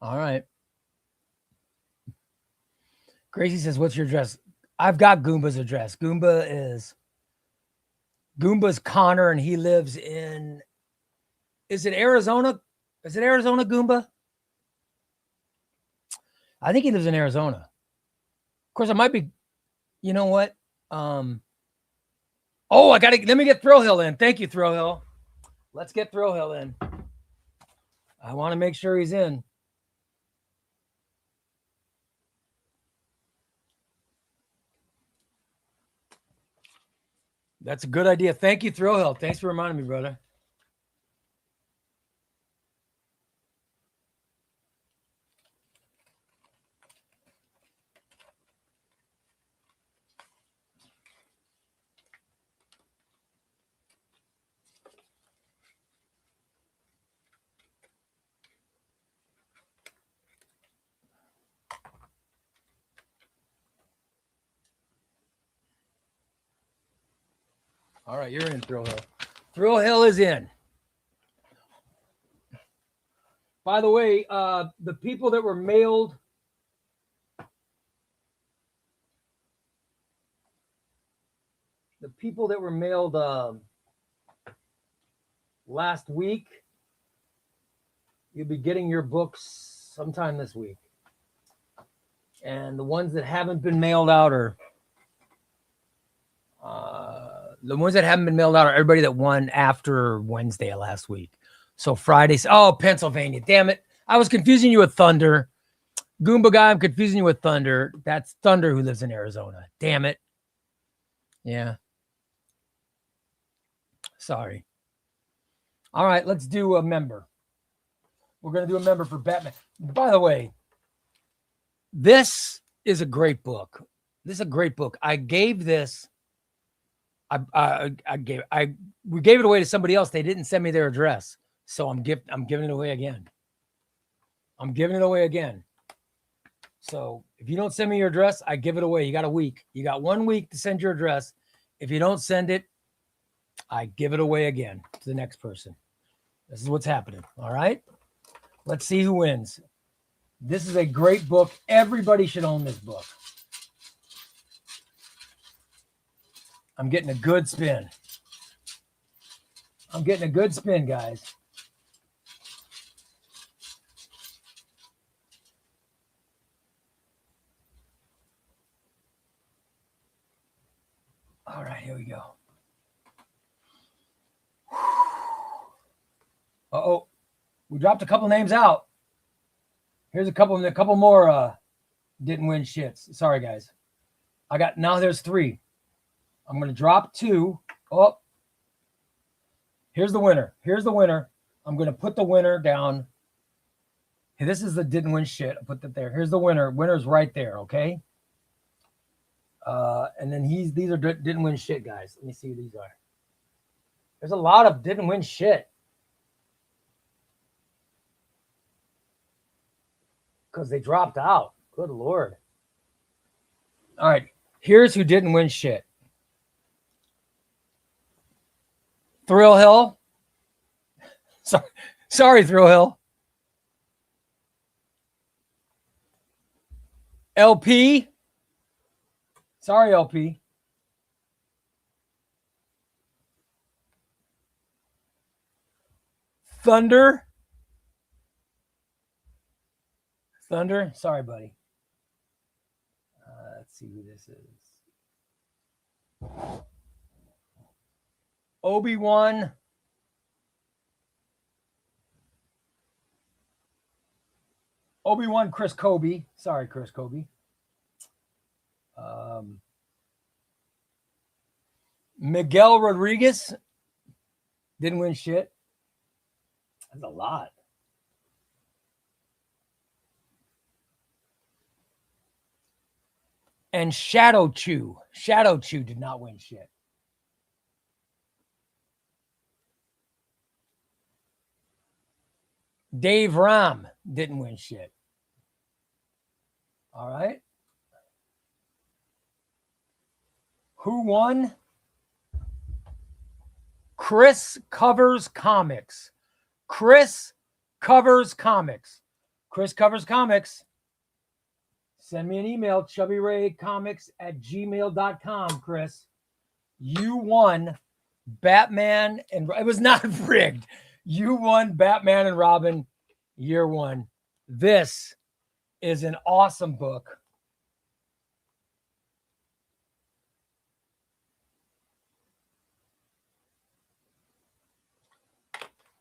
All right. Gracie says, what's your address? I've got Goomba's address. Goomba's Connor, and he lives in, is it Arizona? Is it Arizona, Goomba? I think he lives in Arizona. Of course, it might be, you know what? Let me get Thrill Hill in. Thank you, Thrill Hill. Let's get Thrill Hill in. I want to make sure he's in. That's a good idea. Thank you, Thrill Hill. Thanks for reminding me, brother. All right, you're in, Thrill Hill. Thrill Hill is in. By the way, the people that were mailed last week, you'll be getting your books sometime this week. And the ones that haven't been mailed out are everybody that won after Wednesday of last week. So Fridays. Oh, Pennsylvania. Damn it. I was confusing you with Thunder. Goomba guy, I'm confusing you with Thunder. That's Thunder who lives in Arizona. Damn it. Yeah. Sorry. All right, let's do a member. We're going to do a member for Batman. By the way, this is a great book. This is a great book. I gave this. We gave it away to somebody else. They didn't send me their address, so I'm giving it away again. I'm giving it away again. So if you don't send me your address, I give it away. You got a week. You got 1 week to send your address. If you don't send it, I give it away again to the next person. This is what's happening. All right. Let's see who wins. This is a great book. Everybody should own this book. I'm getting a good spin. I'm getting a good spin, guys. All right, here we go. Uh-oh. We dropped a couple names out. Here's a couple more didn't win shits. Sorry, guys. Now there's 3. I'm going to drop 2. Oh. Here's the winner. Here's the winner. I'm going to put the winner down. Hey, this is the didn't win shit. I'll put that there. Here's the winner. Winner's right there, okay? And then these are didn't win shit, guys. Let me see who these are. There's a lot of didn't win shit. Because they dropped out. Good Lord. All right. Here's who didn't win shit. Thrill Hill. Sorry, Thrill Hill. LP. Sorry, LP. Thunder. Sorry, buddy. Let's see who this is. Obi-Wan. Chris Kobe. Sorry, Chris Kobe. Miguel Rodriguez. Didn't win shit. That's a lot. And Shadow Chew. Shadow Chew did not win shit. Dave Ram didn't win shit. All right. Who won? Chris Covers Comics. Chris Covers Comics. Chris Covers Comics. Send me an email, chubbyraycomics@gmail.com, Chris. You won Batman and it was not rigged. You won Batman and Robin Year 1. This is an awesome book.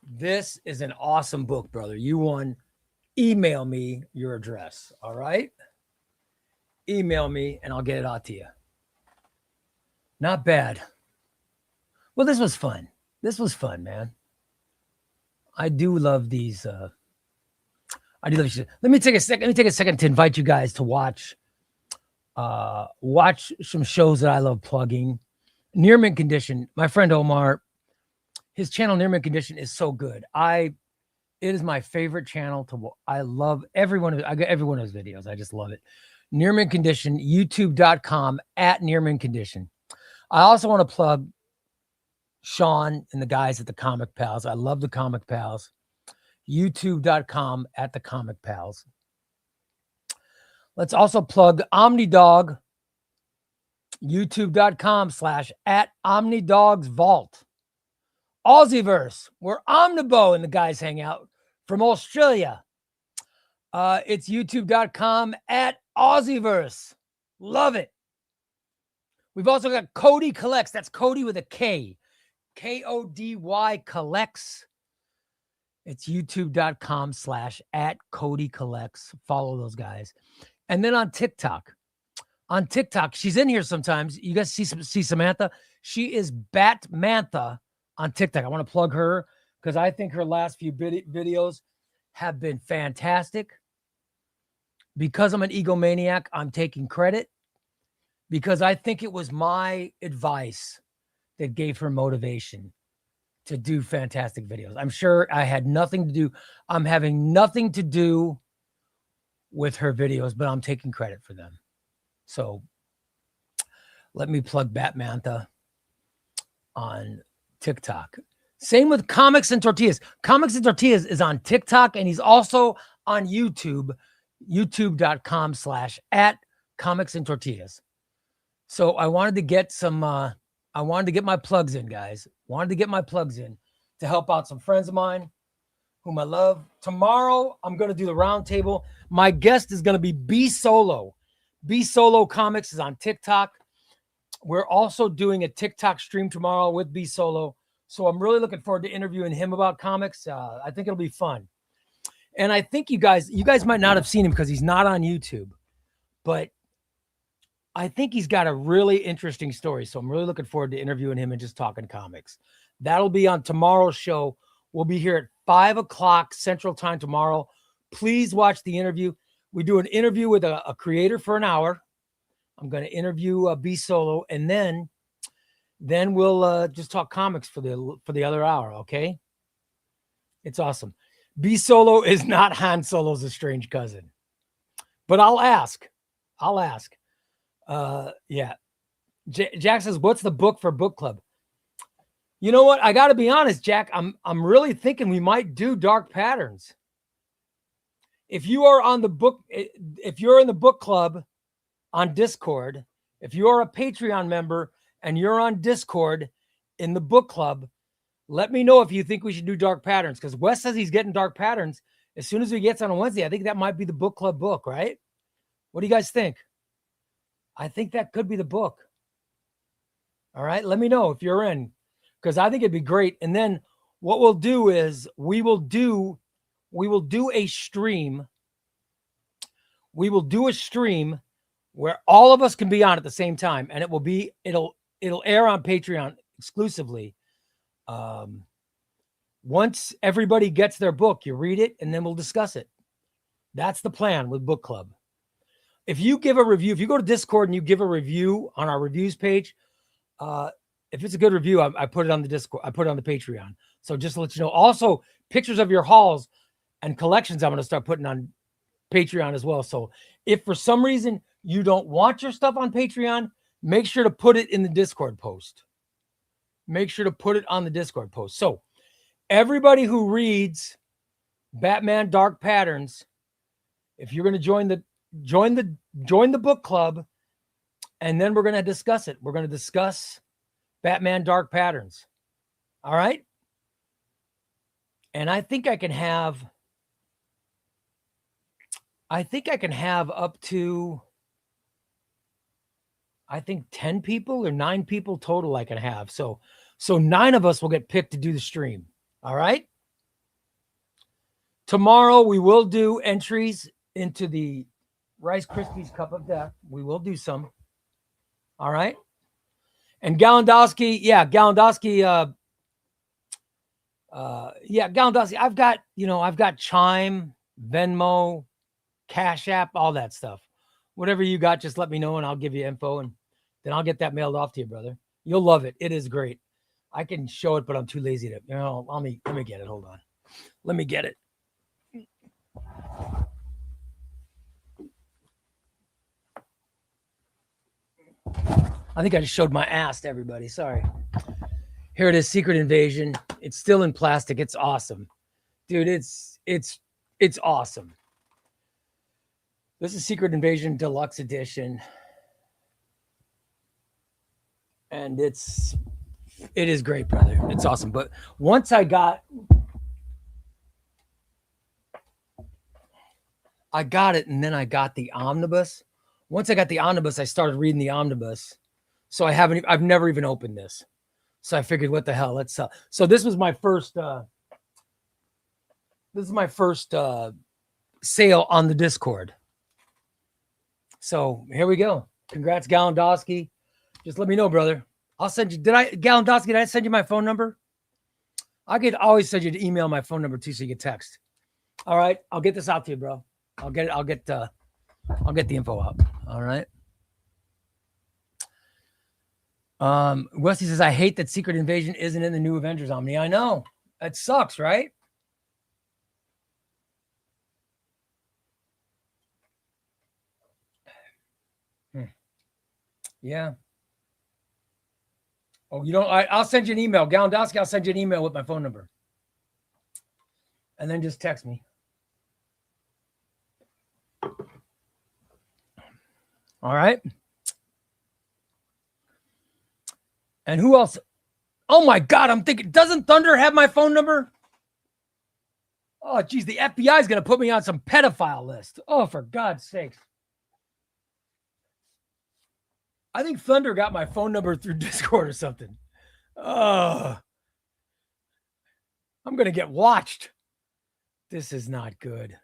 This is an awesome book, brother. You won. Email me your address. All right. Email me and I'll get it out to you. Not bad. Well, this was fun. This was fun, man. I do love these. I do love these. Let me take a second to invite you guys to watch some shows that I love plugging. Near Mint Condition. My friend Omar, his channel Near Mint Condition is so good. It is my favorite channel I love every one of his videos. I just love it. Near Mint Condition, youtube.com @Near Mint Condition. I also want to plug Sean and the guys at the Comic Pals. I love the Comic Pals. youtube.com @The Comic Pals. Let's also plug OmniDog. youtube.com /@OmniDogs Vault. Aussieverse, where Omnibo and the guys hang out from Australia. It's youtube.com at Aussieverse. Love it. We've also got Cody Collects. That's Cody with a K. Kody Collects. It's youtube.com/at Cody Collects. Follow those guys. And then on TikTok. On TikTok, she's in here sometimes. You guys see Samantha? She is Batmantha on TikTok. I want to plug her because I think her last few videos have been fantastic. Because I'm an egomaniac, I'm taking credit because I think it was my advice that gave her motivation to do fantastic videos. I'm sure I had nothing to do. I'm having nothing to do with her videos, but I'm taking credit for them. So let me plug Batmantha on TikTok. Same with Comics and Tortillas. Comics and Tortillas is on TikTok, and he's also on YouTube, youtube.com/at Comics and Tortillas. So I wanted to get some, I wanted to get my plugs in, guys. Wanted to get my plugs in to help out some friends of mine whom I love. Tomorrow, I'm going to do the round table. My guest is going to be B Solo. B Solo Comics is on TikTok. We're also doing a TikTok stream tomorrow with B Solo. So I'm really looking forward to interviewing him about comics. I think it'll be fun. And I think you guys might not have seen him because he's not on YouTube, but I think he's got a really interesting story. So I'm really looking forward to interviewing him and just talking comics. That'll be on tomorrow's show. We'll be here at 5 o'clock Central Time tomorrow. Please watch the interview. We do an interview with a creator for an hour. I'm going to interview B Solo, and then we'll just talk comics for the other hour. Okay. It's awesome. B Solo is not Han Solo's estranged cousin, but I'll ask. Yeah. Jack says, what's the book for book club? You know what? I got to be honest, Jack. I'm really thinking we might do Dark Patterns. If you are on the book, if you're in the book club on Discord, if you are a Patreon member and you're on Discord in the book club, let me know if you think we should do Dark Patterns, because Wes says he's getting Dark Patterns as soon as he gets on a Wednesday. I think that might be the book club book, right? What do you guys think? I think that could be the book. All right. Let me know if you're in, because I think it'd be great. And then what we'll do is we will do a stream. We will do a stream where all of us can be on at the same time, and it'll air on Patreon exclusively. Once everybody gets their book, you read it, and then we'll discuss it. That's the plan with book club. If you give a review, if you go to Discord and you give a review on our reviews page, if it's a good review, I put it on the Discord. I put it on the Patreon. So just to let you know. Also, pictures of your hauls and collections I'm going to start putting on Patreon as well. So if for some reason you don't want your stuff on Patreon, make sure to put it in the Discord post. Make sure to put it on the Discord post. So everybody who reads Batman Dark Patterns, if you're going to join the book club, and then we're going to discuss it. We're going to discuss Batman Dark Patterns. All right. And I think I can have up to, I think 10 people or 9 people total I can have. So 9 of us will get picked to do the stream. All right. Tomorrow we will do entries into the Rice Krispies Cup of Death. We will do some. All right. And Galendowski, Galendowski, I've got Chime, Venmo, Cash App, all that stuff. Whatever you got, just let me know and I'll give you info, and then I'll get that mailed off to you, brother. You'll love it. It is great. I can show it, but I'm too lazy to, let me get it. Hold on. Let me get it. I think I just showed my ass to everybody. Sorry. Here it is, Secret Invasion. It's still in plastic. It's awesome. Dude, it's awesome. This is Secret Invasion Deluxe Edition. And it is great, brother. It's awesome. But once I got I got it, and then I got the omnibus. Once I got the omnibus, I started reading the omnibus. So I've never even opened this. So I figured, what the hell? Let's so this was my first sale on the Discord. So here we go. Congrats, Gallandowski. Just let me know, brother. I'll send you. Gallandowski, did I send you my phone number? I could always send you an email, my phone number too, so you can text. All right, I'll get this out to you, bro. I'll get the info out. All right. Wesley says, I hate that Secret Invasion isn't in the new Avengers Omni. I know. It sucks, right? Yeah. Oh, you don't. I'll send you an email. Gallandowski, I'll send you an email with my phone number. And then just text me. All right. And who else? Oh my God, I'm thinking, doesn't Thunder have my phone number? Oh, geez, the FBI is going to put me on some pedophile list. Oh, for God's sakes. I think Thunder got my phone number through Discord or something. Oh, I'm going to get watched. This is not good.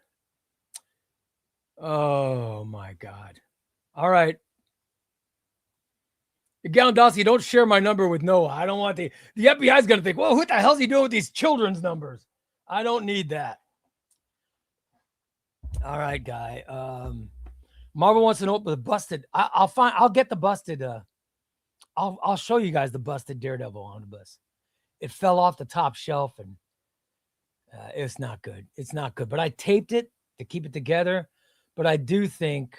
Oh, my God. All right. Gallandowski, don't share my number with Noah. I don't want the FBI is going to think, well, what the hell is he doing with these children's numbers? I don't need that. All right, guy. Marvel wants to know the busted. I'll get the busted. I'll show you guys the busted Daredevil omnibus. It fell off the top shelf and it's not good. It's not good. But I taped it to keep it together. But I do think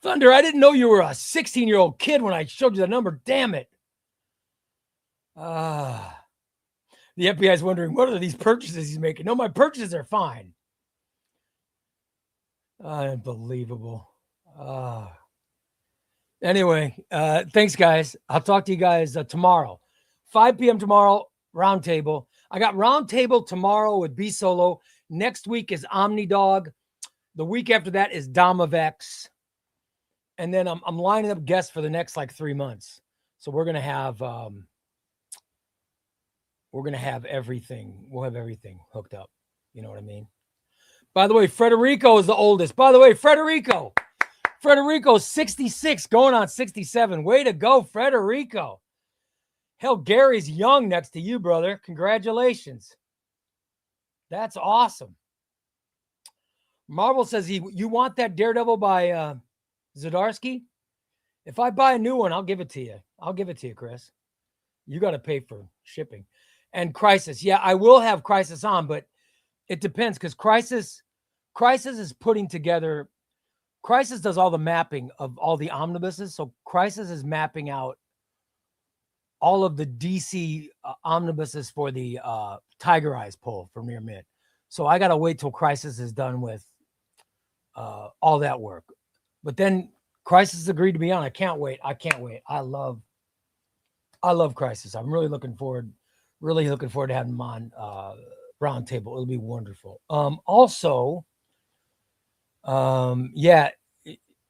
Thunder, I didn't know you were a 16-year-old kid when I showed you the number. Damn it. The FBI is wondering, what are these purchases he's making? No, my purchases are fine. Unbelievable. Anyway, thanks, guys. I'll talk to you guys tomorrow. 5 p.m. tomorrow, roundtable. I got roundtable tomorrow with B Solo. Next week is Omni Dog. The week after that is Dom of X. And then I'm lining up guests for the next 3 months. So we're gonna have everything. We'll have everything hooked up. You know what I mean? By the way, Frederico is the oldest. By the way, Frederico's 66, going on 67. Way to go, Frederico. Hell, Gary's young next to you, brother. Congratulations. That's awesome. Marvel says you want that Daredevil by Zdarsky? If I buy a new one, I'll give it to you. I'll give it to you, Chris. You got to pay for shipping. And Crisis. Yeah, I will have Crisis on, but it depends because Crisis is putting together. Crisis does all the mapping of all the omnibuses. So Crisis is mapping out all of the DC omnibuses for the Tiger Eyes pull from near mid. So I got to wait till Crisis is done with all that work. But then Crisis agreed to be on. I can't wait. I love Crisis. I'm really looking forward to having him on roundtable. It'll be wonderful.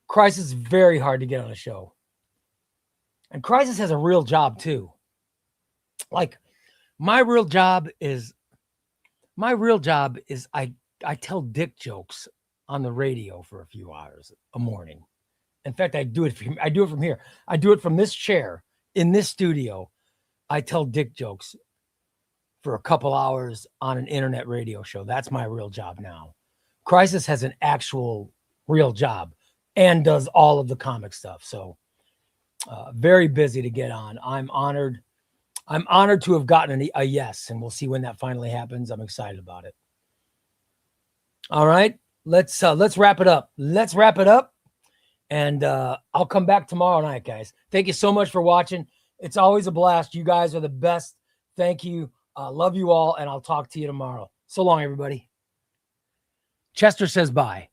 Crisis is very hard to get on a show. And Crisis has a real job too. My real job is I tell dick jokes on the radio for a few hours a morning. In fact, I do it from here. I do it from this chair in this studio. I tell dick jokes for a couple hours on an internet radio show. That's my real job now. Crisis has an actual real job and does all of the comic stuff. So very busy to get on. I'm honored to have gotten a yes, and we'll see when that finally happens. I'm excited about it. All right, let's wrap it up. And I'll come back tomorrow night, guys. Thank you so much for watching. It's always a blast. You guys are the best. Thank you. Love you all, and I'll talk to you tomorrow. So long, everybody. Chester says bye.